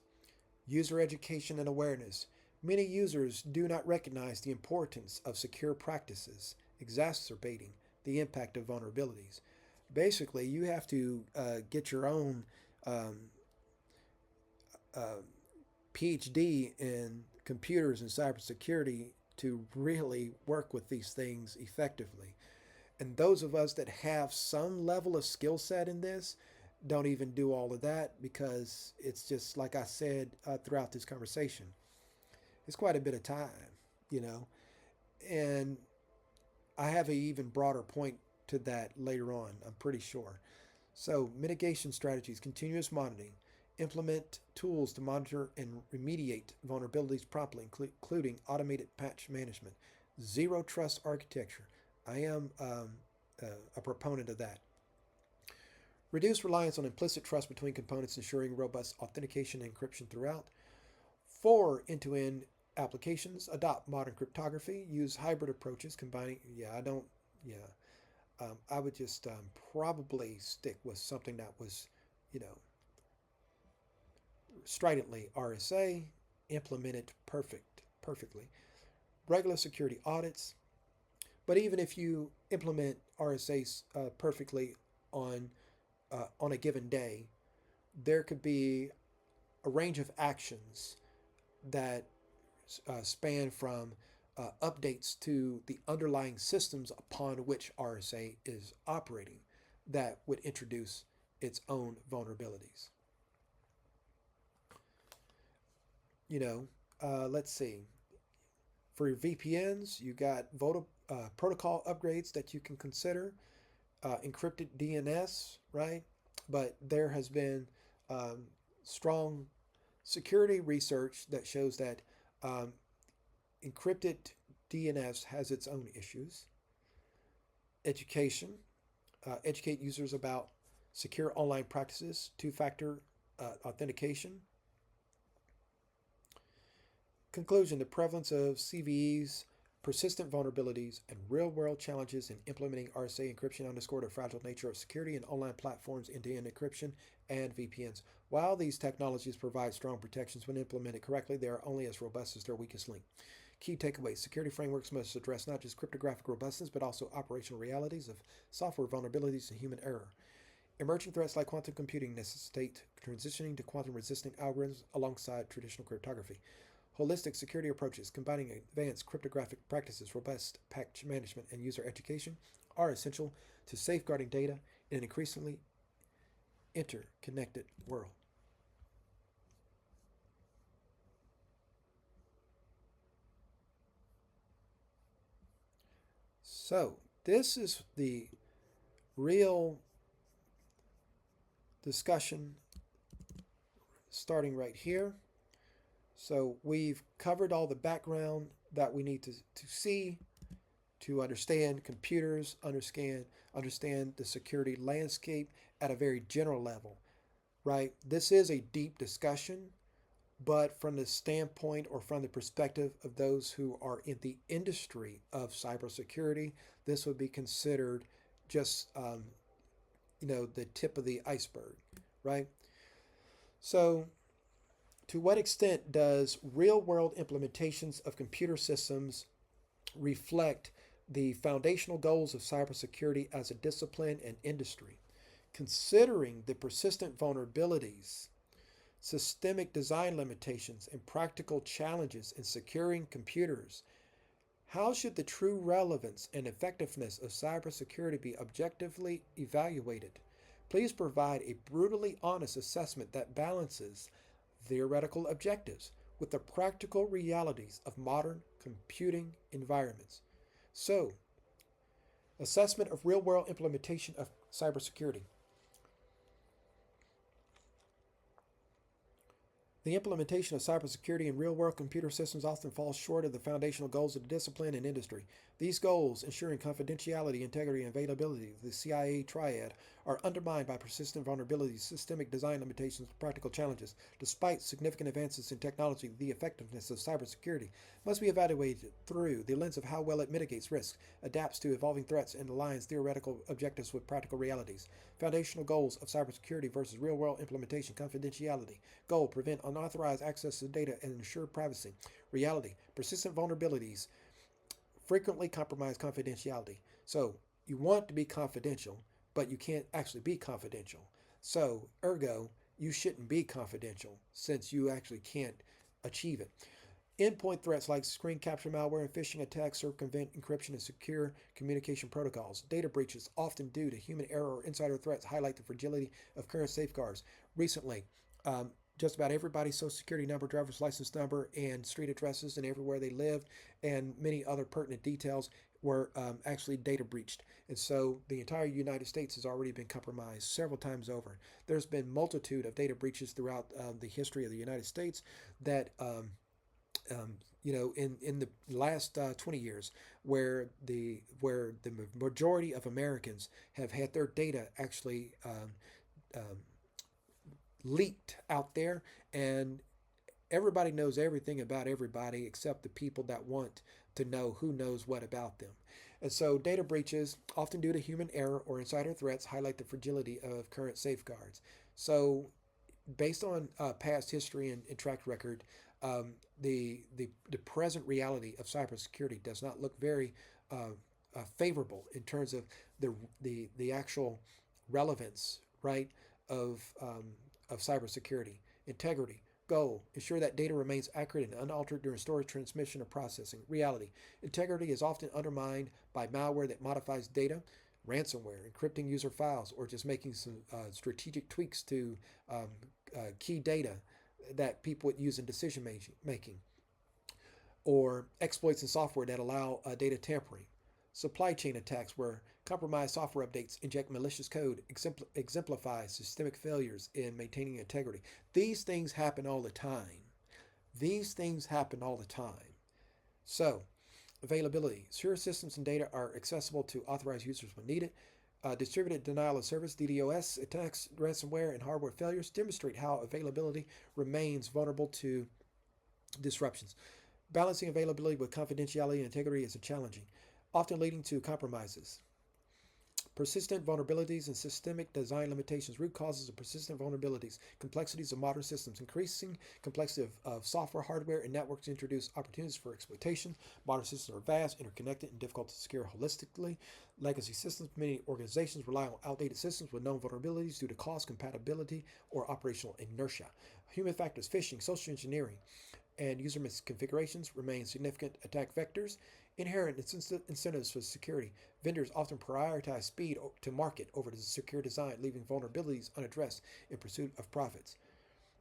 User education and awareness. Many users do not recognize the importance of secure practices, exacerbating the impact of vulnerabilities. Basically, you have to get your own um, uh, PhD in computers and cybersecurity to really work with these things effectively. And those of us that have some level of skill set in this don't even do all of that because it's just like I said throughout this conversation. It's quite a bit of time, you know. And I have an even broader point to that later on, I'm pretty sure. So, mitigation strategies, continuous monitoring, implement tools to monitor and remediate vulnerabilities promptly, including automated patch management, zero trust architecture. I am a proponent of that. Reduce reliance on implicit trust between components, ensuring robust authentication and encryption throughout. For end-to-end applications, adopt modern cryptography, use hybrid approaches, combining. Yeah, I don't. Yeah, I would just probably stick with something that was, you know, stridently RSA, implemented perfectly. Regular security audits, but even if you implement RSA perfectly on on a given day, there could be a range of actions that span from updates to the underlying systems upon which RSA is operating that would introduce its own vulnerabilities. You know, let's see. For your VPNs, you got protocol upgrades that you can consider. Encrypted DNS, right? But there has been um, strong security research that shows that um, encrypted DNS has its own issues. Education, educate users about secure online practices, two-factor authentication. Conclusion, the prevalence of CVEs, persistent vulnerabilities, and real-world challenges in implementing RSA encryption underscore the fragile nature of security and online platforms, end-to-end encryption, and VPNs. While these technologies provide strong protections when implemented correctly, they are only as robust as their weakest link. Key takeaways. Security frameworks must address not just cryptographic robustness, but also operational realities of software vulnerabilities and human error. Emerging threats like quantum computing necessitate transitioning to quantum resistant algorithms alongside traditional cryptography. Holistic security approaches combining advanced cryptographic practices, robust patch management, and user education are essential to safeguarding data in an increasingly interconnected world. So, this is the real discussion starting right here. So, we've covered all the background that we need to see to understand computers, understand the security landscape at a very general level, right? This is a deep discussion, but from the standpoint or from the perspective of those who are in the industry of cybersecurity, this would be considered just the tip of the iceberg, right? So, to what extent does real-world implementations of computer systems reflect the foundational goals of cybersecurity as a discipline and industry? Considering the persistent vulnerabilities, systemic design limitations, and practical challenges in securing computers, how should the true relevance and effectiveness of cybersecurity be objectively evaluated? Please provide a brutally honest assessment that balances theoretical objectives with the practical realities of modern computing environments. So, assessment of real-world implementation of cybersecurity. The implementation of cybersecurity in real-world computer systems often falls short of the foundational goals of the discipline and industry. These goals, ensuring confidentiality, integrity, and availability of the CIA triad, are undermined by persistent vulnerabilities, systemic design limitations, and practical challenges. Despite significant advances in technology, the effectiveness of cybersecurity must be evaluated through the lens of how well it mitigates risks, adapts to evolving threats, and aligns theoretical objectives with practical realities. Foundational goals of cybersecurity versus real-world implementation. Confidentiality. Goal: prevent unauthorized access to data and ensure privacy. Reality: persistent vulnerabilities frequently compromise confidentiality. So you want to be confidential, but you can't actually be confidential. So ergo, you shouldn't be confidential since you actually can't achieve it. Endpoint threats like screen capture malware and phishing attacks circumvent encryption and secure communication protocols. Data breaches, often due to human error or insider threats, highlight the fragility of current safeguards. Recently, just about everybody's social security number, driver's license number, and street addresses and everywhere they lived, and many other pertinent details were actually data breached. And so the entire United States has already been compromised several times over. There's been multitude of data breaches throughout the history of the United States that in the last 20 years, where the majority of Americans have had their data actually leaked out there, and everybody knows everything about everybody except the people that want to know who knows what about them. And so data breaches, often due to human error or insider threats, highlight the fragility of current safeguards. So based on past history and track record, the present reality of cybersecurity does not look very favorable in terms of the actual relevance, right, of cybersecurity. Integrity. Goal: ensure that data remains accurate and unaltered during storage, transmission, or processing. Reality: integrity is often undermined by malware that modifies data, ransomware, encrypting user files, or just making some strategic tweaks to key data that people would use in decision making, or exploits in software that allow data tampering. Supply chain attacks, where compromised software updates inject malicious code, exemplify systemic failures in maintaining integrity. These things happen all the time. These things happen all the time. So, availability. Secure systems and data are accessible to authorized users when needed. Distributed denial of service, DDoS attacks, ransomware, and hardware failures demonstrate how availability remains vulnerable to disruptions. Balancing availability with confidentiality and integrity is challenging, often leading to compromises. Persistent vulnerabilities and systemic design limitations. Root causes of persistent vulnerabilities. Complexities of modern systems. Increasing complexity of software, hardware, and networks introduce opportunities for exploitation. Modern systems are vast, interconnected, and difficult to secure holistically. Legacy systems. Many organizations rely on outdated systems with known vulnerabilities due to cost, compatibility, or operational inertia. Human factors. Phishing, social engineering, and user misconfigurations remain significant attack vectors. Inherent incentives for security. Vendors often prioritize speed to market over the secure design, leaving vulnerabilities unaddressed in pursuit of profits.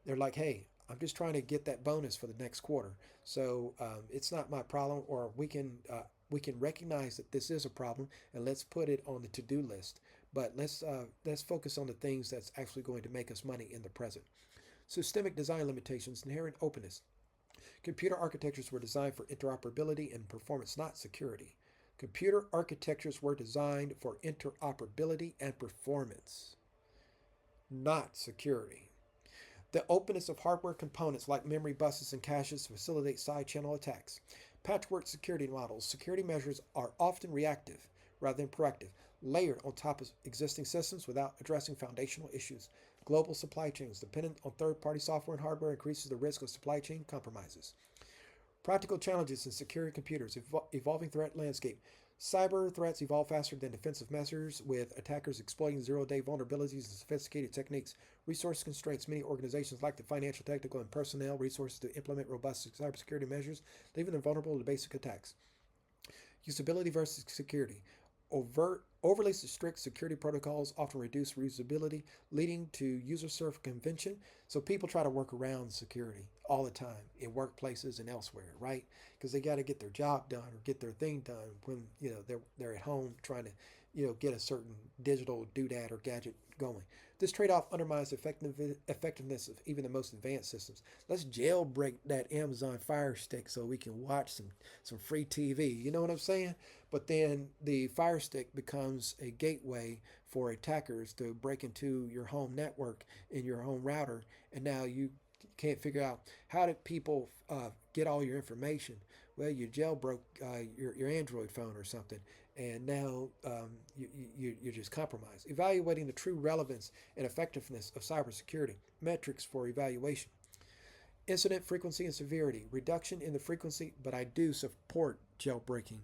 They're like, hey, I'm just trying to get that bonus for the next quarter. So it's not my problem, or we can recognize that this is a problem and let's put it on the to-do list. But let's focus on the things that's actually going to make us money in the present. Systemic design limitations, inherent openness. Computer architectures were designed for interoperability and performance, not security. Computer architectures were designed for interoperability and performance, not security. The openness of hardware components like memory buses and caches facilitate side channel attacks. Patchwork security models. Security measures are often reactive rather than proactive, layered on top of existing systems without addressing foundational issues. Global supply chains dependent on third-party software and hardware increases the risk of supply chain compromises. Practical challenges in secure computers. Evolving threat landscape. Cyber threats evolve faster than defensive measures, with attackers exploiting zero-day vulnerabilities and sophisticated techniques. Resource constraints. Many organizations lack the financial, technical, and personnel resources to implement robust cybersecurity measures, leaving them vulnerable to basic attacks. Usability versus security. Overly strict security protocols often reduce usability, leading to user circumvention. So people try to work around security all the time in workplaces and elsewhere, right? Because they got to get their job done or get their thing done when they're at home trying to get a certain digital doodad or gadget going. This trade-off undermines the effectiveness of even the most advanced systems. Let's jailbreak that Amazon Fire Stick so we can watch some free TV. You know what I'm saying? But then the Fire Stick becomes a gateway for attackers to break into your home network in your home router, and now you can't figure out how did people get all your information. Well, you jailbroke your Android phone or something, and now you're just compromised. Evaluating the true relevance and effectiveness of cybersecurity. Metrics for evaluation. Incident frequency and severity. Reduction in the frequency, but I do support jailbreaking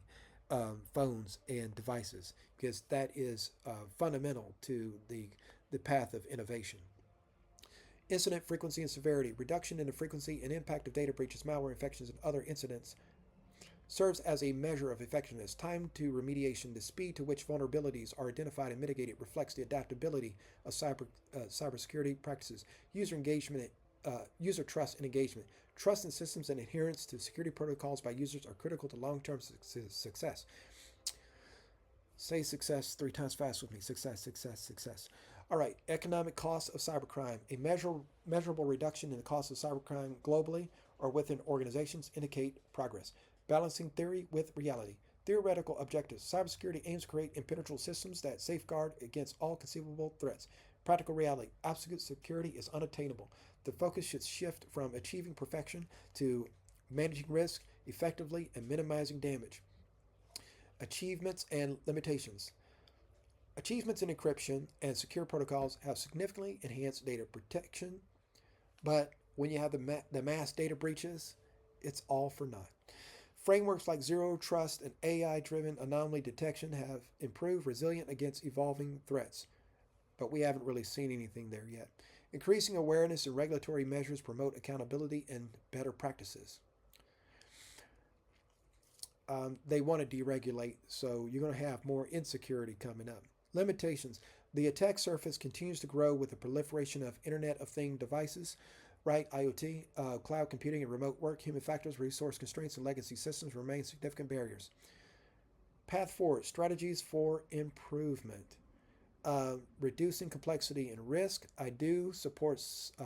phones and devices because that is fundamental to the path of innovation. Incident frequency and severity. Reduction in the frequency and impact of data breaches, malware infections, and other incidents serves as a measure of effectiveness. Time to remediation. The speed to which vulnerabilities are identified and mitigated reflects the adaptability of cybersecurity practices. User engagement, user trust and engagement. Trust in systems and adherence to security protocols by users are critical to long-term success. Say success 3 times fast with me. Success, success, success. All right, economic costs of cybercrime. A measurable reduction in the cost of cybercrime globally or within organizations indicate progress. Balancing theory with reality. Theoretical objectives. Cybersecurity aims to create impenetrable systems that safeguard against all conceivable threats. Practical reality. Absolute security is unattainable. The focus should shift from achieving perfection to managing risk effectively and minimizing damage. Achievements and limitations. Achievements in encryption and secure protocols have significantly enhanced data protection, but when you have the mass data breaches, it's all for naught. Frameworks like zero trust and AI-driven anomaly detection have improved resilience against evolving threats, but we haven't really seen anything there yet. Increasing awareness and regulatory measures promote accountability and better practices. They want to deregulate, so you're going to have more insecurity coming up. Limitations. The attack surface continues to grow with the proliferation of Internet of Things devices, right? IoT, cloud computing, and remote work. Human factors, resource constraints, and legacy systems remain significant barriers. Path forward. Strategies for improvement. Reducing complexity and risk. I do support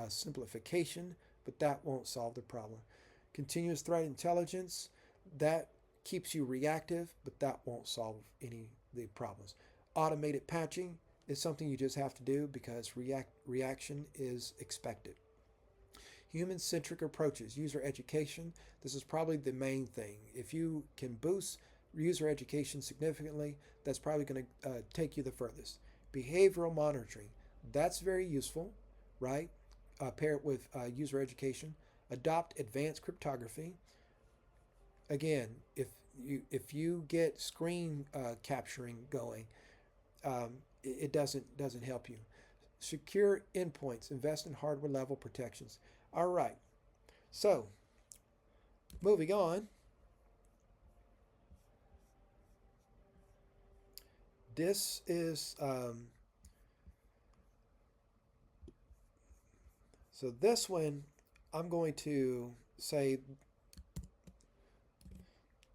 simplification, but that won't solve the problem. Continuous threat intelligence. That keeps you reactive, but that won't solve any of the problems. Automated patching is something you just have to do because reaction is expected. Human-centric approaches, user education. This is probably the main thing. If you can boost user education significantly, that's probably going to take you the furthest. Behavioral monitoring. That's very useful, right? Pair it with user education. Adopt advanced cryptography. Again, if you get screen capturing going, it doesn't help you. Secure endpoints. Invest in hardware level protections. All right. So Moving on, this is so this one I'm going to say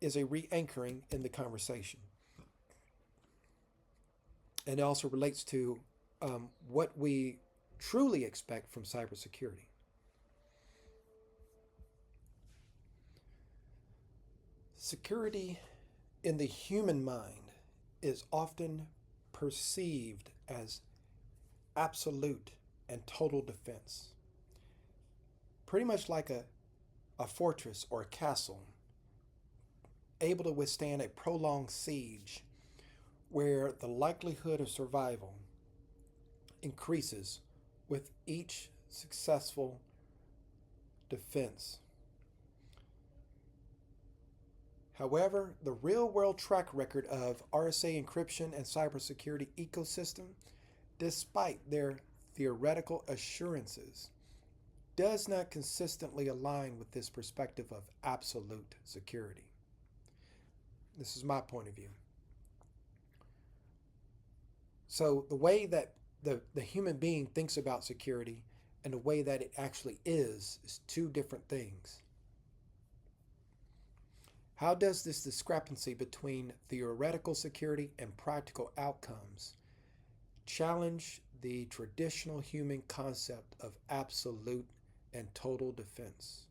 is a re-anchoring in the conversation, and it also relates to what we truly expect from cybersecurity. Security in the human mind is often perceived as absolute and total defense, pretty much like a fortress or a castle, able to withstand a prolonged siege where the likelihood of survival increases with each successful defense. However, the real world track record of RSA encryption and cybersecurity ecosystem, despite their theoretical assurances, does not consistently align with this perspective of absolute security. This is my point of view. So, the way that the human being thinks about security and the way that it actually is two different things. How does this discrepancy between theoretical security and practical outcomes challenge the traditional human concept of absolute and total defense?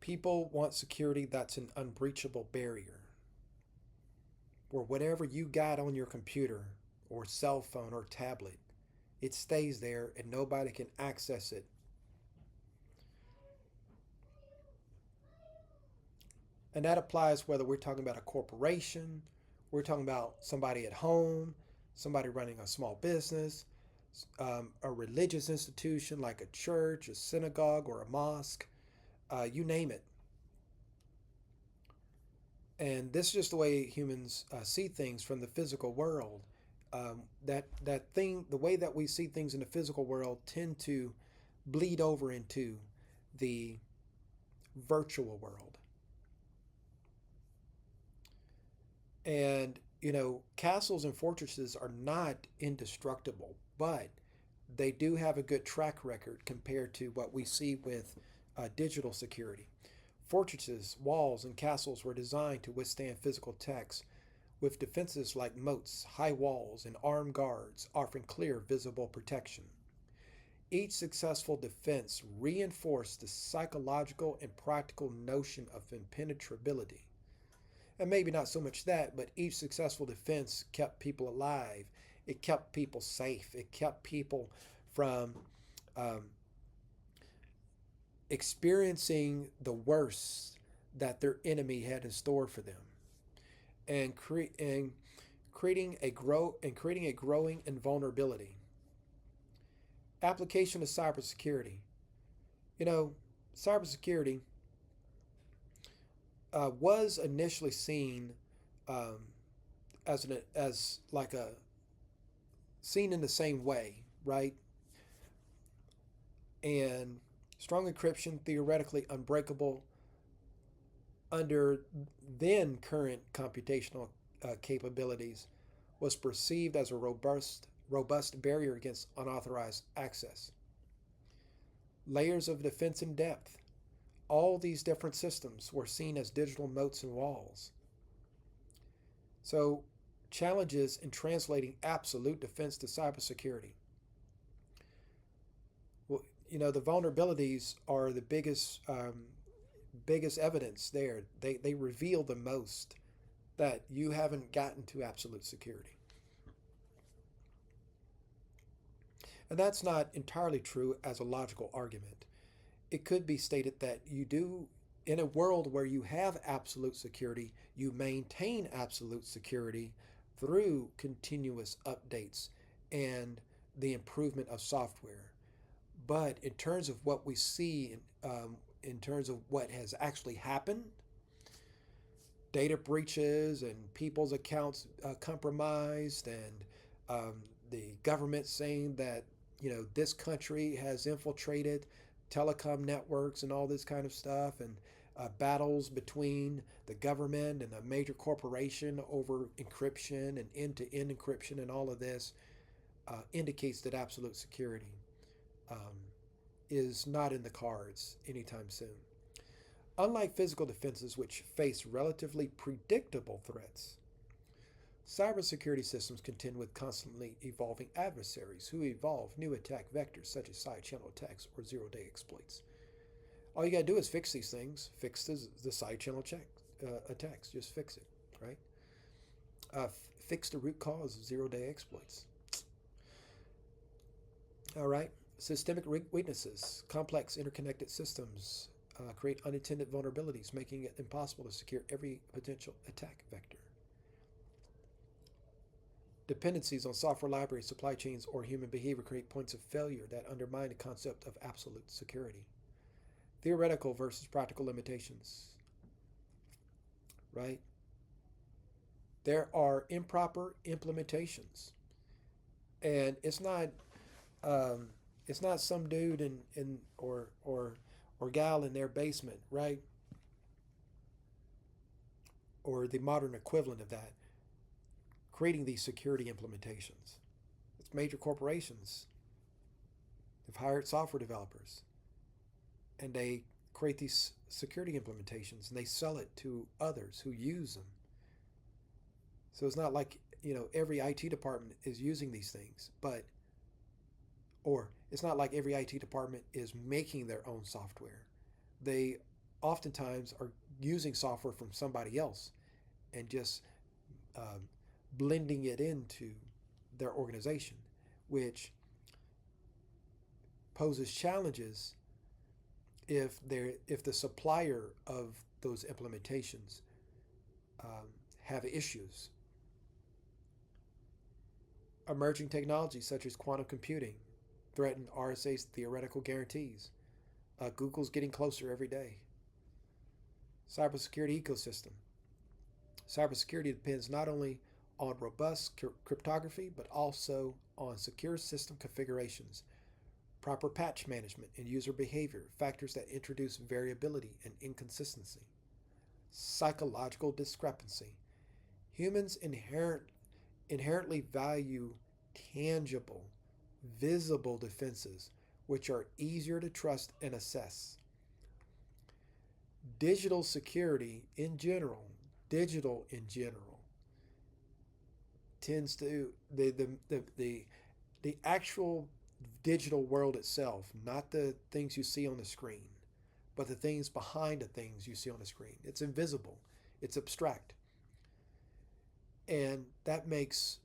People want security that's an unbreachable barrier, where whatever you got on your computer or cell phone or tablet, it stays there and nobody can access it. And that applies whether we're talking about a corporation, we're talking about somebody at home, somebody running a small business, a religious institution like a church, a synagogue, or a mosque, you name it. And this is just the way humans see things from the physical world. That thing, the way that we see things in the physical world, tend to bleed over into the virtual world. And castles and fortresses are not indestructible, but they do have a good track record compared to what we see with digital security. Fortresses, walls, and castles were designed to withstand physical attacks with defenses like moats, high walls, and armed guards offering clear, visible protection. Each successful defense reinforced the psychological and practical notion of impenetrability. And maybe not so much that, but each successful defense kept people alive. It kept people safe. It kept people from um, experiencing the worst that their enemy had in store for them, and creating a growing invulnerability. Application of cybersecurity. You know, cybersecurity was initially seen um, as like a seen in the same way, right? And strong encryption, theoretically unbreakable under then current computational capabilities, was perceived as a robust barrier against unauthorized access. Layers of defense in depth. All these different systems were seen as digital moats and walls. So, challenges in translating absolute defense to cybersecurity. Well, the vulnerabilities are the biggest evidence there. They reveal the most that you haven't gotten to absolute security. And that's not entirely true as a logical argument. It could be stated that you do, in a world where you have absolute security, you maintain absolute security through continuous updates and the improvement of software. But in terms of what we see, in terms of what has actually happened, data breaches and people's accounts compromised, and the government saying that this country has infiltrated telecom networks and all this kind of stuff, and battles between the government and a major corporation over encryption and end-to-end encryption, and all of this indicates that absolute security um, is not in the cards anytime soon. Unlike physical defenses, which face relatively predictable threats, cybersecurity systems contend with constantly evolving adversaries who evolve new attack vectors such as side channel attacks or zero-day exploits. All you got to do is fix these things, fix the side channel attacks, just fix it, right? Fix the root cause of zero-day exploits. All right, systemic weaknesses, complex interconnected systems create unintended vulnerabilities, making it impossible to secure every potential attack vector. Dependencies on software libraries, supply chains, or human behavior create points of failure that undermine the concept of absolute security. Theoretical versus practical limitations, right? There are improper implementations, and um, it's not some dude in or gal in their basement, right? Or the modern equivalent of that, creating these security implementations. It's major corporations. They've hired software developers, and they create these security implementations and they sell it to others who use them. So it's not like every IT department is using these things, or it's not like every IT department is making their own software. They oftentimes are using software from somebody else and just um, blending it into their organization, which poses challenges if the supplier of those implementations um, have issues. Emerging technologies such as quantum computing threaten RSA's theoretical guarantees. Google's getting closer every day. Cybersecurity ecosystem. Cybersecurity depends not only on robust cryptography, but also on secure system configurations, proper patch management, and user behavior, factors that introduce variability and inconsistency. Psychological discrepancy. Humans inherently value tangible, visible defenses, which are easier to trust and assess. Digital security in general, digital in general, tends to the actual digital world itself, not the things you see on the screen, but the things behind the things you see on the screen. It's invisible, it's abstract, and that makes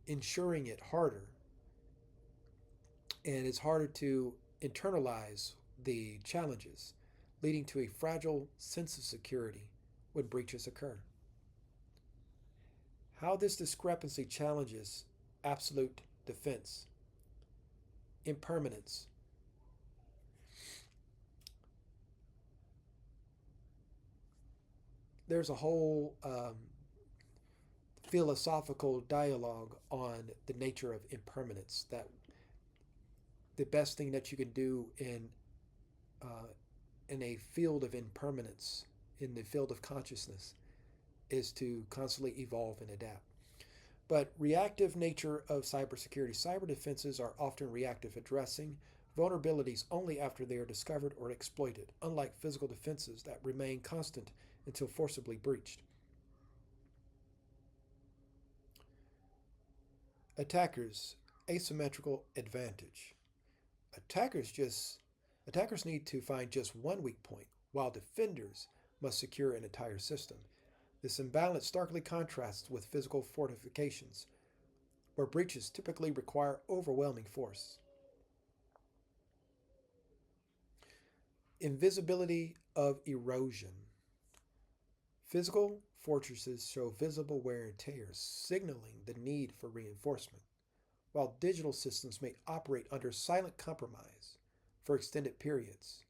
ensuring it harder, and it's harder to internalize the challenges, leading to a fragile sense of security when breaches occur. How this discrepancy challenges absolute defense. Impermanence. There's a whole philosophical dialogue on the nature of impermanence, that the best thing that you can do uh, in a field of impermanence, in the field of consciousness, is to constantly evolve and adapt. But reactive nature of cybersecurity. Cyber defenses are often reactive, addressing vulnerabilities only after they are discovered or exploited, unlike physical defenses that remain constant until forcibly breached. Attackers, asymmetrical advantage. Attackers just Attackers need to find just one weak point, while defenders must secure an entire system. This imbalance starkly contrasts with physical fortifications, where breaches typically require overwhelming force. Invisibility of erosion. Physical fortresses show visible wear and tear, signaling the need for reinforcement, while digital systems may operate under silent compromise for extended periods.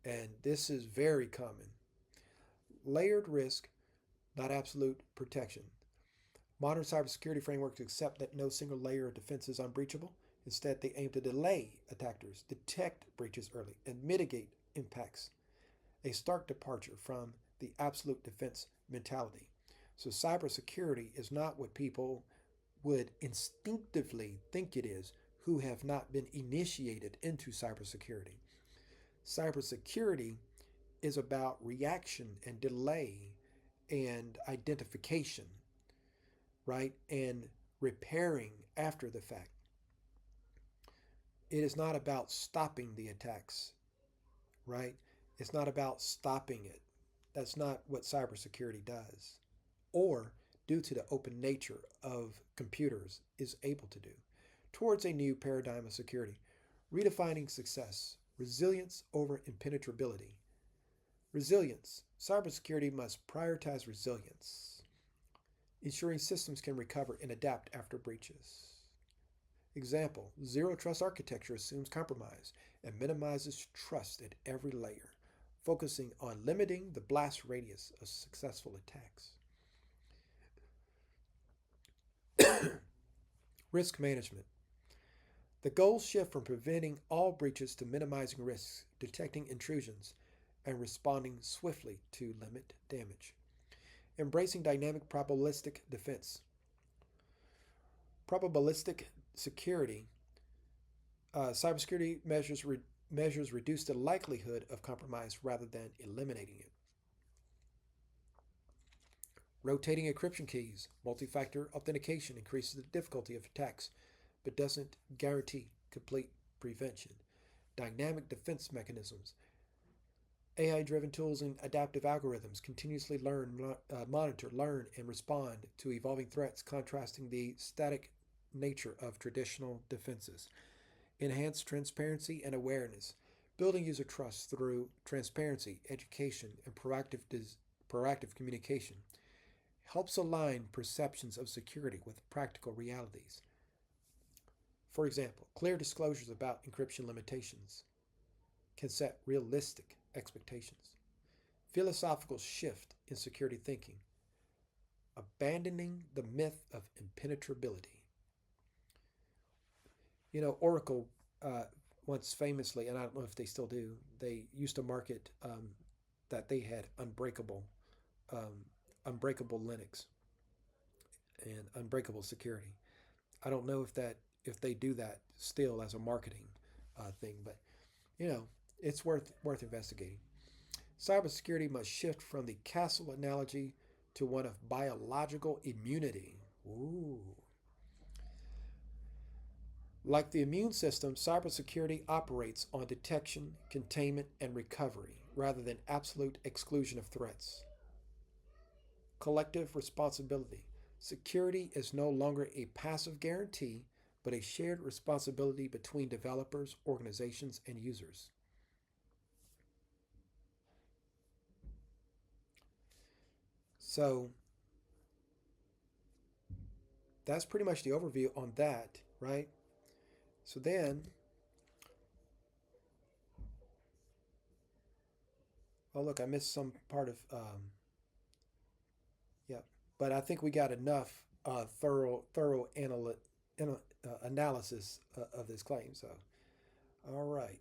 And this is very common. layered risk, not absolute protection. Modern cybersecurity frameworks accept that no single layer of defense is unbreachable. Instead, they aim to delay attackers, detect breaches early, and mitigate impacts. A stark departure from the absolute defense mentality. So, cybersecurity is not what people would instinctively think it is who have not been initiated into cybersecurity. Cybersecurity is about reaction and delay and identification, right? And repairing after the fact. It is not about stopping the attacks, right? It's not about stopping it. That's not what cybersecurity does, or due to the open nature of computers, is able to do. Towards a new paradigm of security, redefining success, resilience over impenetrability. Resilience. Cybersecurity must prioritize resilience, ensuring systems can recover and adapt after breaches. Example, zero trust architecture assumes compromise and minimizes trust at every layer, focusing on limiting the blast radius of successful attacks. Risk management. The goals shift from preventing all breaches to minimizing risks, detecting intrusions, and responding swiftly to limit damage. Embracing dynamic probabilistic defense. Probabilistic security, cybersecurity measures reduce the likelihood of compromise rather than eliminating it. Rotating encryption keys, multi-factor authentication increases the difficulty of attacks, but doesn't guarantee complete prevention. Dynamic defense mechanisms. AI-driven tools and adaptive algorithms continuously monitor, learn, and respond to evolving threats, contrasting the static nature of traditional defenses. Enhance transparency and awareness, building user trust through transparency, education, and proactive communication. Helps align perceptions of security with practical realities. For example, clear disclosures about encryption limitations can set realistic expectations. Philosophical shift in security thinking, abandoning the myth of impenetrability. Oracle once famously, and I don't know if they still do, they used to market that they had um, unbreakable Linux and unbreakable security. I don't know if they do that still as a marketing thing, but you know it's worth investigating. Cybersecurity must shift from the castle analogy to one of biological immunity. Ooh. Like the immune system, cybersecurity operates on detection, containment, and recovery rather than absolute exclusion of threats. Collective responsibility. Security is no longer a passive guarantee, but a shared responsibility between developers, organizations, and users. So that's pretty much the overview on that, right? So then, oh look, I missed some part of, yeah, but I think we got enough thorough analysis of this claim. So, all right.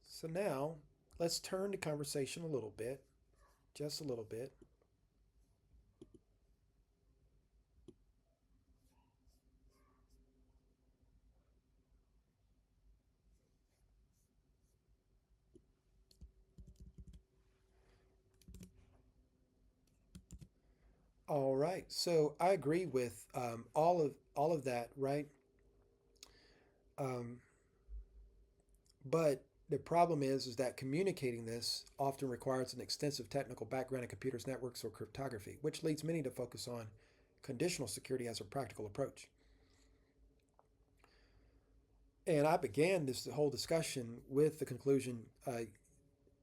So now let's turn the conversation a little bit, just a little bit. All right. So I agree with all of that, right? Um, but the problem is that communicating this often requires an extensive technical background in computers, networks, or cryptography, which leads many to focus on conditional security as a practical approach. And I began this whole discussion with the conclusion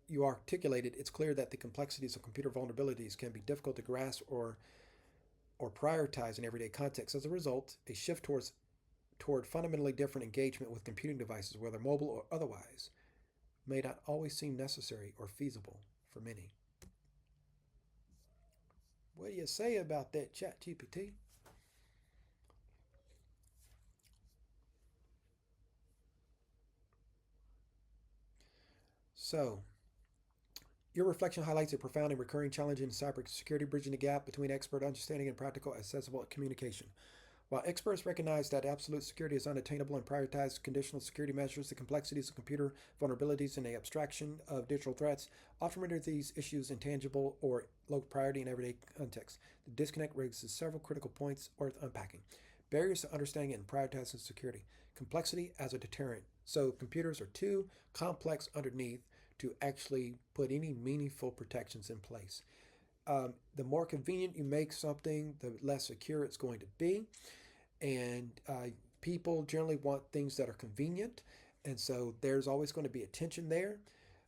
you articulated. It's clear that the complexities of computer vulnerabilities can be difficult to grasp or prioritize in everyday context. As a result, a shift toward fundamentally different engagement with computing devices, whether mobile or otherwise, may not always seem necessary or feasible for many. What do you say about that, ChatGPT? So, your reflection highlights a profound and recurring challenge in cybersecurity, bridging the gap between expert understanding and practical, accessible communication. While experts recognize that absolute security is unattainable and prioritize conditional security measures, the complexities of computer vulnerabilities and the abstraction of digital threats often render these issues intangible or low priority in everyday context. The disconnect raises several critical points worth unpacking. Barriers to understanding and prioritizing security. Complexity as a deterrent. So computers are too complex underneath to actually put any meaningful protections in place. The more convenient you make something, the less secure it's going to be. And people generally want things that are convenient. And so there's always going to be a tension there.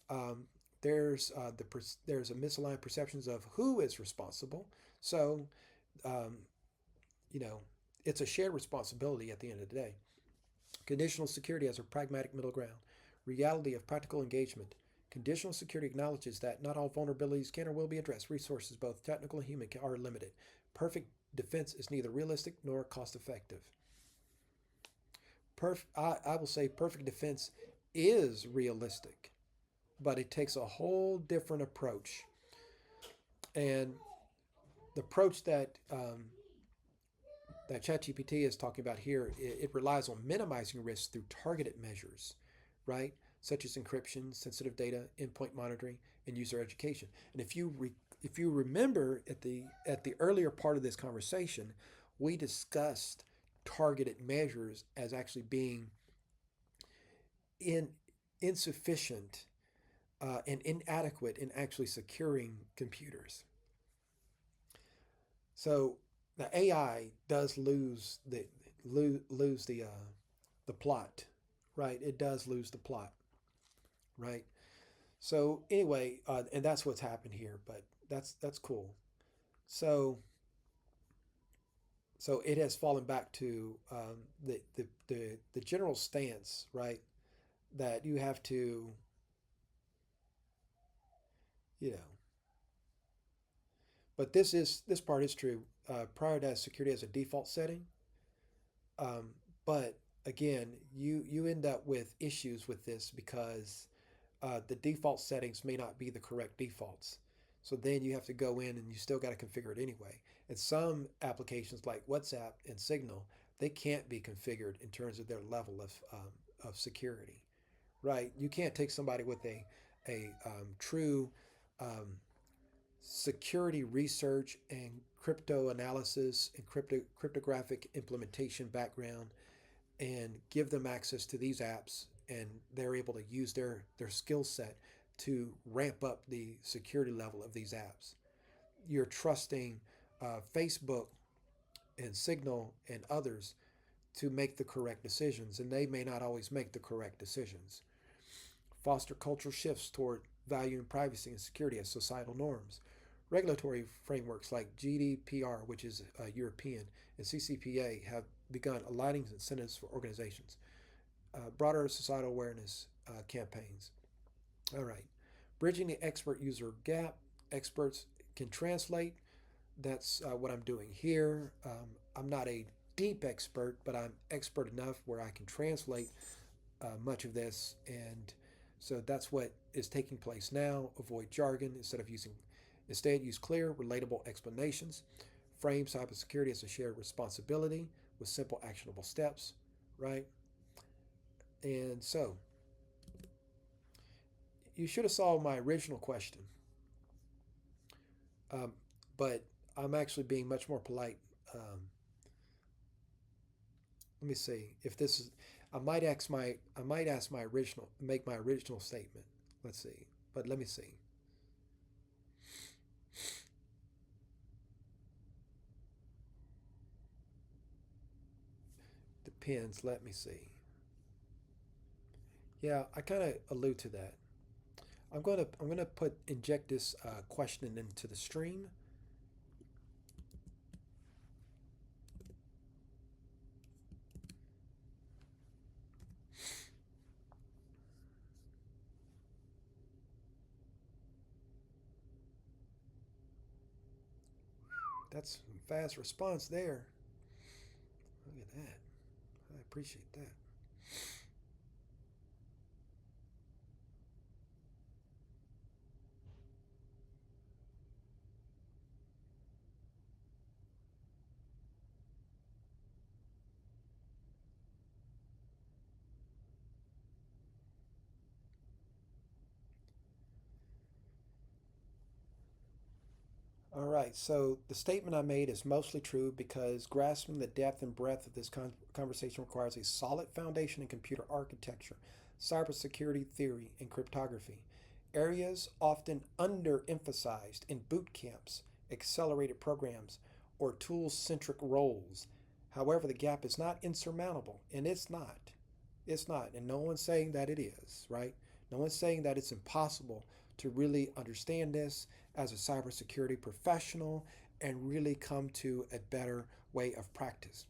Um, there's a misaligned perceptions of who is responsible. So, um, you know, it's a shared responsibility at the end of the day. Conditional security as a pragmatic middle ground. Reality of practical engagement. Conditional security acknowledges that not all vulnerabilities can or will be addressed. Resources, both technical and human, are limited. Perfect defense is neither realistic nor cost effective. I will say perfect defense is realistic, but it takes a whole different approach. And the approach that ChatGPT is talking about here, it relies on minimizing risks through targeted measures, right? Such as encryption, sensitive data, endpoint monitoring, and user education. And if you remember at the earlier part of this conversation, we discussed targeted measures as actually being in insufficient and inadequate in actually securing computers. So the AI does lose the plot, right? It does lose the plot, right? So anyway, and that's what's happened here. But that's cool. So so it has fallen back to the general stance, right? That you have to, you know, but this part is true. Prioritize security as a default setting, um, but again, you end up with issues with this because the default settings may not be the correct defaults. So then you have to go in and you still got to configure it anyway. And some applications like WhatsApp and Signal, they can't be configured in terms of their level of security, right? You can't take somebody with a true um, security research and crypto analysis and cryptographic implementation background and give them access to these apps, and they're able to use their skill set to ramp up the security level of these apps. You're trusting Facebook and Signal and others to make the correct decisions, and they may not always make the correct decisions. Foster cultural shifts toward valuing privacy and security as societal norms. Regulatory frameworks like GDPR, which is European, and CCPA have begun aligning incentives for organizations. Broader societal awareness campaigns. All right. Bridging the expert user gap. Experts can translate. That's what I'm doing here. I'm not a deep expert, but I'm expert enough where I can translate much of this. And so that's what is taking place now. Avoid jargon instead use clear, relatable explanations. Frame cybersecurity as a shared responsibility with simple, actionable steps, right? And so you should have saw my original question, um, but I'm actually being much more polite. Let me see if this is. I might ask my original make my original statement. Let's see, but let me see. Depends. Let me see. Yeah, I kind of allude to that. I'm gonna put inject this question into the stream. That's some fast response there. Look at that. I appreciate that. All right, so the statement I made is mostly true because grasping the depth and breadth of this conversation requires a solid foundation in computer architecture, cybersecurity theory, and cryptography. Areas often underemphasized in boot camps, accelerated programs, or tool centric roles. However, the gap is not insurmountable, and it's not. It's not, and no one's saying that it is, right? No one's saying that it's impossible to really understand this as a cybersecurity professional and really come to a better way of practice.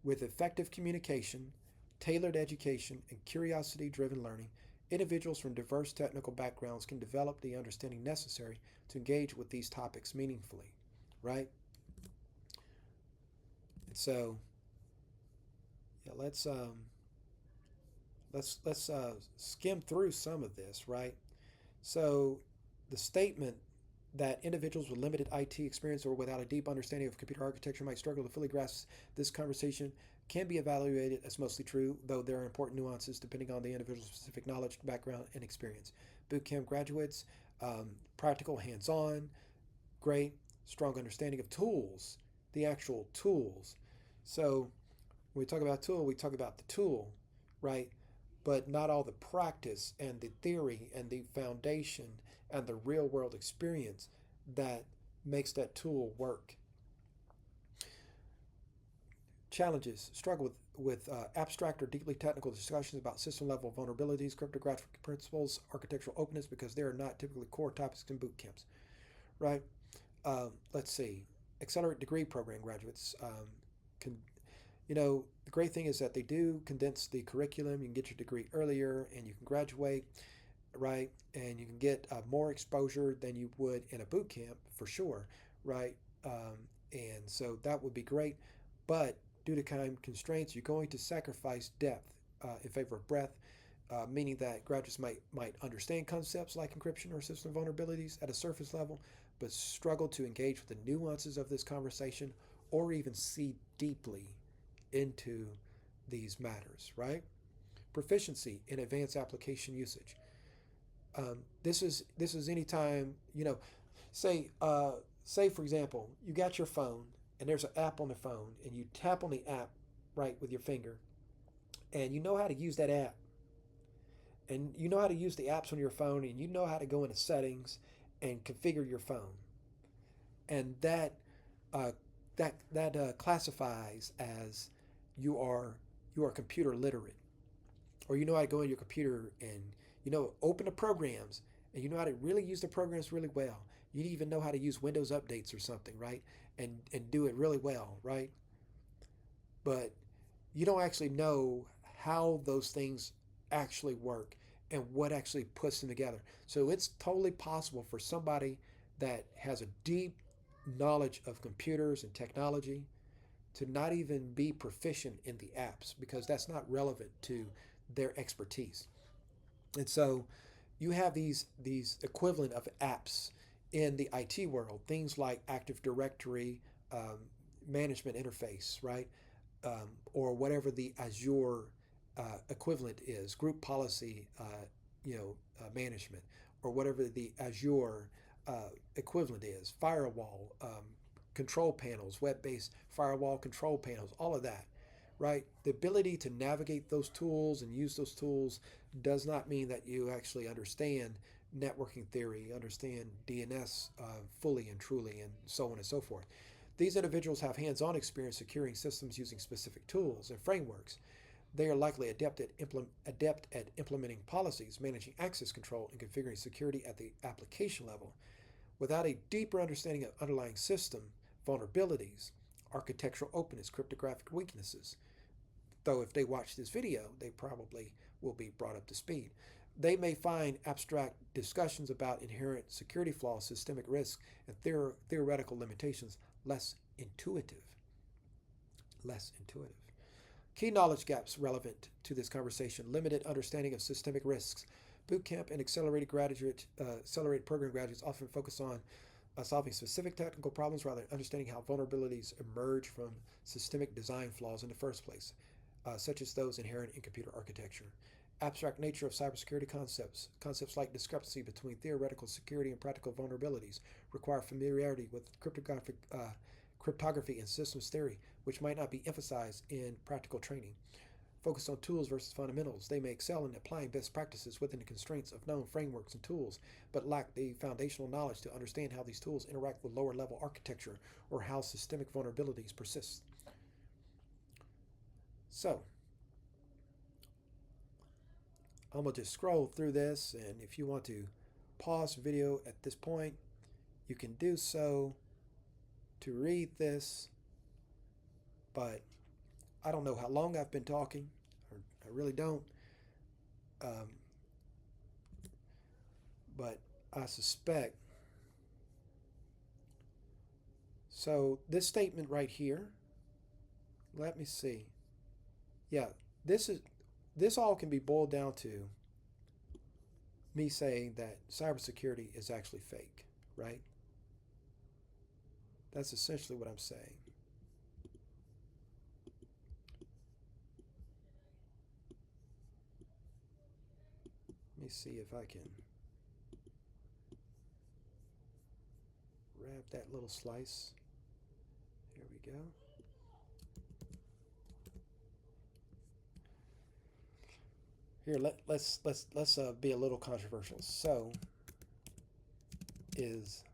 With effective communication, tailored education, and curiosity driven learning, individuals from diverse technical backgrounds can develop the understanding necessary to engage with these topics meaningfully, right? And so, yeah, let's skim through some of this, right? So, the statement that individuals with limited IT experience or without a deep understanding of computer architecture might struggle to fully grasp this conversation can be evaluated as mostly true, though there are important nuances depending on the individual's specific knowledge, background, and experience. Bootcamp graduates, practical, hands on, great, strong understanding of tools, the actual tools. So, when we talk about tool, we talk about the tool, right? But not all the practice and the theory and the foundation and the real world experience that makes that tool work. Challenges struggle with abstract or deeply technical discussions about system level vulnerabilities, cryptographic principles, architectural openness, because they are not typically core topics in boot camps, right? Let's see. Accelerated degree program graduates can, the great thing is that they do condense the curriculum. You can get your degree earlier and you can graduate, right? And you can get more exposure than you would in a boot camp for sure, right? And so that would be great. But due to time constraints, you're going to sacrifice depth in favor of breadth, meaning that graduates might understand concepts like encryption or system vulnerabilities at a surface level, but struggle to engage with the nuances of this conversation or even see deeply into these matters, right? Proficiency in advanced application usage. This is anytime say for example you got your phone and there's an app on the phone and you tap on the app right with your finger and you know how to use that app and you know how to use the apps on your phone and you know how to go into settings and configure your phone and uh, that classifies as you are you are computer literate or you know how to go in your computer and open the programs and you know how to really use the programs really well. You even know how to use Windows updates or something, right? And do it really well, right? But you don't actually know how those things actually work and what actually puts them together. So it's totally possible for somebody that has a deep knowledge of computers and technology to not even be proficient in the apps because that's not relevant to their expertise. And so you have these equivalent of apps in the IT world, things like Active Directory management interface, right? Or whatever the Azure equivalent is, group policy, management, or whatever the Azure equivalent is, firewall, control panels, web-based firewall control panels, all of that, right? The ability to navigate those tools and use those tools does not mean that you actually understand networking theory, understand DNS fully and truly, and so on and so forth. These individuals have hands on experience securing systems using specific tools and frameworks. They are likely adept at implementing policies, managing access control, and configuring security at the application level. Without a deeper understanding of underlying system vulnerabilities, architectural openness, cryptographic weaknesses, though if they watch this video, they probably will be brought up to speed. They may find abstract discussions about inherent security flaws, systemic risks, and theoretical limitations less intuitive. Less intuitive. Key knowledge gaps relevant to this conversation: limited understanding of systemic risks. Bootcamp and accelerated program graduates often focus on solving specific technical problems rather than understanding how vulnerabilities emerge from systemic design flaws in the first place, such as those inherent in computer architecture. Abstract nature of cybersecurity concepts. Concepts like discrepancy between theoretical security and practical vulnerabilities require familiarity with cryptography and systems theory, which might not be emphasized in practical training. Focus on tools versus fundamentals. They may excel in applying best practices within the constraints of known frameworks and tools, but lack the foundational knowledge to understand how these tools interact with lower level architecture or how systemic vulnerabilities persist. So, I'm going to just scroll through this, and if you want to pause the video at this point, you can do so to read this, but I don't know how long I've been talking. I really don't. Um, but I suspect. So this statement right here, let me see. Yeah, this all can be boiled down to me saying that cybersecurity is actually fake, right? That's essentially what I'm saying. Let me see if I can grab that little slice. Here we go. Here, let's be a little controversial. So, is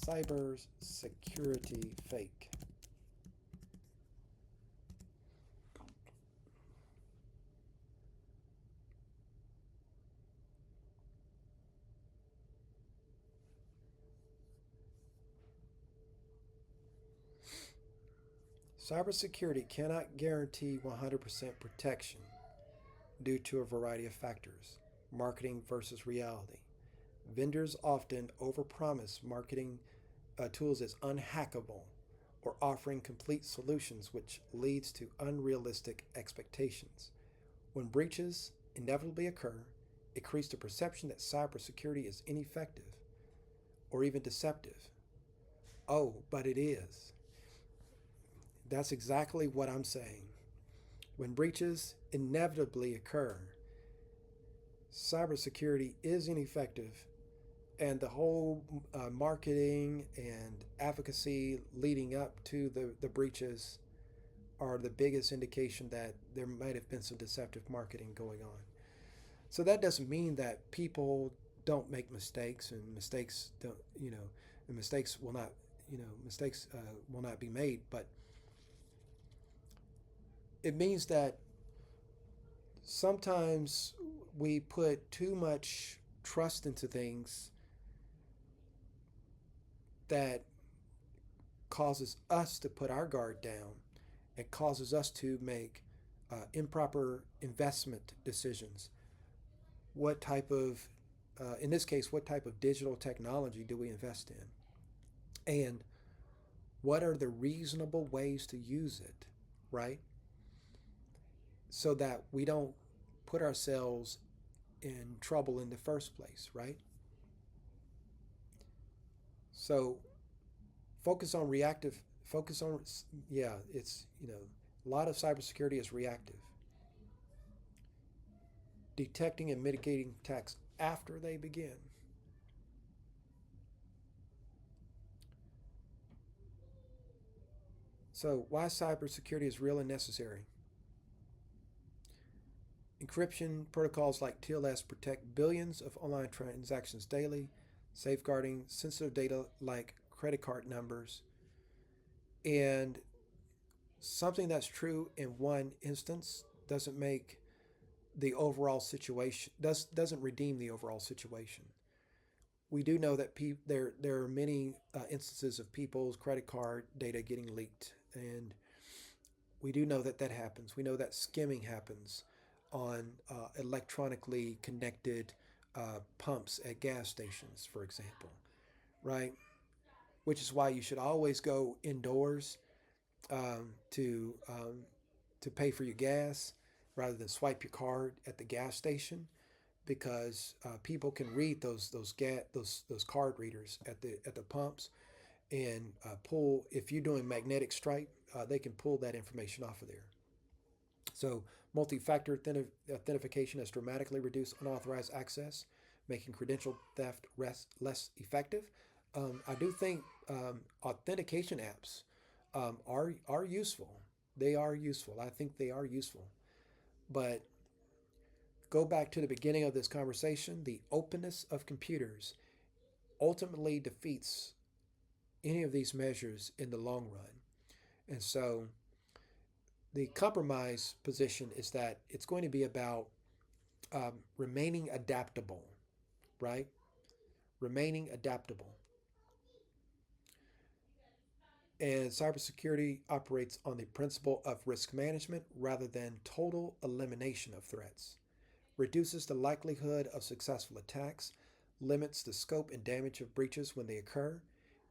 cybersecurity fake? Cybersecurity cannot guarantee 100% protection due to a variety of factors. Marketing versus reality. Vendors often overpromise marketing tools as unhackable or offering complete solutions, which leads to unrealistic expectations. When breaches inevitably occur, it creates the perception that cybersecurity is ineffective or even deceptive. Oh, but it is. That's exactly what I'm saying. When breaches inevitably occur, cybersecurity is ineffective, and the whole marketing and advocacy leading up to the breaches are the biggest indication that there might have been some deceptive marketing going on. So that doesn't mean that people don't make mistakes, and mistakes don't, and mistakes will not, mistakes will not be made, but it means that sometimes we put too much trust into things that causes us to put our guard down and causes us to make improper investment decisions. What type of, in this case, what type of digital technology do we invest in? And what are the reasonable ways to use it, right? So that we don't put ourselves in trouble in the first place, right? So focus on reactive, focus on, yeah, it's, a lot of cybersecurity is reactive. Detecting and mitigating attacks after they begin. So, why cybersecurity is real and necessary? Encryption protocols like TLS protect billions of online transactions daily, safeguarding sensitive data like credit card numbers. And something that's true in one instance doesn't make the overall situation doesn't redeem the overall situation. We do know that there are many instances of people's credit card data getting leaked, and we do know that that happens. We know that skimming happens on electronically connected pumps at gas stations, for example, right? which is why you should always go indoors um, to um, to pay for your gas rather than swipe your card at the gas station, because people can read those card readers at the pumps and pull. If you're doing magnetic stripe, they can pull that information off of there. So multi-factor authentication has dramatically reduced unauthorized access, making credential theft less effective. I do think authentication apps are useful. They are useful. I think they are useful. But go back to the beginning of this conversation. The openness of computers ultimately defeats any of these measures in the long run. And so the compromise position is that it's going to be about remaining adaptable, right? Remaining adaptable. And cybersecurity operates on the principle of risk management rather than total elimination of threats, reduces the likelihood of successful attacks, limits the scope and damage of breaches when they occur,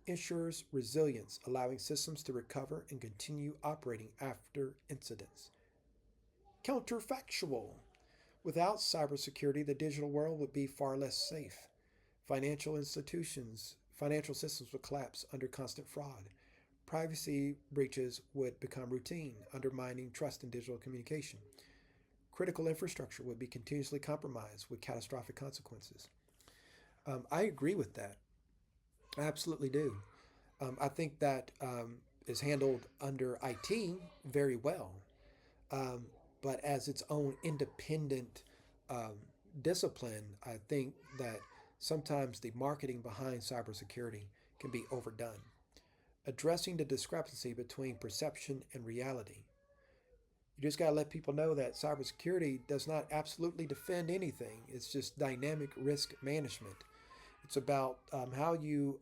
ensures resilience, allowing systems to recover and continue operating after incidents. Counterfactual. Without cybersecurity, the digital world would be far less safe. Financial systems would collapse under constant fraud. Privacy breaches would become routine, undermining trust in digital communication. Critical infrastructure would be continuously compromised with catastrophic consequences. I agree with that. I absolutely do. I think that is handled under IT very well, um, but as its own independent um, discipline, I think that sometimes the marketing behind cybersecurity can be overdone. Addressing the discrepancy between perception and reality. You just got to let people know that cybersecurity does not absolutely defend anything. It's just dynamic risk management. It's about how you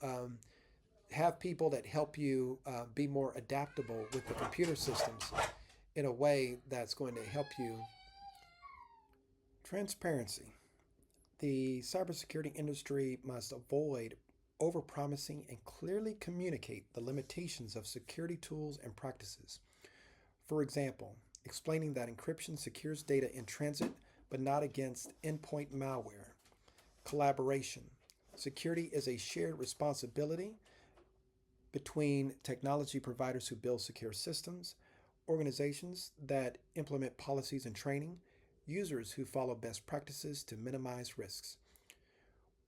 have people that help you be more adaptable with the computer systems in a way that's going to help you. Transparency. The cybersecurity industry must avoid overpromising and clearly communicate the limitations of security tools and practices. For example, explaining that encryption secures data in transit but not against endpoint malware. Collaboration. Security is a shared responsibility between technology providers who build secure systems, organizations that implement policies and training, users who follow best practices to minimize risks.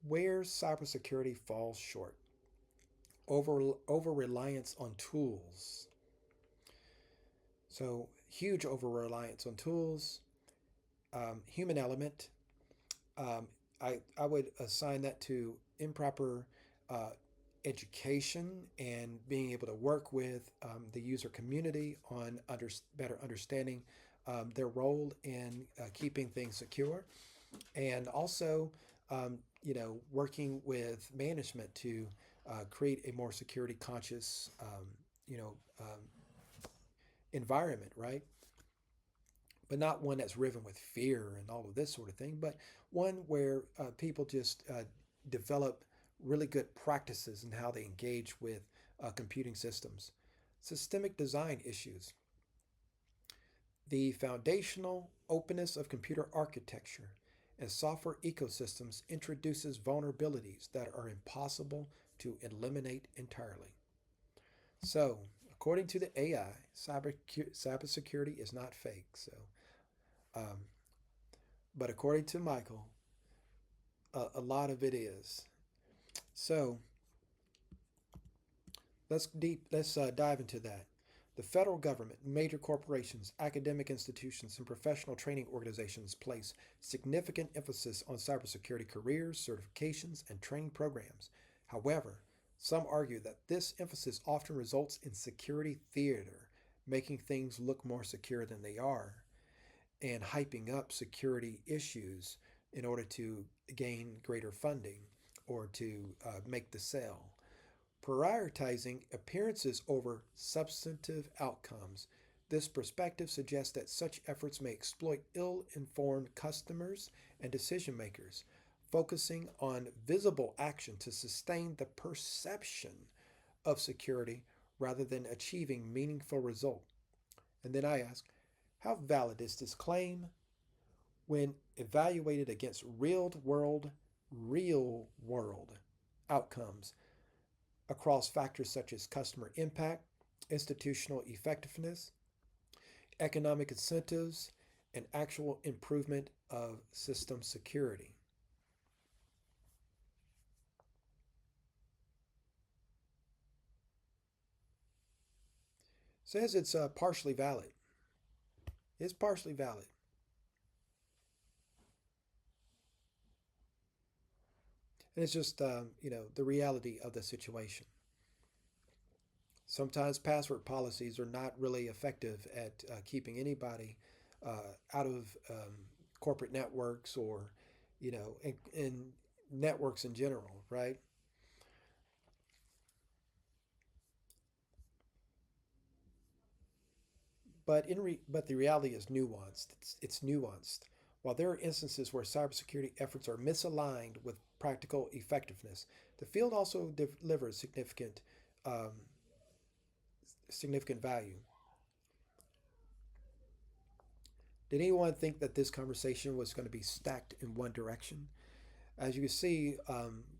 Where cybersecurity falls short: over reliance on tools. So, huge over reliance on tools, human element. Um, I would assign that to improper uh, education and being able to work with the user community on better understanding their role in keeping things secure, and also working with management to create a more security conscious you know um, environment, right? But not one that's riven with fear and all of this sort of thing, but one where people just develop really good practices in how they engage with computing systems. Systemic design issues. The foundational openness of computer architecture and software ecosystems introduces vulnerabilities that are impossible to eliminate entirely. So, according to the AI, cybersecurity is not fake. Um, but according to Michael, a lot of it is. So, let's dive into that. The federal government, major corporations, academic institutions, and professional training organizations place significant emphasis on cybersecurity careers, certifications, and training programs. However, some argue that this emphasis often results in security theater, making things look more secure than they are, and hyping up security issues in order to gain greater funding or to make the sale. Prioritizing appearances over substantive outcomes. This perspective suggests that such efforts may exploit ill informed customers and decision makers, focusing on visible action to sustain the perception of security rather than achieving meaningful result. And then I ask, how valid is this claim when evaluated against real world outcomes across factors such as customer impact, institutional effectiveness, economic incentives, and actual improvement of system security? Says it's partially valid. It's partially valid. And it's just, the reality of the situation. Sometimes password policies are not really effective at keeping anybody out of corporate networks or, in networks in general, right? But the reality is nuanced. It's nuanced. While there are instances where cybersecurity efforts are misaligned with practical effectiveness, the field also delivers um, significant value. Did anyone think that this conversation was going to be stacked in one direction? As you can see,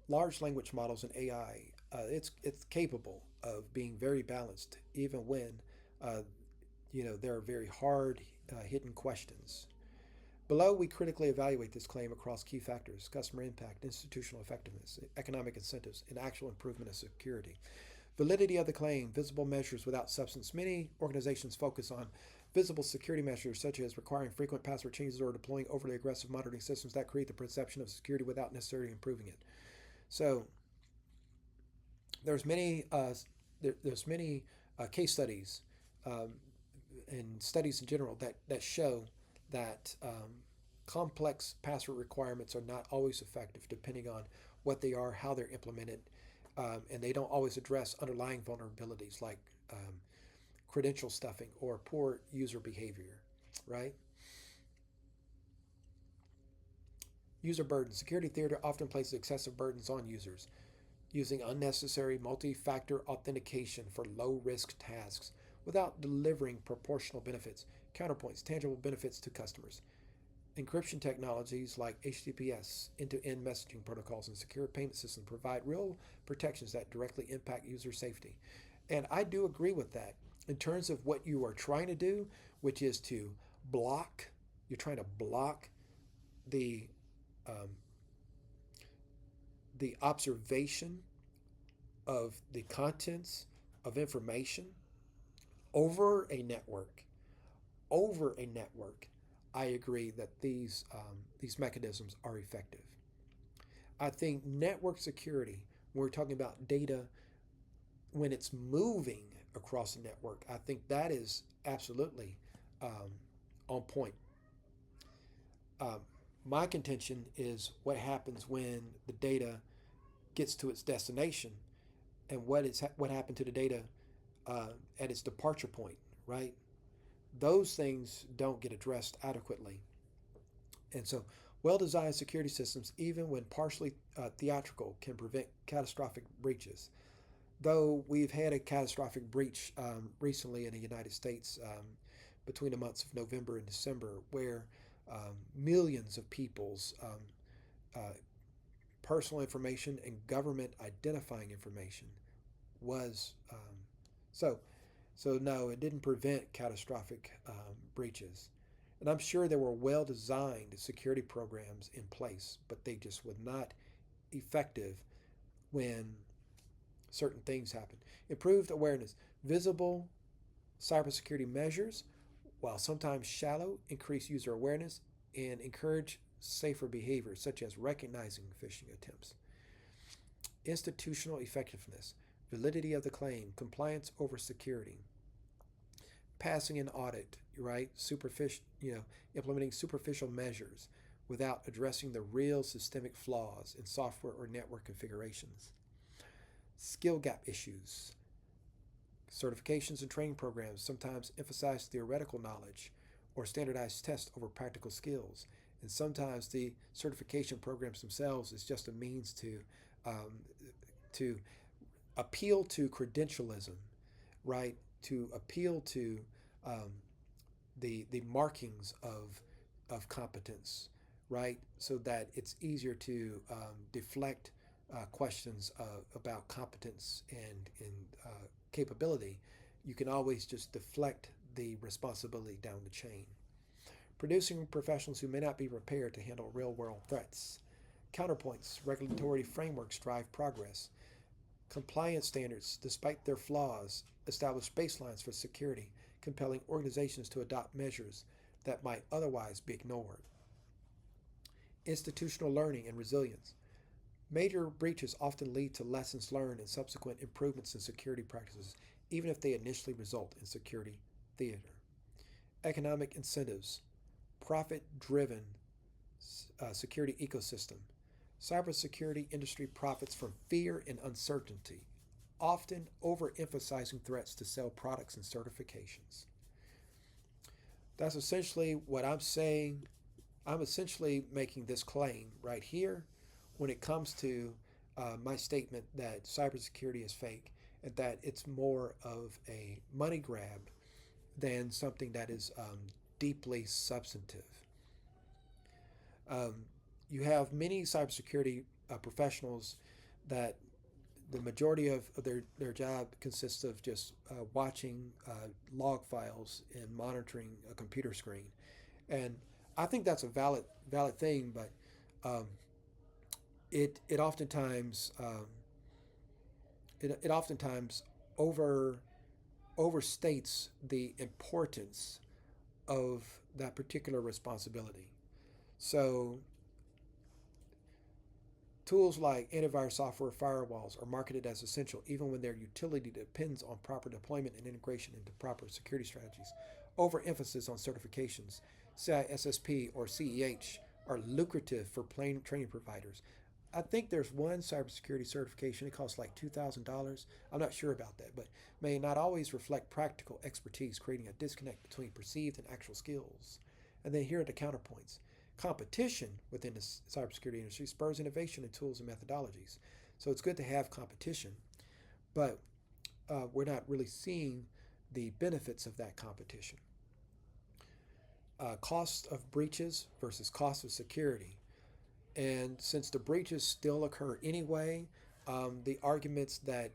large language models and AI, it's capable of being very balanced, even when uh, there are very hard hidden questions. Below, we critically evaluate this claim across key factors: customer impact, institutional effectiveness, economic incentives, and actual improvement of security. Validity of the claim, visible measures without substance. Many organizations focus on visible security measures such as requiring frequent password changes or deploying overly aggressive monitoring systems that create the perception of security without necessarily improving it. So there's many there's many case studies um, and studies in general that show that complex password requirements are not always effective depending on what they are, how they're implemented, and they don't always address underlying vulnerabilities like credential stuffing or poor user behavior, right? User burden. Security theater often places excessive burdens on users, using unnecessary multi factor authentication for low risk tasks without delivering proportional benefits. Counterpoints, tangible benefits to customers. Encryption technologies like HTTPS, end to end messaging protocols, and secure payment systems provide real protections that directly impact user safety. And I do agree with that in terms of what you are trying to do, which is to block, you're trying to block the, um, the observation of the contents of information over a network. Over a network, I agree that these mechanisms are effective. I think network security, when we're talking about data, when it's moving across the network, I think that is absolutely um, on point. Um, my contention is what happens when the data gets to its destination and what happened to the data at its departure point, right? Those things don't get addressed adequately. And so, well designed security systems, even when partially theatrical, can prevent catastrophic breaches. Though we've had a catastrophic breach recently in the United States between the months of November and December, where millions of people's uh, personal information and government identifying information was so. So no, it didn't prevent catastrophic breaches. And I'm sure there were well-designed security programs in place, but they just were not effective when certain things happen. Improved awareness. Visible cybersecurity measures, while sometimes shallow, increase user awareness and encourage safer behavior, such as recognizing phishing attempts. Institutional effectiveness. Validity of the claim. Compliance over security. Passing an audit, right? Implementing superficial measures without addressing the real systemic flaws in software or network configurations. Skill gap issues. Certifications and training programs sometimes emphasize theoretical knowledge or standardized tests over practical skills. And sometimes the certification programs themselves is just a means um, to appeal to credentialism, right? To appeal to um, the markings of competence, right? So that it's easier to deflect questions about competence and capability. You can always just deflect the responsibility down the chain. Producing professionals who may not be prepared to handle real world threats. Counterpoints, regulatory frameworks drive progress. Compliance standards, despite their flaws, establish baselines for security, compelling organizations to adopt measures that might otherwise be ignored. Institutional learning and resilience. Major breaches often lead to lessons learned and subsequent improvements in security practices, even if they initially result in security theater. Economic incentives, profit driven security ecosystem. Cybersecurity industry profits from fear and uncertainty, often overemphasizing threats to sell products and certifications. That's essentially what I'm saying. I'm essentially making this claim right here when it comes to my statement that cybersecurity is fake and that it's more of a money grab than something that is deeply substantive. Um, you have many cybersecurity professionals that the majority of their job consists of just watching log files and monitoring a computer screen. And I think that's a valid thing, but um, it oftentimes it oftentimes over overstates the importance of that particular responsibility. So tools like antivirus software firewalls are marketed as essential even when their utility depends on proper deployment and integration into proper security strategies. Overemphasis on certifications, CISSP or CEH, are lucrative for plain training providers. I think there's one cybersecurity certification. It costs like $2,000. I'm not sure about that, but may not always reflect practical expertise, creating a disconnect between perceived and actual skills. And then here are the counterpoints. Competition within the cybersecurity industry spurs innovation in tools and methodologies. So it's good to have competition, but we're not really seeing the benefits of that competition. Cost of breaches versus cost of security. And since the breaches still occur anyway, the arguments that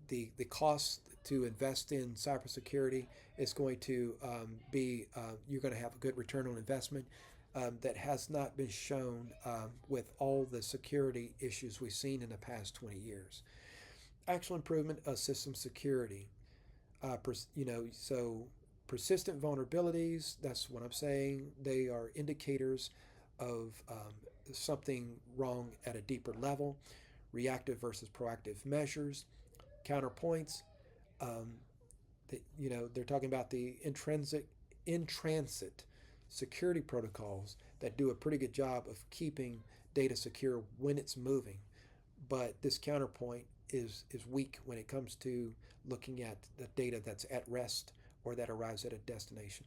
the cost to invest in cybersecurity is going to be you're going to have a good return on investment. That has not been shown with all the security issues we've seen in the past 20 years. Actual improvement of system security. So persistent vulnerabilities, that's what I'm saying. They are indicators of something wrong at a deeper level. Reactive versus proactive measures. Counterpoints. Um, they're talking about the in transit security protocols that do a pretty good job of keeping data secure when it's moving. But this counterpoint is weak when it comes to looking at the data that's at rest or that arrives at a destination.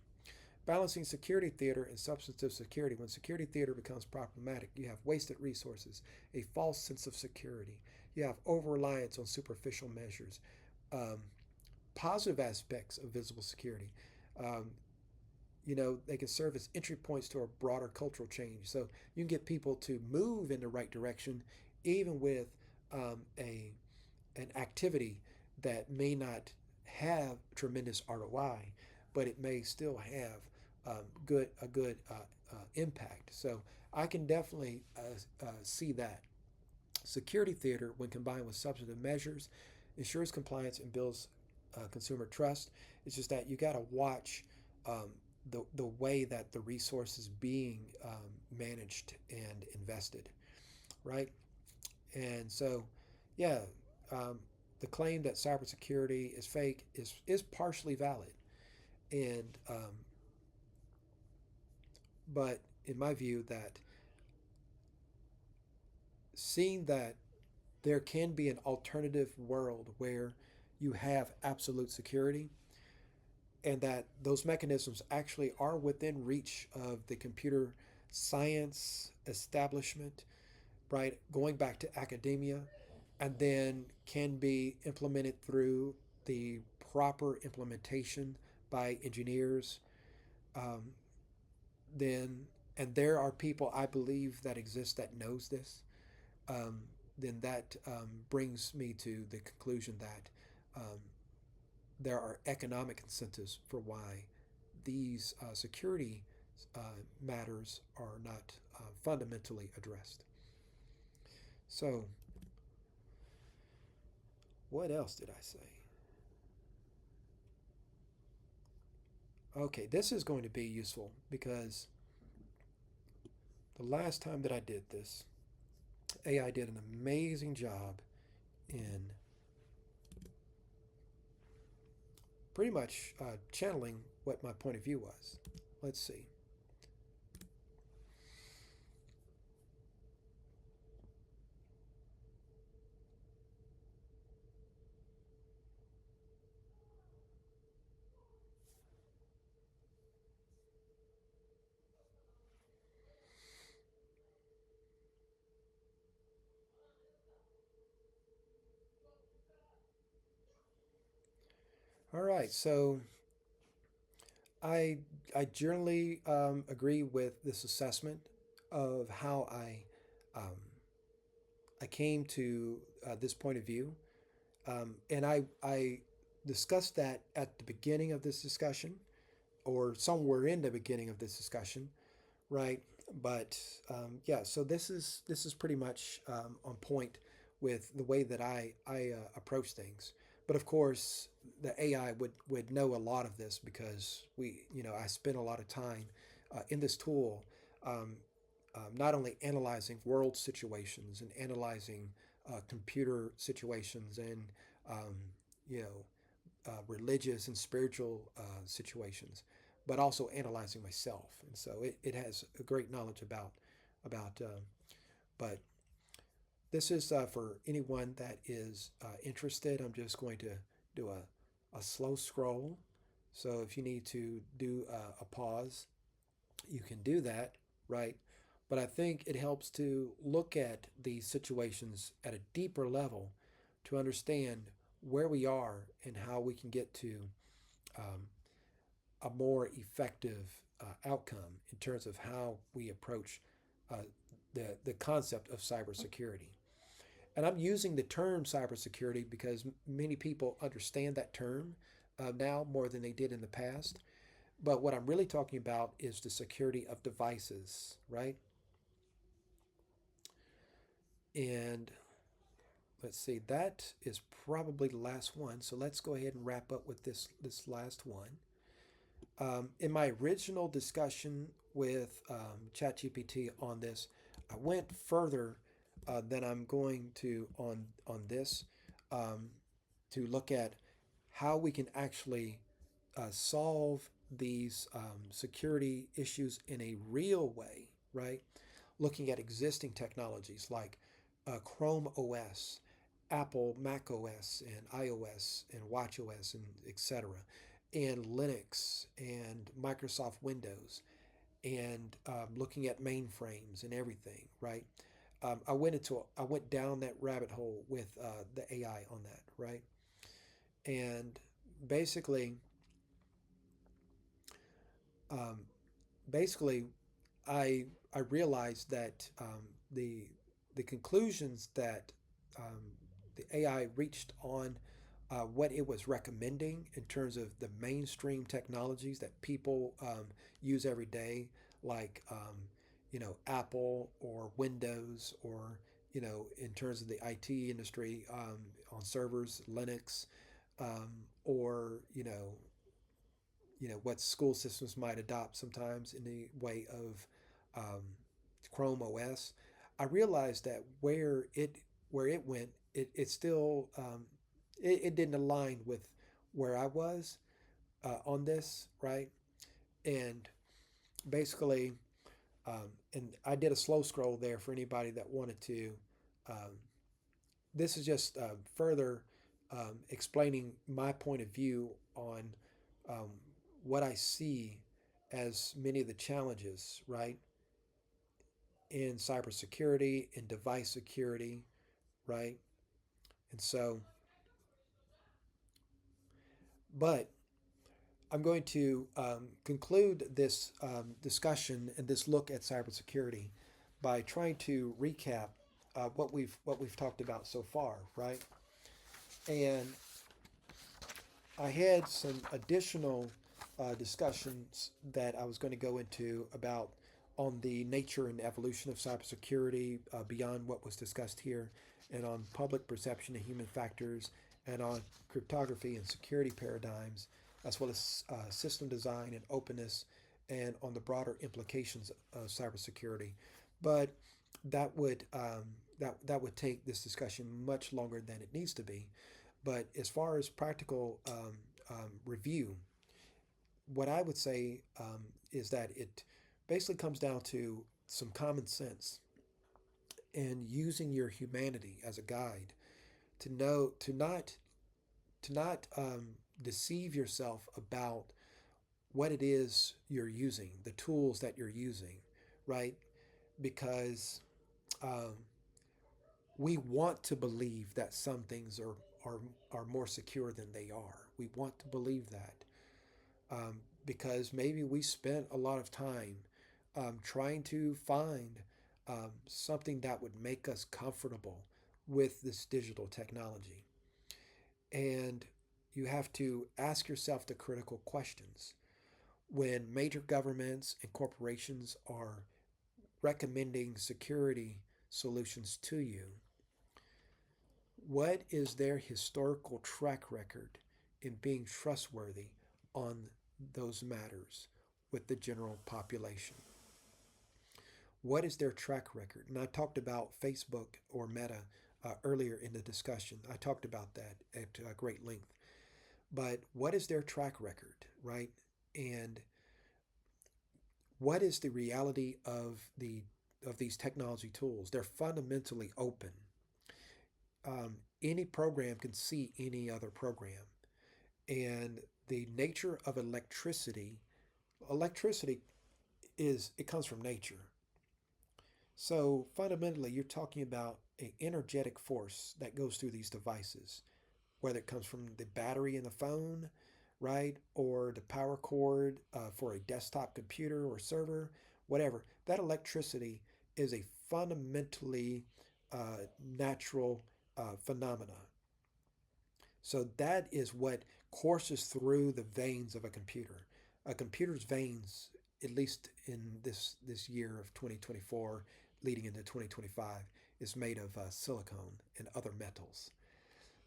Balancing security theater and substantive security. When security theater becomes problematic, you have wasted resources, a false sense of security. You have over reliance on superficial measures. Um, Positive aspects of visible security. Um, they can serve as entry points to a broader cultural change. So you can get people to move in the right direction, even with a an activity that may not have tremendous ROI, but it may still have a good impact. So I can definitely see that. Security theater, when combined with substantive measures, ensures compliance and builds consumer trust. It's just that you got to watch the way that the resource is being managed and invested, right? And so, yeah, the claim that cybersecurity is fake is partially valid, and but in my view, that seeing that there can be an alternative world where you have absolute security and that those mechanisms actually are within reach of the computer science establishment, right? Going back to academia, and then can be implemented through the proper implementation by engineers, um, then and there are people I believe that exist that knows this, um, then that brings me to the conclusion that um, there are economic incentives for why these security matters are not fundamentally addressed. So, what else did I say? Okay, this is going to be useful because the last time that I did this, AI did an amazing job in pretty much channeling what my point of view was. Let's see. All right, so I I generally agree with this assessment of how um, I came to this point of view, and I discussed that at the beginning of this discussion, or somewhere in the beginning of this discussion, right? But yeah, so this is pretty much on point with the way that I approach things. But of course, the AI would know a lot of this because I spend a lot of time in this tool, um, not only analyzing world situations and analyzing computer situations and um, you know religious and spiritual situations, but also analyzing myself. And so it has a great knowledge about. But this is for anyone that is interested. I'm just going to do a slow scroll. So if you need to do a pause, you can do that, right? But I think it helps to look at these situations at a deeper level to understand where we are and how we can get to um, a more effective outcome in terms of how we approach uh, the concept of cybersecurity. And I'm using the term cybersecurity because many people understand that term now more than they did in the past. But what I'm really talking about is the security of devices, right? And let's see, that is probably the last one. So let's go ahead and wrap up with this last one. In my original discussion with ChatGPT on this, I went further than I'm going to on this um, to look at how we can actually solve these security issues in a real way, right? Looking at existing technologies like Chrome OS, Apple Mac OS, and iOS, and Watch OS, and etc., and Linux, and Microsoft Windows, and looking at mainframes and everything, right? I went down that rabbit hole with the AI on that, right? And basically, um, basically, I realized that the conclusions that um, the AI reached on what it was recommending in terms of the mainstream technologies that people use every day, like Apple or Windows, or in terms of the IT industry on servers, Linux, or what school systems might adopt sometimes in the way of um, Chrome OS. I realized that where it went, it still it didn't align with where I was on this, right? And basically, and I did a slow scroll there for anybody that wanted to. Um, this is just further explaining my point of view on um, what I see as many of the challenges, right, in cybersecurity, in device security, right? And so, but I'm going to conclude this discussion and this look at cybersecurity by trying to recap what we've talked about so far, right? And I had some additional discussions that I was going to go into about on the nature and evolution of cybersecurity beyond what was discussed here, and on public perception of human factors, and on cryptography and security paradigms, as well as system design and openness, and on the broader implications of cybersecurity. But that would take this discussion much longer than it needs to be. But as far as practical review, what I would say is that it basically comes down to some common sense and using your humanity as a guide to know to not deceive yourself about what it is you're using, the tools that you're using, right? Because um, we want to believe that some things are more secure than they are. We want to believe that because maybe we spent a lot of time trying to find something that would make us comfortable with this digital technology. And you have to ask yourself the critical questions. When major governments and corporations are recommending security solutions to you, what is their historical track record in being trustworthy on those matters with the general population? What is their track record? And I talked about Facebook or Meta earlier in the discussion. I talked about that at great length. But what is their track record, right? And what is the reality of these technology tools? They're fundamentally open. Any program can see any other program. And the nature of electricity is it comes from nature. So fundamentally, you're talking about an energetic force that goes through these devices, whether it comes from the battery in the phone, right, or the power cord for a desktop computer or server, whatever. That electricity is a fundamentally natural phenomena. So that is what courses through the veins of a computer. A computer's veins, at least in this year of 2024, leading into 2025, is made of silicone and other metals.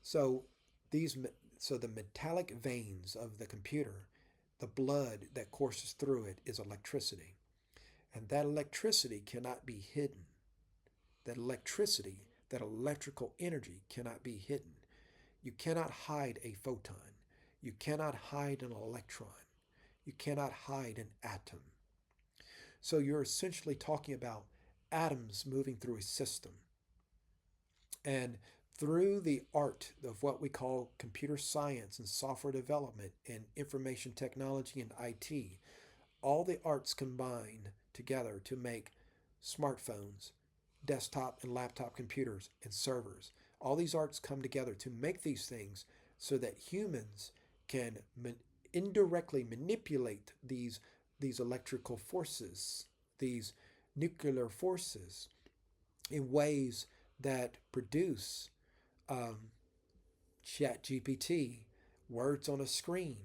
So these so the metallic veins of the computer, the blood that courses through it is electricity, and that electricity cannot be hidden. That electricity, that electrical energy cannot be hidden. You cannot hide a photon. You cannot hide an electron. You cannot hide an atom. So you're essentially talking about atoms moving through a system. And through the art of what we call computer science and software development and information technology and IT, all the arts combine together to make smartphones, desktop and laptop computers, and servers. All these arts come together to make these things so that humans can indirectly manipulate these electrical forces, these nuclear forces, in ways that produce um, chat GPT, words on a screen,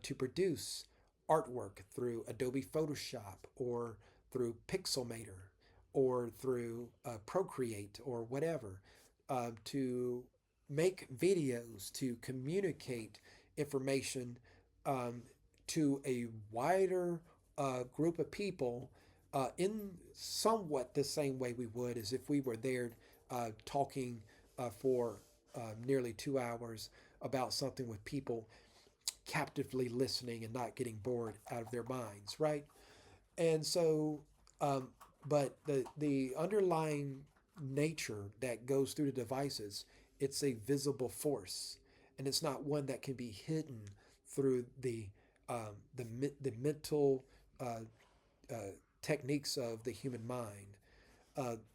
to produce artwork through Adobe Photoshop or through Pixelmator or through Procreate or whatever, to make videos, to communicate information um, to a wider group of people in somewhat the same way we would as if we were there talking for nearly 2 hours about something with people captively listening and not getting bored out of their minds, right? And so, um, but the underlying nature that goes through the devices, it's a visible force, and it's not one that can be hidden through the mental uh, uh, techniques of the human mind.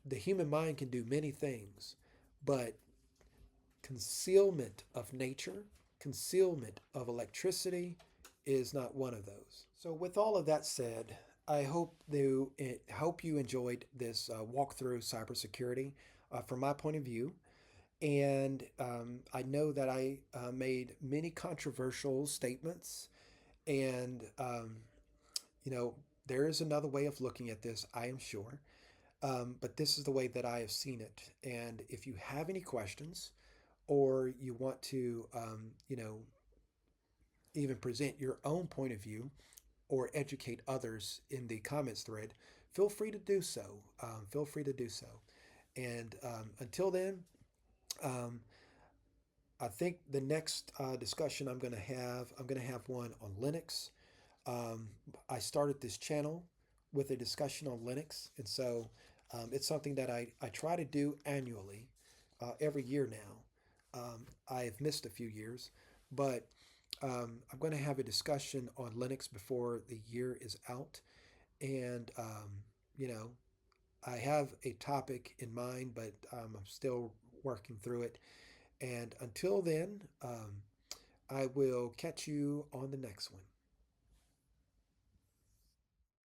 The human mind can do many things, but Concealment of nature, concealment of electricity is not one of those. So, with all of that said, I hope you enjoyed this walkthrough cybersecurity from my point of view. And I know that I made many controversial statements, and you know, there is another way of looking at this, I am sure. But this is the way that I have seen it. And if you have any questions, or you want to, even present your own point of view or educate others in the comments thread, feel free to do so. Feel free to do so. And until then, um, I think the next discussion I'm going to have one on Linux. Um, I started this channel with a discussion on Linux, and so it's something that I try to do annually, every year now. I've missed a few years, but I'm going to have a discussion on Linux before the year is out. And, you know, I have a topic in mind, but I'm still working through it. And until then, I will catch you on the next one.